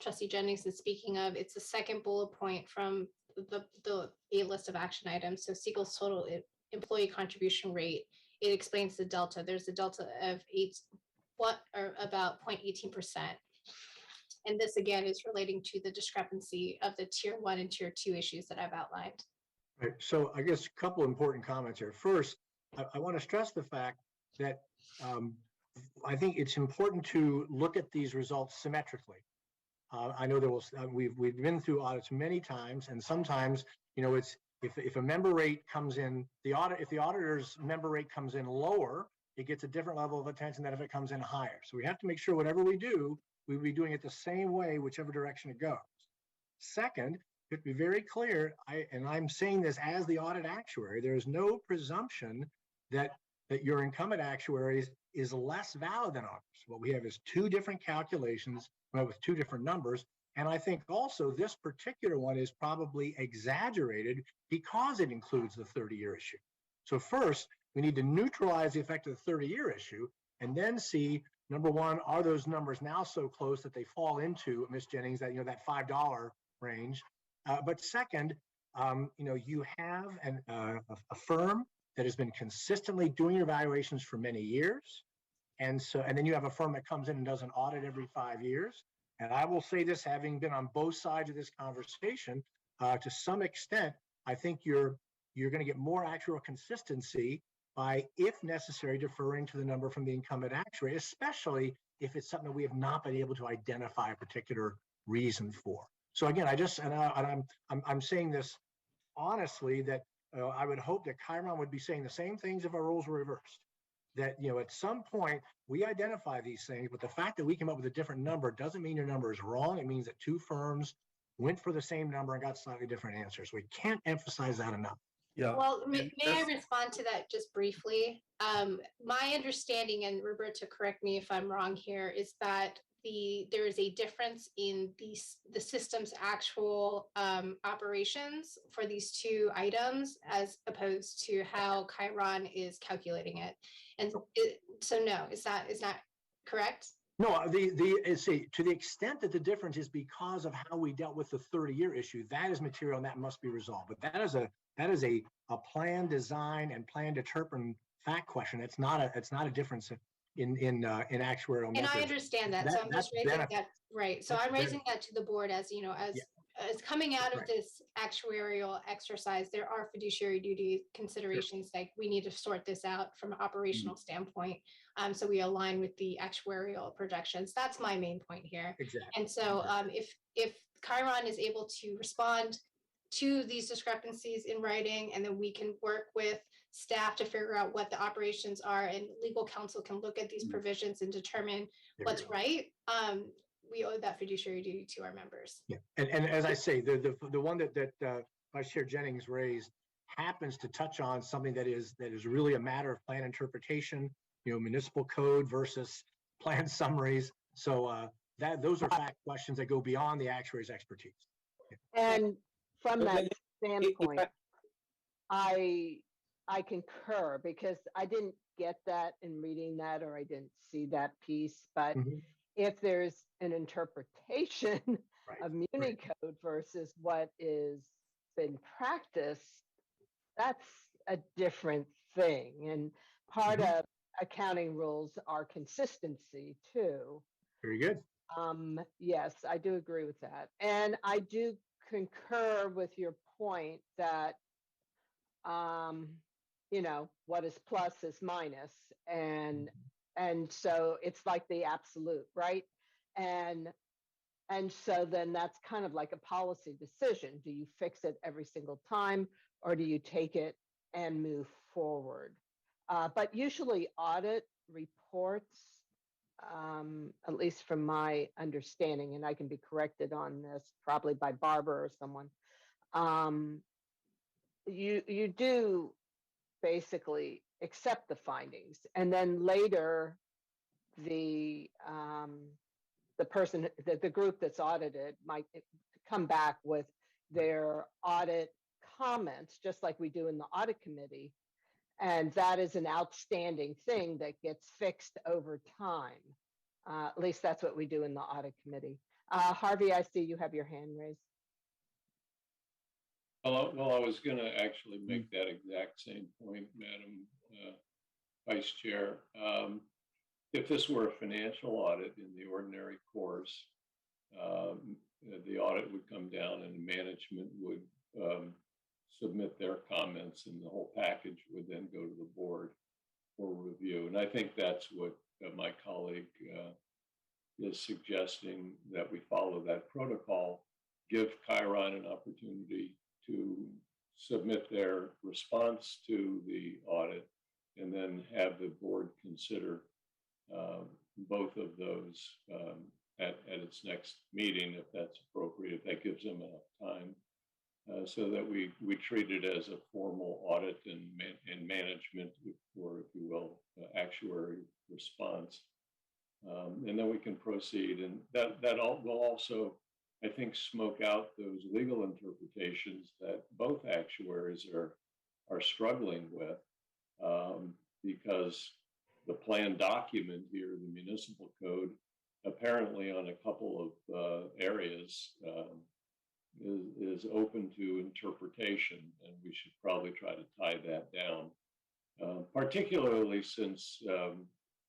Trustee Jennings is speaking of. It's the second bullet point from the A list of action items. So Siegel's total employee contribution rate, it explains the delta. There's a delta of about 0.18%. And this again is relating to the discrepancy of the tier 1 and tier 2 issues that I've outlined. Right. So I guess a couple important comments here. First, I want to stress the fact that I think it's important to look at these results symmetrically. I know there was we've been through audits many times, and sometimes it's if a member rate comes in if the auditor's member rate comes in lower, it gets a different level of attention than if it comes in higher. So we have to make sure whatever we do, we'll be doing it the same way, whichever direction it goes. Second, to be very clear, I'm saying this as the audit actuary, there is no presumption that your incumbent actuaries is less valid than ours. What we have is two different calculations with two different numbers. And I think also this particular one is probably exaggerated because it includes the 30-year issue. So first, we need to neutralize the effect of the 30-year issue and then see, number one, are those numbers now so close that they fall into, Ms. Jennings, that that $5 range? But second, you have a firm that has been consistently doing your evaluations for many years. And then you have a firm that comes in and does an audit every 5 years. And I will say this, having been on both sides of this conversation, to some extent, I think you're going to get more actual consistency by, if necessary, deferring to the number from the incumbent actuary, especially if it's something that we have not been able to identify a particular reason for. So again, I'm saying this honestly, that I would hope that Chiron would be saying the same things if our roles were reversed. That at some point we identify these things, but the fact that we came up with a different number doesn't mean your number is wrong. It means that two firms went for the same number and got slightly different answers. We can't emphasize that enough. Yeah. Well, may I respond to that just briefly? My understanding, and Roberta, correct me if I'm wrong here, is that there is a difference in the system's actual operations for these two items as opposed to how Chiron is calculating it. And so no, is that correct? No, to the extent that the difference is because of how we dealt with the 30-year issue, that is material and that must be resolved. But that is a plan design and plan determine fact question. It's not a difference in actuarial methods. And I understand that. So I'm just raising that, right. So I'm raising that to the board as, as coming out of this actuarial exercise, there are fiduciary duty considerations, like we need to sort this out from an operational standpoint. So we align with the actuarial projections. That's my main point here. Exactly. And so if Chiron is able to respond to these discrepancies in writing, and then we can work with staff to figure out what the operations are, and legal counsel can look at these provisions and determine what's right. We owe that fiduciary duty to our members. Yeah, and as I say, the one that Vice Chair Jennings raised happens to touch on something that is really a matter of plan interpretation, municipal code versus plan summaries. So those are fact questions that go beyond the actuary's expertise. And from that standpoint, I concur, because I didn't get that in reading that, or I didn't see that piece. But if there's an interpretation of Muni code versus what is been practiced, that's a different thing. And part of accounting rules are consistency too. Very good. Yes, I do agree with that. And I do concur with your point that what is plus is minus, and so it's like the absolute, right? And so then that's kind of like a policy decision. Do you fix it every single time, or do you take it and move forward? But usually audit reports, at least from my understanding, and I can be corrected on this probably by Barbara or someone, you do basically accept the findings, and then later the person, the group that's audited might come back with their audit comments, just like we do in the audit committee. And that is an outstanding thing that gets fixed over time. At least that's what we do in the audit committee. Harvey, I see you have your hand raised. Well, I was gonna actually make that exact same point, Madam Vice Chair. If this were a financial audit in the ordinary course, the audit would come down and management would submit their comments, and the whole package would then go to the board for review. And I think that's what my colleague is suggesting, that we follow that protocol, give Chiron an opportunity to submit their response to the audit, and then have the board consider both of those at its next meeting, if that's appropriate, if that gives them enough time, so that we treat it as a formal audit and management, or if you will, actuary response. And then we can proceed, and that will also, I think, smoke out those legal interpretations that both actuaries are struggling with, because the plan document here, the municipal code, apparently on a couple of areas is open to interpretation, and we should probably try to tie that down, particularly since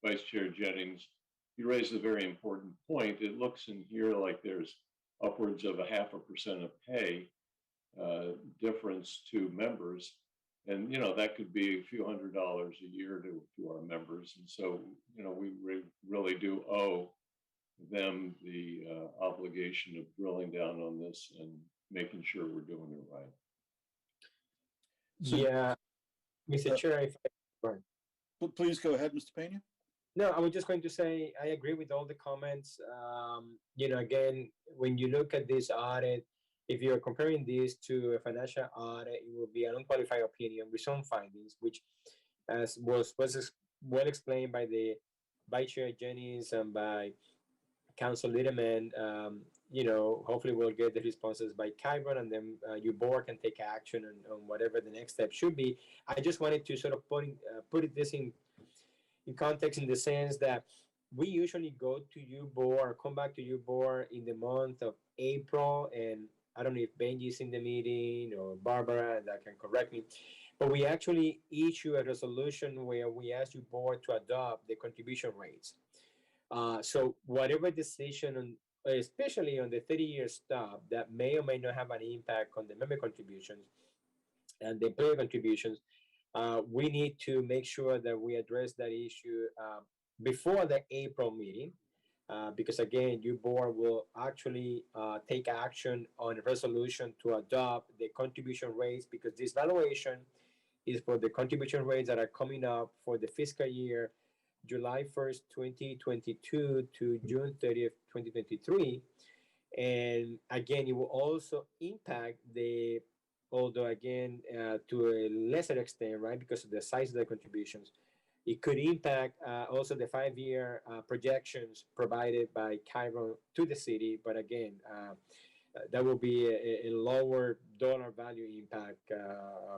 Vice Chair Jennings, you raised a very important point. It looks in here like there's upwards of 0.5% of pay difference to members. And, that could be a few $100s a year to our members. And so, we really do owe them the obligation of drilling down on this and making sure we're doing it right. Yeah, Mr. Chair, if Please go ahead, Mr. Pena. No, I was just going to say, I agree with all the comments. Again, when you look at this audit, if you're comparing this to a financial audit, it will be an unqualified opinion with some findings, which as was well explained by the Vice Chair Jennings and by Council Liederman. Hopefully we'll get the responses by Chiron, and then your board can take action on whatever the next step should be. I just wanted to sort of put this in context, in the sense that we usually go to you board or come back to you board in the month of April, and I don't know if Benji's in the meeting or Barbara that can correct me, but we actually issue a resolution where we ask you board to adopt the contribution rates. So whatever decision, especially on the 30-year stop, that may or may not have an impact on the member contributions and the employer contributions, we need to make sure that we address that issue before the April meeting, because again, your board will actually take action on a resolution to adopt the contribution rates, because this valuation is for the contribution rates that are coming up for the fiscal year July 1st, 2022 to June 30th, 2023. And again, it will also impact although again, to a lesser extent, right, because of the size of the contributions, it could impact also the 5-year projections provided by Chiron to the city. But again, that will be a lower dollar value impact,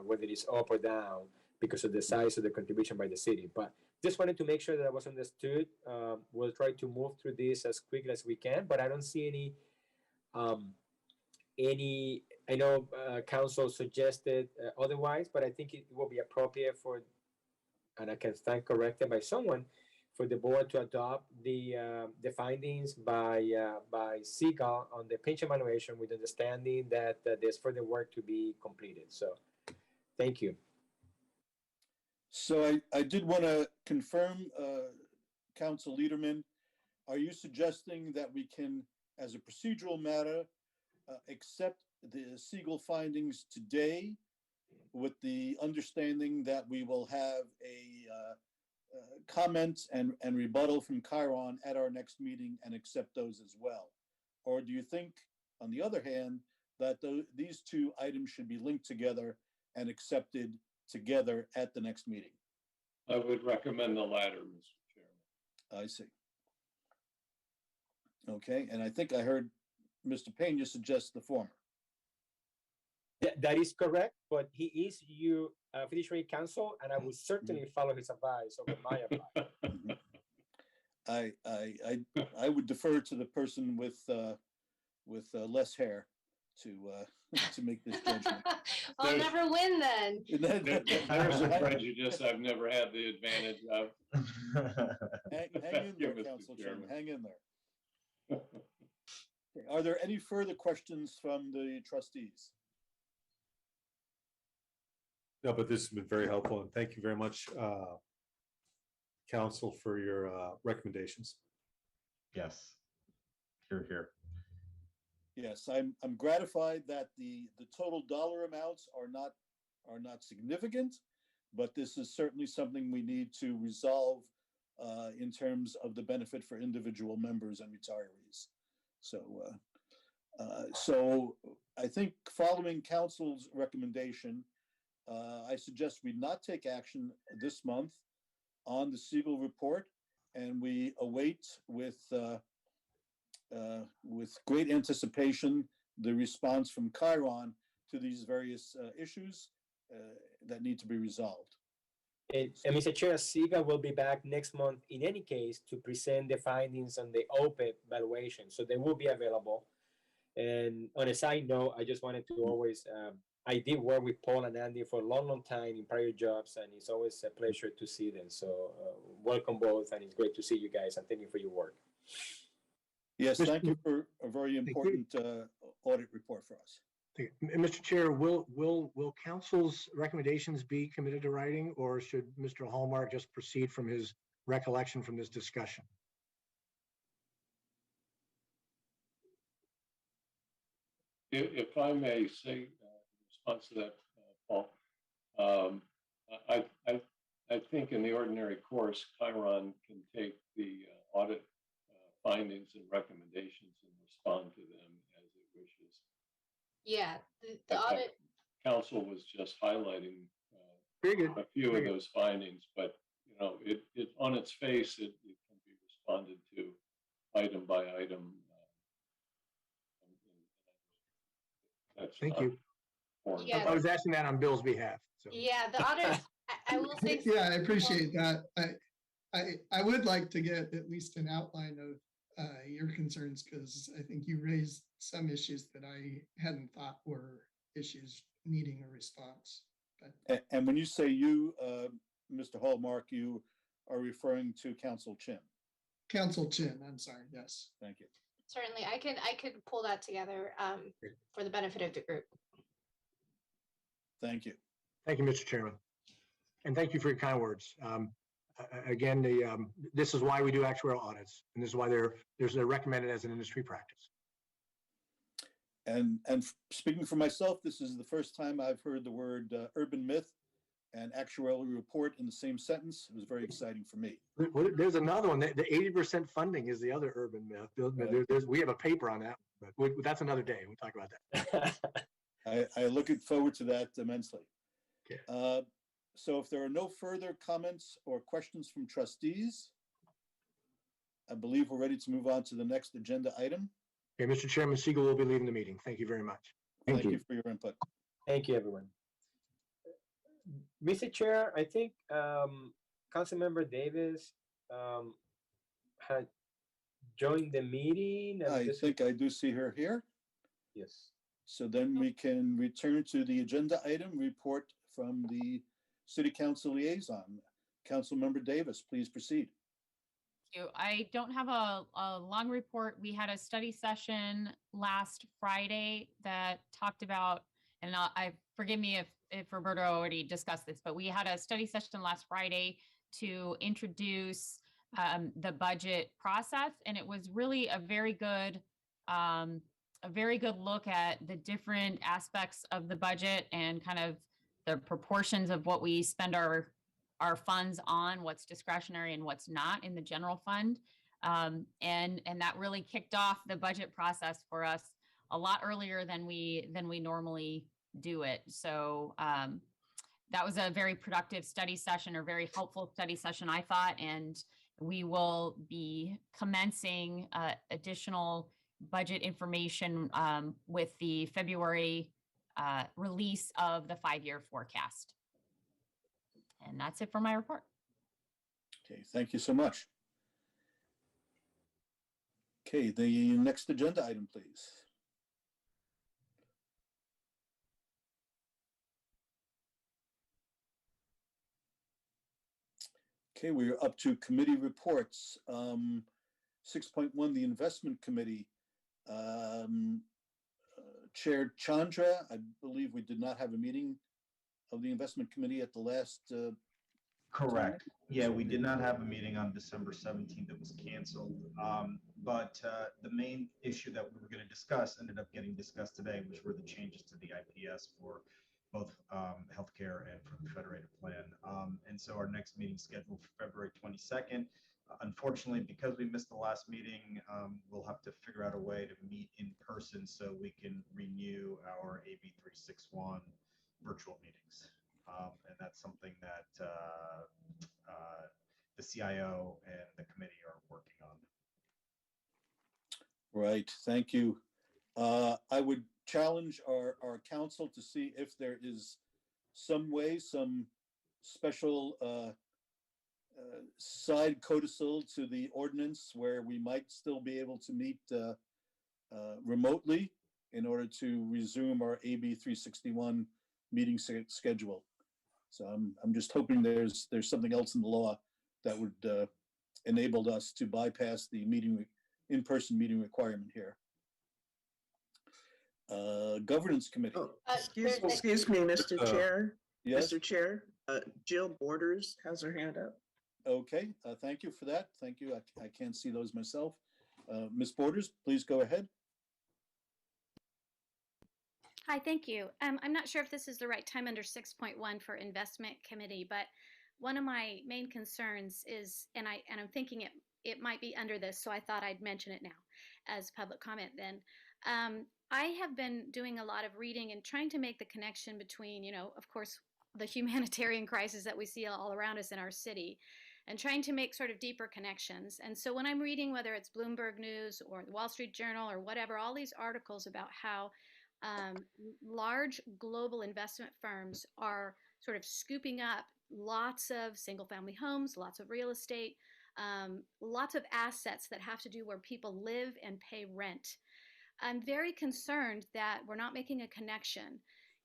whether it's up or down, because of the size of the contribution by the city. But just wanted to make sure that was understood. We'll try to move through this as quickly as we can, but I don't see I know council suggested otherwise, but I think it will be appropriate for, and I can stand corrected by someone, for the board to adopt the findings by Seagull on the pension valuation, with understanding that there's further work to be completed. So thank you. So I did want to confirm, Council Liederman, are you suggesting that we can, as a procedural matter, accept the Siegel findings today, with the understanding that we will have a comment and rebuttal from Chiron at our next meeting, and accept those as well? Or do you think, on the other hand, that these two items should be linked together and accepted together at the next meeting? I would recommend the latter, Mr. Chairman. I see. Okay, and I think I heard Mr. Pena suggest the former. That is correct, but he is your fiduciary counsel, and I will certainly follow his advice over my advice. I would defer to the person with less hair. to make this judgment. I'll never win then. There's a prejudice I've never had the advantage of. Hang in there, Council Chairman. Hang in there. Okay, are there any further questions from the trustees? No, but this has been very helpful, and thank you very much, Council, for your recommendations. Yes. Here. Yes, I'm gratified that the total dollar amounts are not significant, but this is certainly something we need to resolve in terms of the benefit for individual members and retirees. So I think following council's recommendation, I suggest we not take action this month on the Siegel report, and we await with great anticipation the response from Chiron to these various issues that need to be resolved. And Mr. Chair, SIGA will be back next month in any case to present the findings on the OPEB valuation. So they will be available. And on a side note, I just wanted to always, I did work with Paul and Andy for a long time in prior jobs, and it's always a pleasure to see them. So welcome both, and it's great to see you guys, and thank you for your work. Yes, thank you for a very important audit report for us. Mr. Chair, will council's recommendations be committed to writing, or should Mr. Hallmark just proceed from his recollection from this discussion? If I may say in response to that, Paul, I think in the ordinary course, Chiron can take the audit findings and recommendations and respond to them as it wishes. Yeah, the audit. Council was just highlighting a few of those findings, but you know, it on its face, it can be responded to item by item. Thank you. Yeah, I was asking that on Bill's behalf. So. Yeah, the audit. I will say. Yeah, I appreciate that. I would like to get at least an outline of your concerns, because I think you raised some issues that I hadn't thought were issues needing a response. But And when you say you, Mr. Hallmark, you are referring to Council Chin. Council Chin, I'm sorry. Yes. Thank you. Certainly, I could pull that together for the benefit of the group. Thank you. Thank you, Mr. Chairman. And thank you for your kind words. Again, this is why we do actuarial audits, and this is why they're recommended as an industry practice. And speaking for myself, this is the first time I've heard the word urban myth and actuarial report in the same sentence. It was very exciting for me. There's another one. The 80% funding is the other urban myth. We have a paper on that, but that's another day. We'll talk about that. I look forward to that immensely. Okay. So if there are no further comments or questions from trustees, I believe we're ready to move on to the next agenda item. Okay, Mr. Chairman, Siegel will be leaving the meeting. Thank you very much. Thank you for your input. Thank you, everyone. Mr. Chair, I think Councilmember Davis had joined the meeting. I think I do see her here. Yes. So then we can return to the agenda item report from the City Council liaison. Councilmember Davis, please proceed. Thank you. I don't have a long report. We had a study session last Friday that talked about, and forgive me if Roberto already discussed this, but we had a study session last Friday to introduce the budget process, and it was really a very good look at the different aspects of the budget and kind of the proportions of what we spend our funds on, what's discretionary and what's not in the general fund. And that really kicked off the budget process for us a lot earlier than we normally do it. So that was a very productive study session, or very helpful study session, I thought, and we will be commencing additional budget information with the February release of the 5-year forecast. And that's it for my report. Okay, thank you so much. Okay, the next agenda item, please. Okay, we're up to committee reports. 6.1, the Investment Committee. Chair Chandra, I believe we did not have a meeting of the Investment Committee at the last. Correct. Yeah, we did not have a meeting on December 17th. It was canceled. But the main issue that we were going to discuss ended up getting discussed today, which were the changes to the IPS for both healthcare and for the Federated plan. And so our next meeting scheduled for February 22nd. Unfortunately, because we missed the last meeting, we'll have to figure out a way to meet in person so we can renew our AB 361 virtual meetings. And that's something that the CIO and the committee are working on. Right, thank you. I would challenge our council to see if there is some way, some special side codicil to the ordinance where we might still be able to meet remotely in order to resume our AB 361 meeting schedule. So I'm just hoping there's something else in the law that would enable us to bypass the in-person meeting requirement here. Governance Committee. Excuse me, Mr. Chair. Yes. Mr. Chair, Jill Borders has her hand up. Okay, thank you for that. Thank you. I can't see those myself. Ms. Borders, please go ahead. Hi, thank you. I'm not sure if this is the right time under 6.1 for Investment Committee, but one of my main concerns is, and I'm thinking it might be under this, so I thought I'd mention it now as public comment then. I have been doing a lot of reading and trying to make the connection between, of course, the humanitarian crisis that we see all around us in our city, and trying to make sort of deeper connections. And so when I'm reading, whether it's Bloomberg News or the Wall Street Journal or whatever, all these articles about how large global investment firms are sort of scooping up lots of single family homes, lots of real estate, lots of assets that have to do where people live and pay rent. I'm very concerned that we're not making a connection.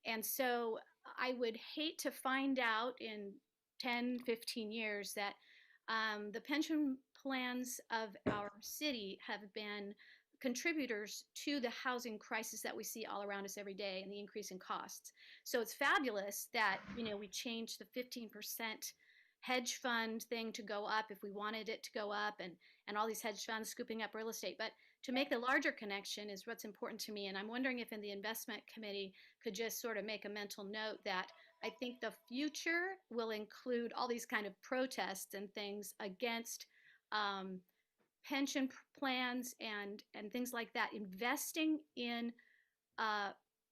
And so I would hate to find out in 10, 15 years that the pension plans of our city have been contributors to the housing crisis that we see all around us every day and the increase in costs. So it's fabulous that, we changed the 15% hedge fund thing to go up if we wanted it to go up, and all these hedge funds scooping up real estate. But to make the larger connection is what's important to me. And I'm wondering if in the investment committee could just sort of make a mental note that I think the future will include all these kind of protests and things against pension plans and things like that, investing in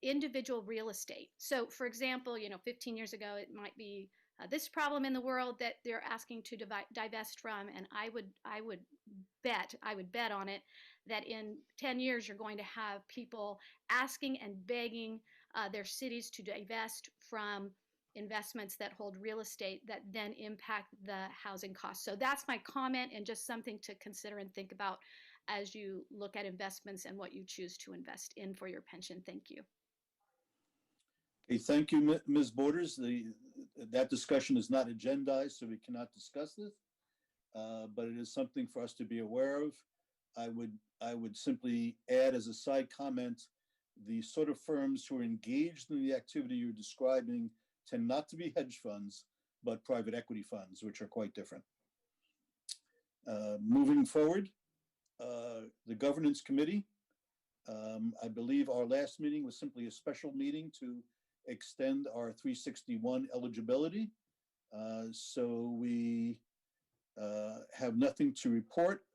individual real estate. So for example, 15 years ago, it might be this problem in the world that they're asking to divest from, and I would bet on it that in 10 years you're going to have people asking and begging their cities to divest from investments that hold real estate that then impact the housing costs. So that's my comment, and just something to consider and think about as you look at investments and what you choose to invest in for your pension. Thank you. Okay, thank you, Ms. Borders. That discussion is not agendized, so we cannot discuss this, but it is something for us to be aware of. I would simply add as a side comment, the sort of firms who are engaged in the activity you're describing tend not to be hedge funds, but private equity funds, which are quite different. Moving forward, the Governance Committee, I believe our last meeting was simply a special meeting to extend our 361 eligibility. So we have nothing to report,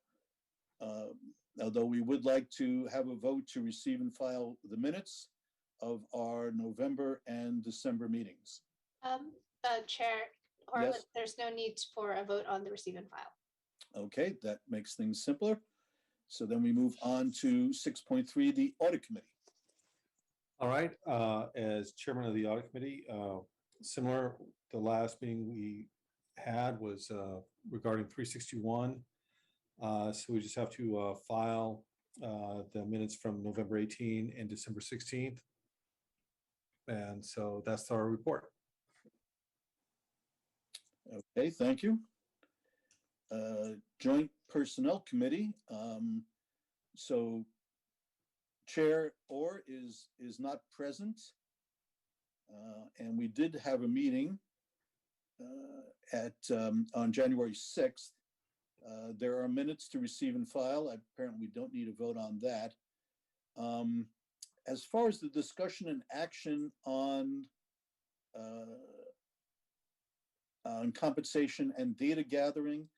although we would like to have a vote to receive and file the minutes of our November and December meetings. Chair Horowitz, Yes. there's no need for a vote on the receive and file. Okay, that makes things simpler. So then we move on to 6.3, the Audit Committee. All right, as chairman of the Audit Committee, similar, the last meeting we had was regarding 361. So we just have to file the minutes from November 18 and December 16th. And so that's our report. Okay, thank you. Joint Personnel Committee. So Chair Orr is not present. And we did have a meeting on January 6th. There are minutes to receive and file. Apparently, we don't need a vote on that. As far as the discussion and action on compensation and data gathering,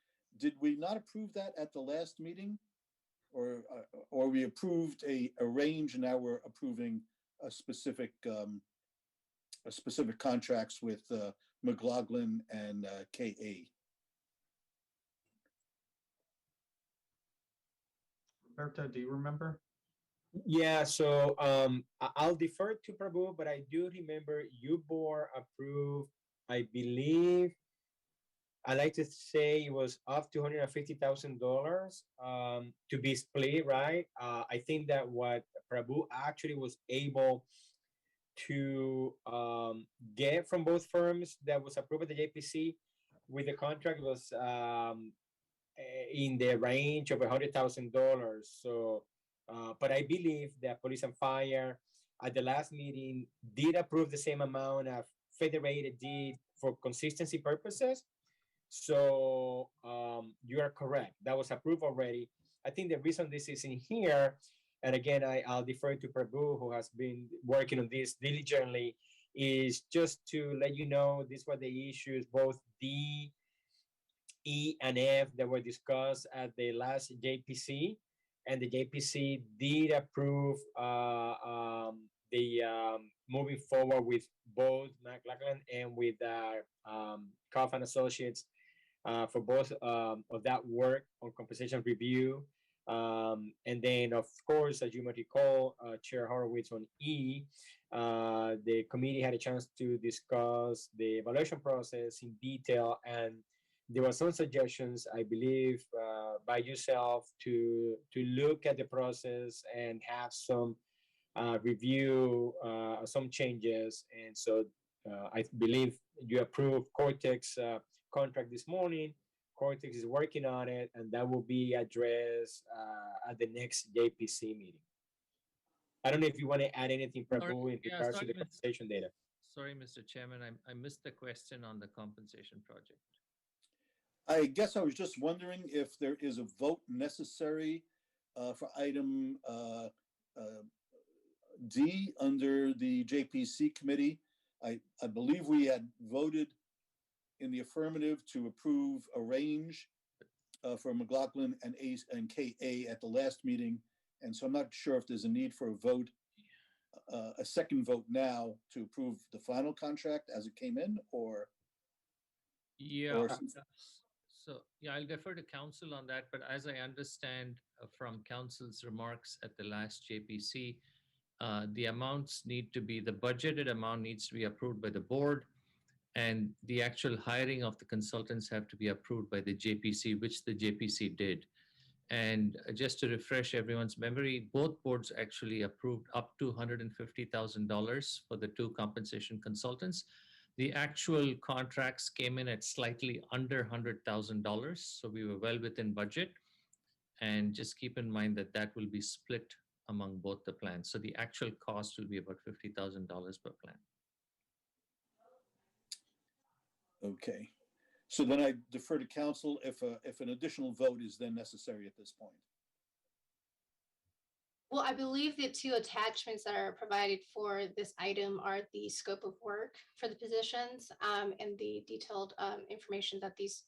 did we not approve that at the last meeting? Or we approved a range and now we're approving a specific contracts with McLaughlin and KA? Roberta, do you remember? Yeah, so I'll defer to Prabhu, but I do remember you board approved, I believe, I like to say it was up to $150,000 to be split, right? I think that what Prabhu actually was able to get from both firms that was approved at the JPC with the contract was in the range of $100,000. So, but I believe that Police and Fire at the last meeting did approve the same amount of Federated did for consistency purposes. So you are correct. That was approved already. I think the reason this is in here, and again, I'll defer to Prabhu, who has been working on this diligently, is just to let you know these were the issues, both D, E, and F that were discussed at the last JPC. And the JPC did approve moving forward with both McLaughlin and with Kaufman Associates for both of that work on compensation review. And then, of course, as you might recall, Chair Horowitz on E, the committee had a chance to discuss the evaluation process in detail, and there were some suggestions, I believe, by yourself to look at the process and have some review, some changes. And so I believe you approved Cortex contract this morning. Cortex is working on it, and that will be addressed at the next JPC meeting. I don't know if you want to add anything, Prabhu, in regards to the compensation data. Sorry, Mr. Chairman, I missed the question on the compensation project. I guess I was just wondering if there is a vote necessary for item D under the JPC committee. I believe we had voted in the affirmative to approve a range for McLaughlin and KA at the last meeting. And so I'm not sure if there's a need for a vote, a second vote now to approve the final contract as it came in, or? Yeah. So yeah, I'll defer to council on that. But as I understand from council's remarks at the last JPC, the amounts need to be, the budgeted amount needs to be approved by the board, and the actual hiring of the consultants have to be approved by the JPC, which the JPC did. And just to refresh everyone's memory, both boards actually approved up to $150,000 for the two compensation consultants. The actual contracts came in at slightly under $100,000, so we were well within budget. And just keep in mind that that will be split among both the plans. So the actual cost will be about $50,000 per plan. Okay, so then I defer to council if an additional vote is then necessary at this point. Well, I believe the two attachments that are provided for this item are the scope of work for the positions and the detailed information that these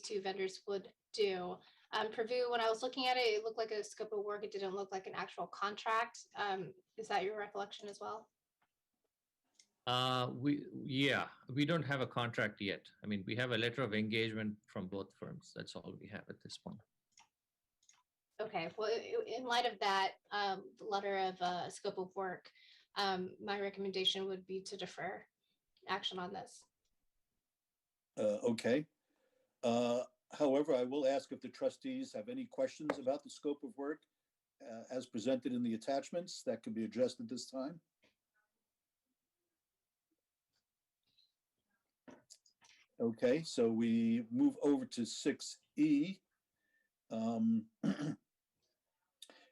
two vendors would do. Preview, when I was looking at it, it looked like a scope of work. It didn't look like an actual contract. Is that your recollection as well? We don't have a contract yet. I mean, we have a letter of engagement from both firms. That's all we have at this point. Okay, well, in light of that, the letter of scope of work, my recommendation would be to defer action on this. Okay. However, I will ask if the trustees have any questions about the scope of work as presented in the attachments that could be addressed at this time. Okay, so we move over to 6E.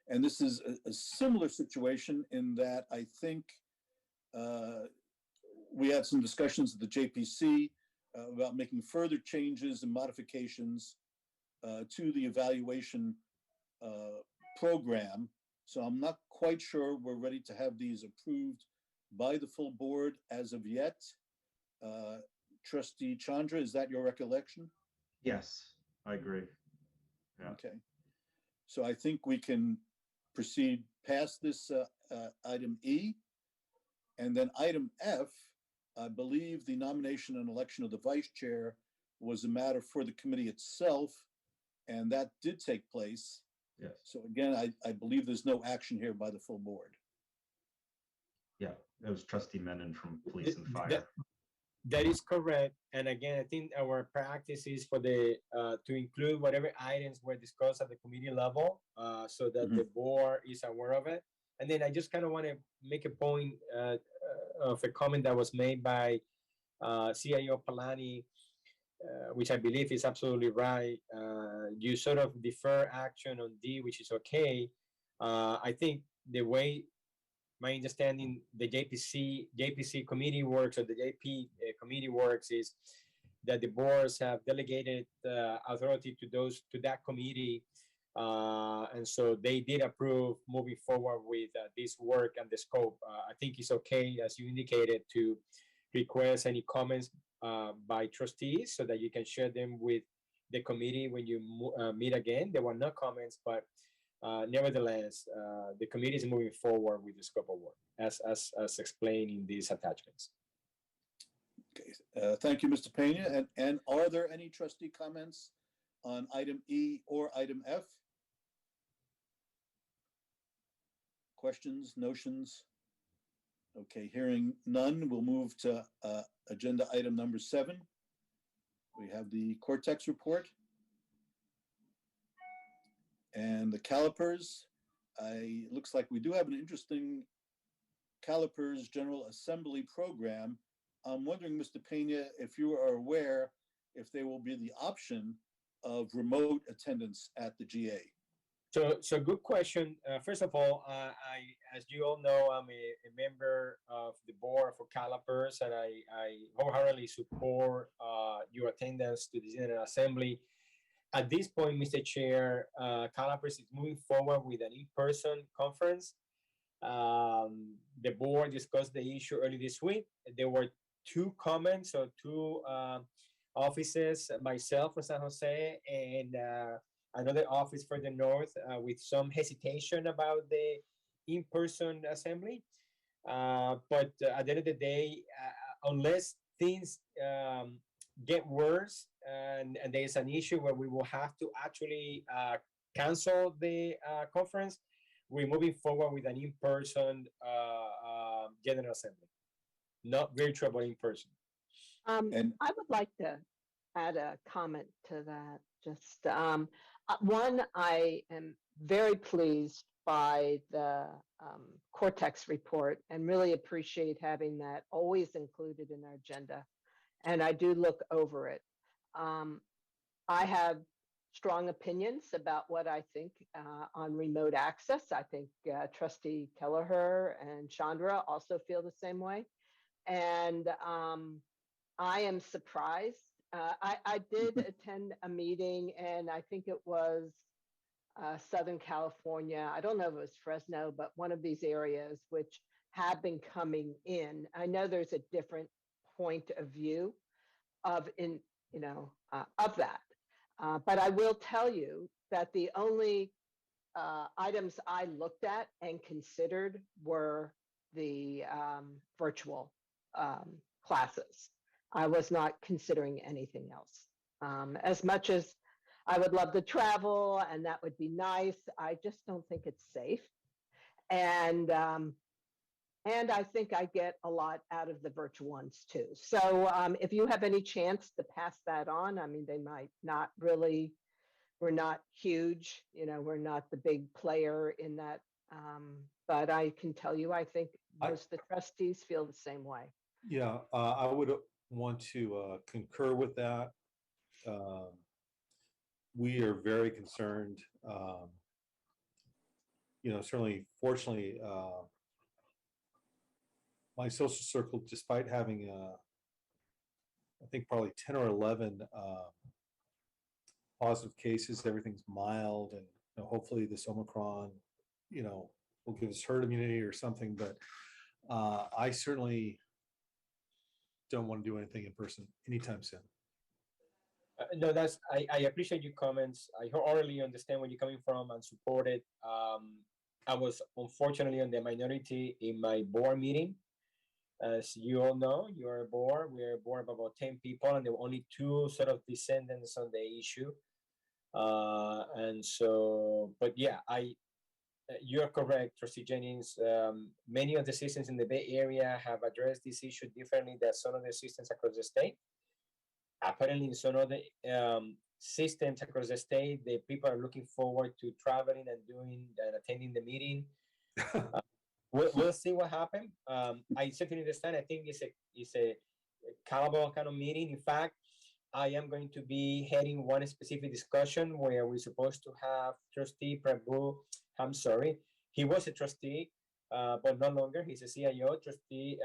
And this is a similar situation in that I think we had some discussions at the JPC about making further changes and modifications to the evaluation program. So I'm not quite sure we're ready to have these approved by the full board as of yet. Trustee Chandra, is that your recollection? Yes, I agree. Yeah. Okay. So I think we can proceed past this item E. And then item F, I believe the nomination and election of the vice chair was a matter for the committee itself, and that did take place. Yes. So again, I believe there's no action here by the full board. Yeah, it was Trustee Menon from Police and Fire. That is correct. And again, I think our practice is for the to include whatever items were discussed at the committee level, so that the board is aware of it. And then I just kind of want to make a point of a comment that was made by CIO Palani, which I believe is absolutely right. You sort of defer action on D, which is okay. I think the way my understanding the JPC committee works, or the JP committee works, is that the boards have delegated authority to that committee, and so they did approve moving forward with this work and the scope. I think it's okay, as you indicated, to request any comments by trustees so that you can share them with the committee when you meet again. There were no comments, but nevertheless, the committee is moving forward with the scope of work as explained in these attachments. Okay, thank you, Mr. Pena. And are there any trustee comments on item E or item F? Questions, notions? Okay, hearing none, we'll move to agenda item number 7. We have the Cortex report. And the calipers, looks like we do have an interesting calipers General Assembly program. I'm wondering, Mr. Pena, if you are aware if there will be the option of remote attendance at the GA. So good question. First of all, as you all know, I'm a member of the board for Calipers, and I wholeheartedly support your attendance to the General Assembly. At this point, Mr. Chair, Calipers is moving forward with an in-person conference. The board discussed the issue early this week. There were 2 comments, or 2 offices, myself for San Jose and another office for the north, with some hesitation about the in-person assembly. But at the end of the day, unless things get worse and there's an issue where we will have to actually cancel the conference, we're moving forward with an in-person General Assembly, not virtual, but in person. And I would like to add a comment to that. Just one, I am very pleased by the Cortex report and really appreciate having that always included in our agenda. And I do look over it. I have strong opinions about what I think on remote access. I think Trustee Kelleher and Chandra also feel the same way. And I am surprised. I did attend a meeting, and I think it was Southern California. I don't know if it was Fresno, but one of these areas which have been coming in. I know there's a different point of view of that. But I will tell you that the only items I looked at and considered were the virtual classes. I was not considering anything else. As much as I would love to travel and that would be nice, I just don't think it's safe. And I think I get a lot out of the virtual ones too. So if you have any chance to pass that on, I mean, they might not really, we're not huge, we're not the big player in that. But I can tell you, I think most of the trustees feel the same way. Yeah, I would want to concur with that. We are very concerned. Certainly, fortunately, my social circle, despite having, I think probably 10 or 11 positive cases, everything's mild, and hopefully this Omicron, will give us herd immunity or something. But I certainly don't want to do anything in person anytime soon. No, I appreciate your comments. I wholly understand where you're coming from and support it. I was unfortunately on the minority in my board meeting. As you all know, you're a board. We're a board of about 10 people, and there were only 2 sort of descendants on the issue. And so, but yeah, you're correct, Trustee Jennings. Many of the systems in the Bay Area have addressed this issue differently than some of the systems across the state. Apparently, in some of the systems across the state, the people are looking forward to traveling and attending the meeting. We'll see what happens. I certainly understand. I think it's a caliber kind of meeting. In fact, I am going to be heading one specific discussion where we're supposed to have Trustee Prabhu. I'm sorry, he was a trustee, but no longer. He's a CIO, Trustee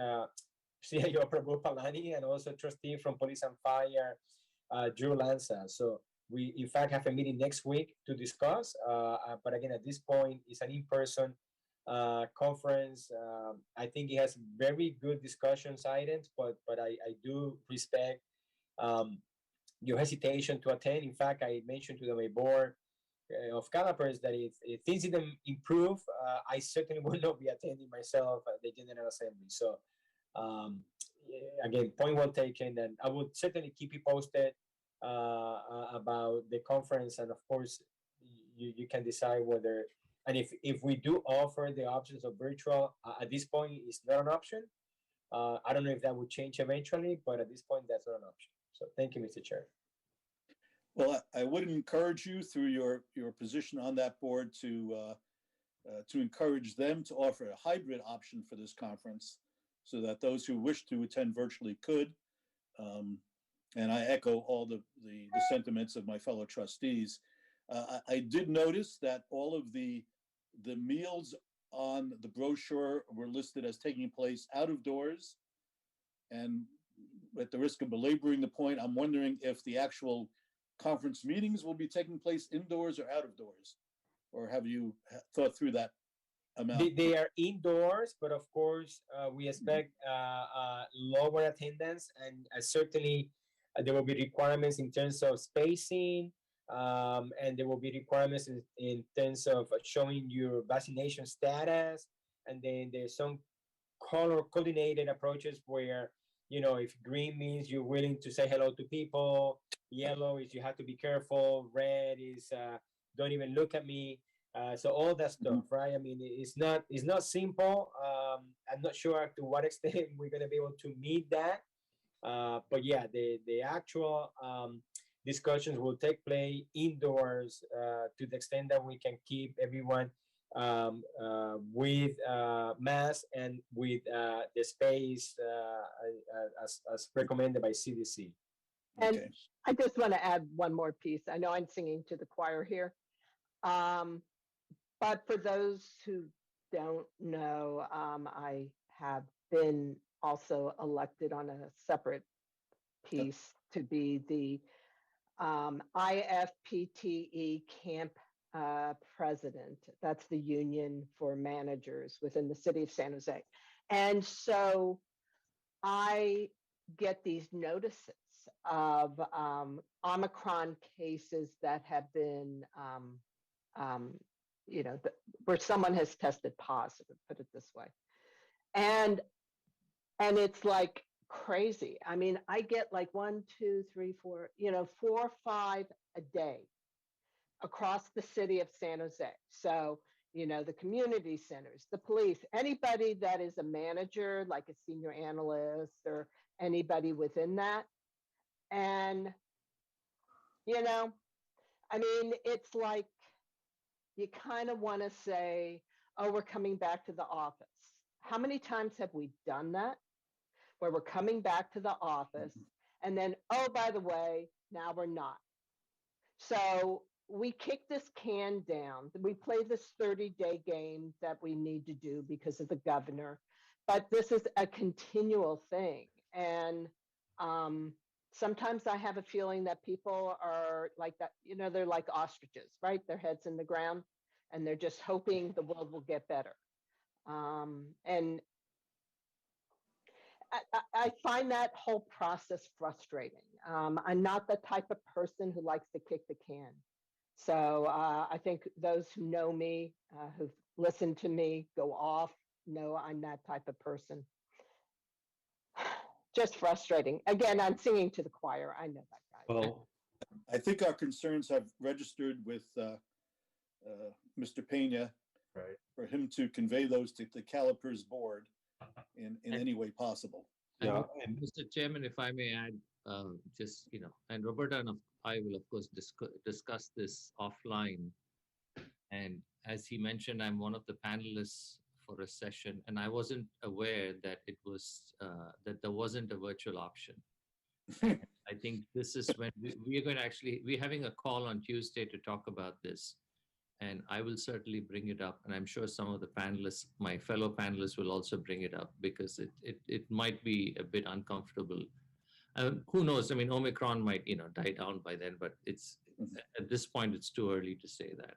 CIO Prabhu Palani, and also trustee from Police and Fire, Drew Lanza. So we, in fact, have a meeting next week to discuss. But again, at this point, it's an in-person conference. I think it has very good discussions items, but I do respect your hesitation to attend. In fact, I mentioned to my board of calipers that if things didn't improve, I certainly will not be attending myself at the General Assembly. So again, point well taken, and I would certainly keep you posted about the conference, and of course you can decide whether, and if we do offer the options of virtual, at this point it's not an option. I don't know if that would change eventually, but at this point that's not an option. So thank you, Mr. Chair. Well, I would encourage you through your position on that board to encourage them to offer a hybrid option for this conference, so that those who wish to attend virtually could. And I echo all the sentiments of my fellow trustees. I did notice that all of the meals on the brochure were listed as taking place out of doors. And at the risk of belaboring the point, I'm wondering if the actual conference meetings will be taking place indoors or out of doors, or have you thought through that amount? They are indoors, but of course we expect lower attendance, and certainly there will be requirements in terms of spacing, and there will be requirements in terms of showing your vaccination status, and then there's some color coordinated approaches where, if green means you're willing to say hello to people, yellow is you have to be careful, red is don't even look at me. So all that stuff, right? I mean, it's not simple. I'm not sure to what extent we're going to be able to meet that. But yeah, the actual discussions will take place indoors to the extent that we can keep everyone with masks and with the space as recommended by CDC. And okay. I just want to add one more piece. I know I'm singing to the choir here. But for those who don't know, I have been also elected on a separate piece to be the IFPTE camp president. That's the union for managers within the city of San Jose. And so I get these notices of Omicron cases that have been, where someone has tested positive, put it this way. And it's like crazy. I mean, I get like 1, 2, 3, 4, 4 or 5 a day across the city of San Jose. So, the community centers, the police, anybody that is a manager, like a senior analyst or anybody within that. And, I mean, it's like, you kind of want to say, oh, we're coming back to the office. How many times have we done that? where we're coming back to the office, and then, oh, by the way, now we're not. So we kick this can down. We play this 30-day game that we need to do because of the governor, but this is a continual thing. And sometimes I have a feeling that people are like that, you know, they're like ostriches, right? Their heads in the ground, and they're just hoping the world will get better. And I find that whole process frustrating. I'm not the type of person who likes to kick the can. So I think those who know me, who've listened to me go off, know I'm that type of person. Just frustrating. Again, I'm singing to the choir. I know that, guys. Well, I think our concerns have registered with Mr. Pena, right, for him to convey those to the Calipers board in any way possible. Yeah. And Mr. Chairman, if I may add, just, you know, and Roberta and I will of course discuss this offline. And as he mentioned, I'm one of the panelists for a session, and I wasn't aware that it was that there wasn't a virtual option. I think this is when we are going to actually, we're having a call on Tuesday to talk about this. And I will certainly bring it up. And I'm sure some of the panelists, my fellow panelists, will also bring it up because it might be a bit uncomfortable. Who knows? I mean, Omicron might, you know, die down by then, but it's at this point, it's too early to say that.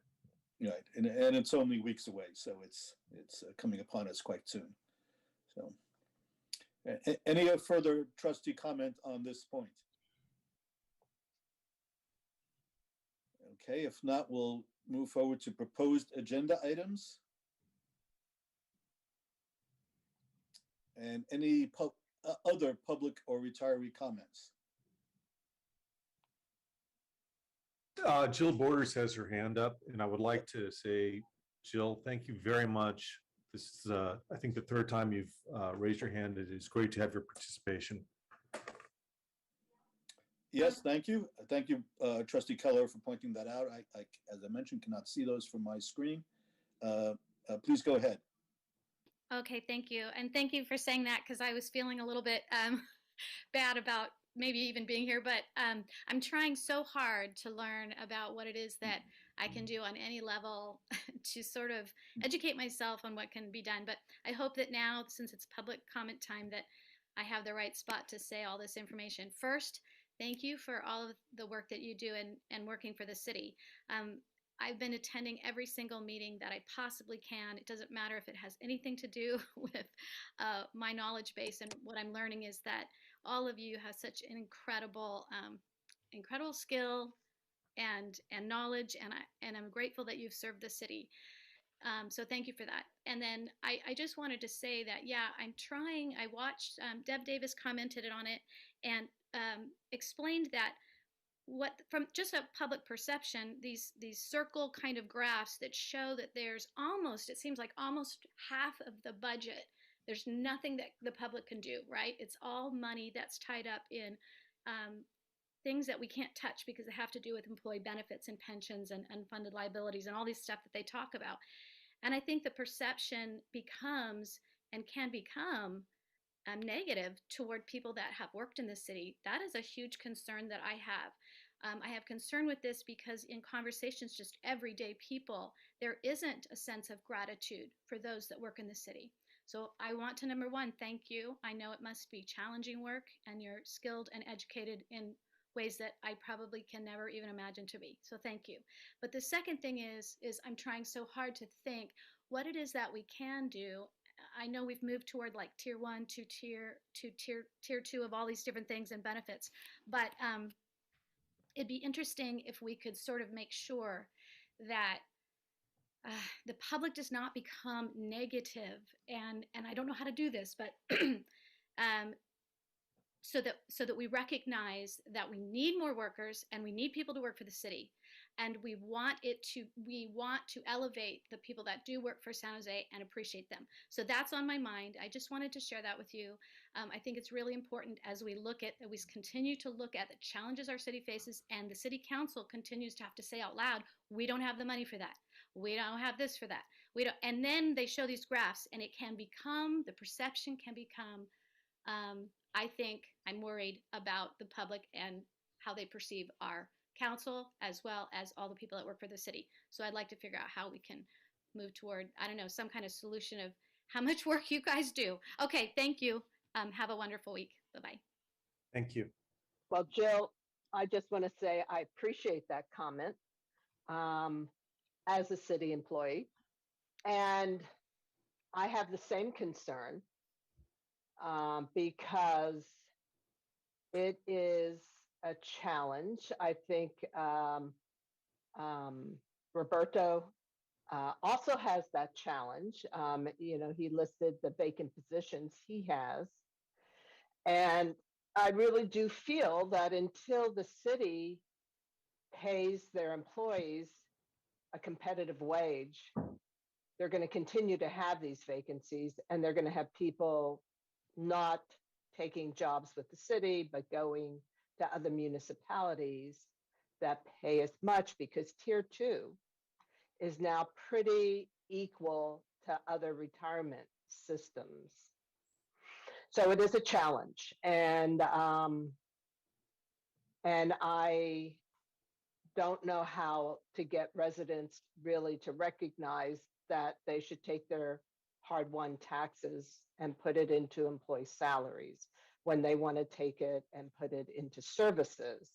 Right, and it's only weeks away, so it's coming upon us quite soon. So, any further trustee comment on this point? Okay, if not, we'll move forward to proposed agenda items. And any other public or retiree comments? Jill Borders has her hand up, and I would like to say, Jill, thank you very much. This is, I think, the third time you've raised your hand. It is great to have your participation. Yes, thank you. Thank you, Trustee Keller, for pointing that out. I, as I mentioned, cannot see those from my screen. Please go ahead. Okay, thank you. And thank you for saying that, because I was feeling a little bit bad about maybe even being here, but I'm trying so hard to learn about what it is that I can do on any level to sort of educate myself on what can be done. But I hope that now, since it's public comment time, that I have the right spot to say all this information. First, thank you for all of the work that you do and working for the city. I've been attending every single meeting that I possibly can. It doesn't matter if it has anything to do with my knowledge base, and what I'm learning is that all of you have such an incredible skill and knowledge, and I'm grateful that you've served the city. So thank you for that. And then I just wanted to say that, yeah, I'm trying. I watched, Deb Davis commented on it and explained that from just a public perception, these circle kind of graphs that show that there's almost, it seems like almost half of the budget, there's nothing that the public can do, right? It's all money that's tied up in things that we can't touch because they have to do with employee benefits and pensions and unfunded liabilities and all these stuff that they talk about. And I think the perception becomes and can become negative toward people that have worked in the city. That is a huge concern that I have. I have concern with this because in conversations, just everyday people, there isn't a sense of gratitude for those that work in the city. So I want to, number one, thank you. I know it must be challenging work, and you're skilled and educated in ways that I probably can never even imagine to be. So thank you. But the second thing is I'm trying so hard to think what it is that we can do. I know we've moved toward like tier 1 to tier 2 of all these different things and benefits, but it'd be interesting if we could sort of make sure that the public does not become negative, and I don't know how to do this, but so that we recognize that we need more workers and we need people to work for the city, and we want to elevate the people that do work for San Jose and appreciate them. So that's on my mind. I just wanted to share that with you. I think it's really important as we continue to look at the challenges our city faces, and the city council continues to have to say out loud, we don't have the money for that. We don't have this for that. We don't. And then they show these graphs, and the perception can become I think I'm worried about the public and how they perceive our council, as well as all the people that work for the city. So I'd like to figure out how we can move toward, I don't know, some kind of solution of how much work you guys do. Okay, thank you. Have a wonderful week. Bye-bye. Thank you. Well, Jill, I just want to say I appreciate that comment as a city employee. And I have the same concern because it is a challenge. I think Roberto also has that challenge. He listed the vacant positions he has. And I really do feel that until the city pays their employees a competitive wage, they're going to continue to have these vacancies, and they're going to have people not taking jobs with the city, but going to other municipalities that pay as much, because tier 2 is now pretty equal to other retirement systems. So it is a challenge, and I don't know how to get residents really to recognize that they should take their hard-won taxes and put it into employee salaries when they want to take it and put it into services.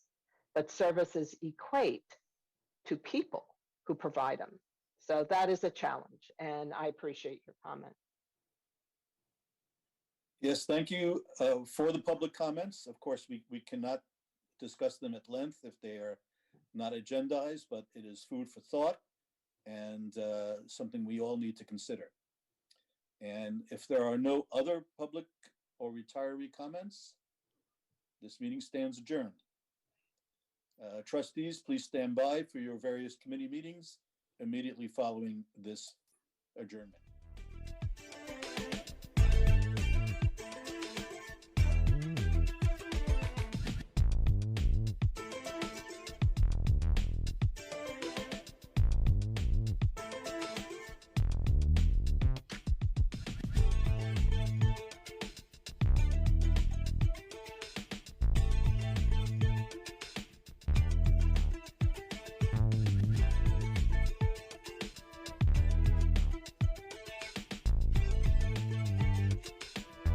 But services equate to people who provide them. So that is a challenge, and I appreciate your comment. Yes, thank you for the public comments. Of course, we cannot discuss them at length if they are not agendized, but it is food for thought and something we all need to consider. And if there are no other public or retiree comments, this meeting stands adjourned. Trustees, please stand by for your various committee meetings immediately following this adjournment.